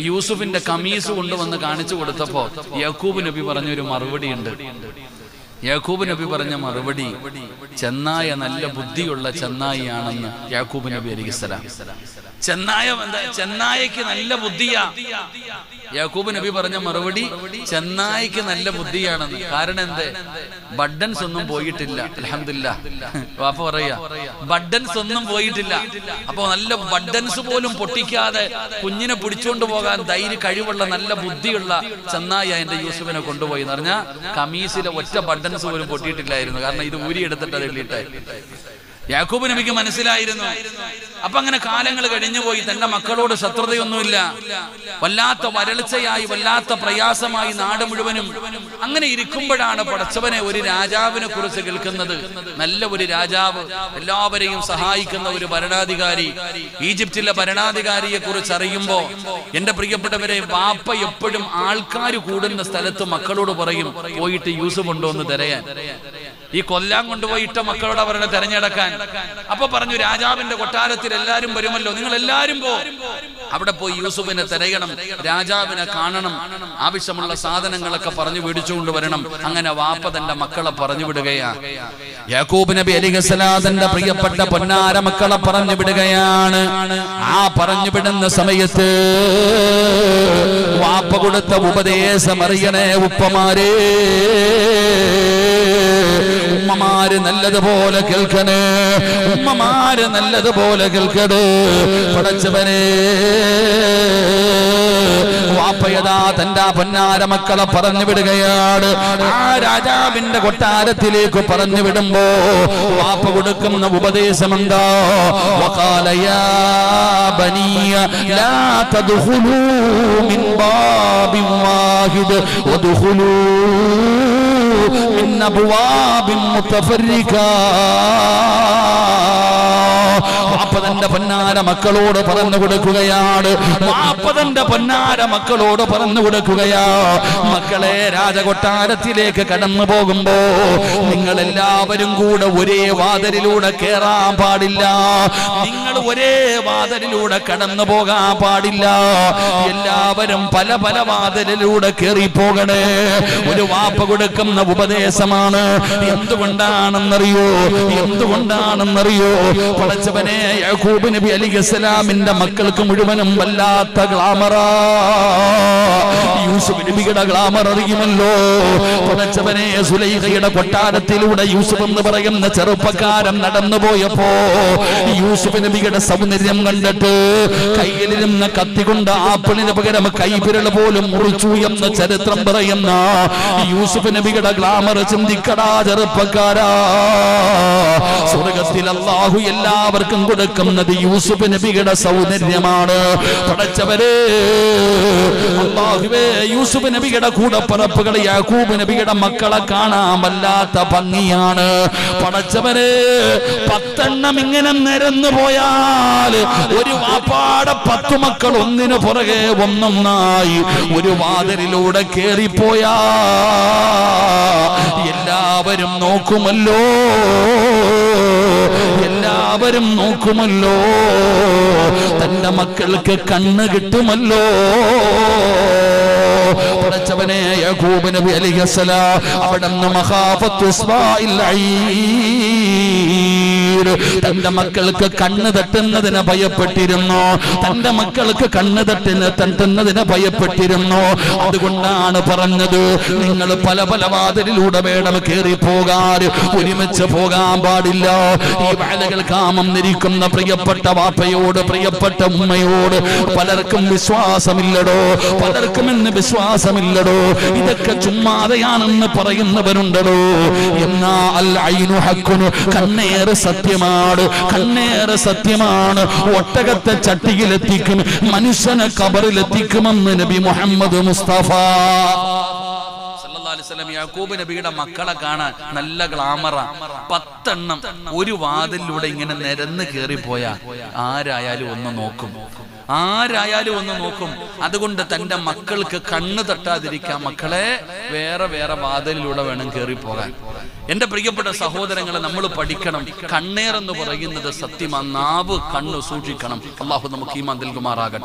യൂസുഫിന്റെ കമീസ് കൊണ്ടുവന്ന് കാണിച്ചു കൊടുത്തപ്പോ യാക്കൂബ് നബി പറഞ്ഞൊരു മറുപടി ഉണ്ട്. യാക്കൂബ് നബി പറഞ്ഞ മറുപടി, ചെന്നായ നല്ല ബുദ്ധിയുള്ള ചെന്നായിയാണെന്ന് യാക്കൂബ് നബി അലൈഹിസ്സലാം. ചെന്നായക്ക് നല്ല ബുദ്ധിയാ. യാക്കൂബ് നബി പറഞ്ഞ മറുപടി, ചെന്നായിക്ക് നല്ല ബുദ്ധിയാണെന്ന്. കാരണം എന്ത്? ബഡൻസ് ഒന്നും പോയിട്ടില്ല. അൽഹംദുലില്ലാ. വാപ്പ പറയാ ബഡൻസ് ഒന്നും പോയിട്ടില്ല. അപ്പൊ നല്ല ബഡൻസ് പോലും പൊട്ടിക്കാതെ കുഞ്ഞിനെ പിടിച്ചുകൊണ്ട് പോകാൻ കഴിവുള്ള നല്ല ബുദ്ധിയുള്ള ചെന്നായ എന്റെ യൂസുഫിനെ കൊണ്ടുപോയി എന്ന് പറഞ്ഞാൽ കമീസിലെ ഒറ്റ ബഡൻസ് പോലും പൊട്ടിയിട്ടില്ലായിരുന്നു. കാരണം ഇത് ഊരിയെടുത്തിട്ട് അത് എള്ളിയിട്ടായി. യാക്കൂബ് നബിക്ക് മനസ്സിലായിരുന്നു. അപ്പൊ അങ്ങനെ കാലങ്ങൾ കഴിഞ്ഞുപോയി. തന്റെ മക്കളോട് ശത്രുതയൊന്നുമില്ല. വല്ലാത്ത വരൾച്ചയായി, വല്ലാത്ത പ്രയാസമായി നാട് മുഴുവനും. അങ്ങനെ ഇരിക്കുമ്പോഴാണ് പടച്ചവനെ ഒരു രാജാവിനെ കുറിച്ച് കേൾക്കുന്നത്. നല്ല ഒരു രാജാവ്, എല്ലാവരെയും സഹായിക്കുന്ന ഒരു ഭരണാധികാരി. ഈജിപ്തിലെ ഭരണാധികാരിയെ കുറിച്ച് അറിയുമ്പോ എന്റെ പ്രിയപ്പെട്ടവരെ, വാപ്പ എപ്പോഴും ആൾക്കാർ കൂടുന്ന സ്ഥലത്ത് മക്കളോട് പറയും, പോയിട്ട് യൂസുഫ് ഉണ്ടോ എന്ന് തിരയാൻ. ഈ കൊല്ലാൻ കൊണ്ടുപോയിട്ട മക്കളോട് അവരുടെ തെരഞ്ഞെടുക്കാൻ. അപ്പൊ പറഞ്ഞു, രാജാവിന്റെ കൊട്ടാരത്തിൽ എല്ലാരും വരുമല്ലോ, നിങ്ങൾ എല്ലാരും അവിടെ പോയി യൂസുഫിനെ തിരയണം, രാജാവിനെ കാണണം, ആവശ്യമുള്ള സാധനങ്ങളൊക്കെ പറഞ്ഞു മേടിച്ചുകൊണ്ട് വരണം. അങ്ങനെ വാപ്പ തന്റെ മക്കളെ പറഞ്ഞു വിടുകയാ. യാക്കൂബ് നബി അലൈഹിസ്സലാം തന്റെ പ്രിയപ്പെട്ട പൊന്നാര മക്കളെ പറഞ്ഞു വിടുകയാണ്. ആ പറഞ്ഞു വിടുന്ന സമയത്ത് വാപ്പ കൊടുത്ത ഉപദേശം അറിയണേ ഉപ്പമാരേ, ഉമ്മമാര് നല്ലതുപോലെ കേൾക്കണേ, ഉമ്മമാര് നല്ലതുപോലെ കേൾക്കണേ. പടച്ചവനെ, വാപ്പയതാ തന്റെ പൊന്നാര മക്കളെ പറഞ്ഞു വിടുകയാണ്. ആ രാജാവിന്റെ കൊട്ടാരത്തിലേക്ക് പറഞ്ഞു വിടുമ്പോ വാപ്പ കൊടുക്കുന്ന ഉപദേശം എന്താ? വഖാല യാ ബനിയ ലാ തദ്ഖുലൂ മിൻ ബാബിൻ വാഹിദ് വദ്ഖുലൂ മിൻ അബ്വാബിൻ മുതഫർരികാ. വാപ്പ തന്റെ പൊന്നാര മക്കളോട് പറഞ്ഞു കൊടുക്കുകയാണ്. വാപ്പ തന്റെ പൊന്നാര മക്കളോട് പറഞ്ഞു കൊടുക്കുകയാ, മക്കളെ, രാജകൊട്ടാരത്തിലേക്ക് കടന്നു പോകുമ്പോ നിങ്ങൾ എല്ലാവരും കൂടെ ഒരേ വാതിലിലൂടെ കേറാൻ പാടില്ല. നിങ്ങൾ ഒരേ വാതിലിലൂടെ കടന്നു പോകാൻ പാടില്ല. എല്ലാവരും പല പല വാതിലിലൂടെ കേറി പോകണേ. ഒരു വാപ്പ കൊടുക്കുന്ന ഉപദേശമാണ്. എന്തുകൊണ്ടാണെന്നറിയോ? പടച്ചവനെ, യാക്കൂബ് നബി അലൈഹിസ്സലാമിന്റെ മക്കൾക്ക് മുഴുവനും വല്ലാത്ത ഗ്ലാമറാ. യൂസുഫ് നബിയുടെ ഗ്ലാമർ അറിയുമല്ലോ. പടച്ചവനെ, സുലൈഖയുടെ കൊട്ടാരത്തിലൂടെ യൂസുഫ് എന്ന് പറയുന്ന ചെറുപ്പക്കാരൻ നടന്നു പോയപ്പോ യൂസുഫ് നബിയുടെ സൗന്ദര്യം കണ്ടിട്ട് കയ്യിലിരുന്ന കത്തി കൊണ്ട് ആപ്പിളിന് പകരം കൈവിരൽ പോലും മുറിച്ചു എന്ന ചരിത്രം പറയുന്ന യൂസുഫ് നബിയുടെ ഗ്ലാമർ ചിന്തിക്കടാ ചെറുപ്പക്കാരാ. സ്വർഗത്തിൽ അല്ലാഹു എല്ലാവർക്കും കൊടുക്കുന്നത് യൂസുഫ് നബിയുടെ സൗന്ദര്യമാണ്. പടച്ചവരെ, അല്ലാഹുവേ, യൂസുഫ് നബിയുടെ കൂടപ്പിറപ്പുകൾ യാക്കൂബ് നബിയുടെ മക്കളെ കാണാൻ വല്ലാത്ത ഭംഗിയാണ്. പടച്ചവരെ, 10 ഇങ്ങനെ നിരന്നു പോയാൽ ഒരു വാപ്പാടെ 10 മക്കൾ ഒന്നിനു പുറകെ ഒന്നൊന്നായി ഒരു വാതിലിലൂടെ കേറിപ്പോയാ എല്ലാവരും നോക്കുമല്ലോ, എല്ലാവരും നോക്കുമല്ലോ. തന്റെ മക്കൾക്ക് കണ്ണ് കിട്ടുമല്ലോ. പടച്ചവനെ, യാക്കൂബ് നബി അലൈഹിസ്സലാം അവിടുന്ന് മഖാഫത്തു ഇസ്മാഇൽ ഐർ, തന്റെ മക്കൾക്ക് കണ്ണ് തട്ടുന്നതിനെ ഭയപ്പെട്ടിരുന്നു. തന്റെ മക്കൾക്ക് കണ്ണ് തട്ടുന്നതിനെ ഭയപ്പെട്ടിരുന്നു. അതുകൊണ്ടാണ് പറഞ്ഞത്, നിങ്ങൾ പല പല വാതിലിലൂടെ വേണം കയറി പോകാൻ, ഒരുമിച്ച് പോകാൻ പാടില്ല. ഈ വാലകൾ കാമന്നിരിക്കുന്ന പ്രിയപ്പെട്ട വാപ്പയോട്, പ്രിയപ്പെട്ട ഉമ്മയോട് പലർക്കും വിശ്വാസമില്ലടോ, പലർക്കും ഇന്ന് വിശ്വാസമില്ലടോ. ഇതൊക്കെ ചുമ്മാതെയാണെന്ന് പറയുന്നവരുണ്ടോ. എന്നാ അൽ ഐനു ഹഖ്ഖുൻ, കണ്ണേറ് സത്യമാണ്, കണ്ണേറ് സത്യമാണ്. ഒട്ടകത്തെ ചട്ടിയിലെത്തിക്കും, മനുഷ്യനെ ഖബറിലെത്തിക്കുമെന്ന് നബി മുഹമ്മദ് മുസ്തഫ യാക്കൂബ് നബിയുടെ മക്കളെ കാണാൻ നല്ല ഗ്ലാമറ. 10 ഒരു വാതിലൂടെ ഇങ്ങനെ നിരന്ന് കേറിപ്പോയാ ആരായാലും ഒന്ന് നോക്കും. ആരായാലും ഒന്ന് നോക്കും. അതുകൊണ്ട് തന്റെ മക്കൾക്ക് കണ്ണ് തട്ടാതിരിക്കാൻ മക്കളെ വേറെ വേറെ വാതിലിലൂടെ വേണം കയറിപ്പോകാൻ. എന്റെ പ്രിയപ്പെട്ട സഹോദരങ്ങളെ, നമ്മൾ പഠിക്കണം. കണ്ണേർ എന്ന് പറയുന്നത് സത്യമാ. നാവ് കണ്ണ് സൂക്ഷിക്കണം. അള്ളാഹു നമുക്ക് ഈമാൻ നൽകുമാറാകട്ടെ.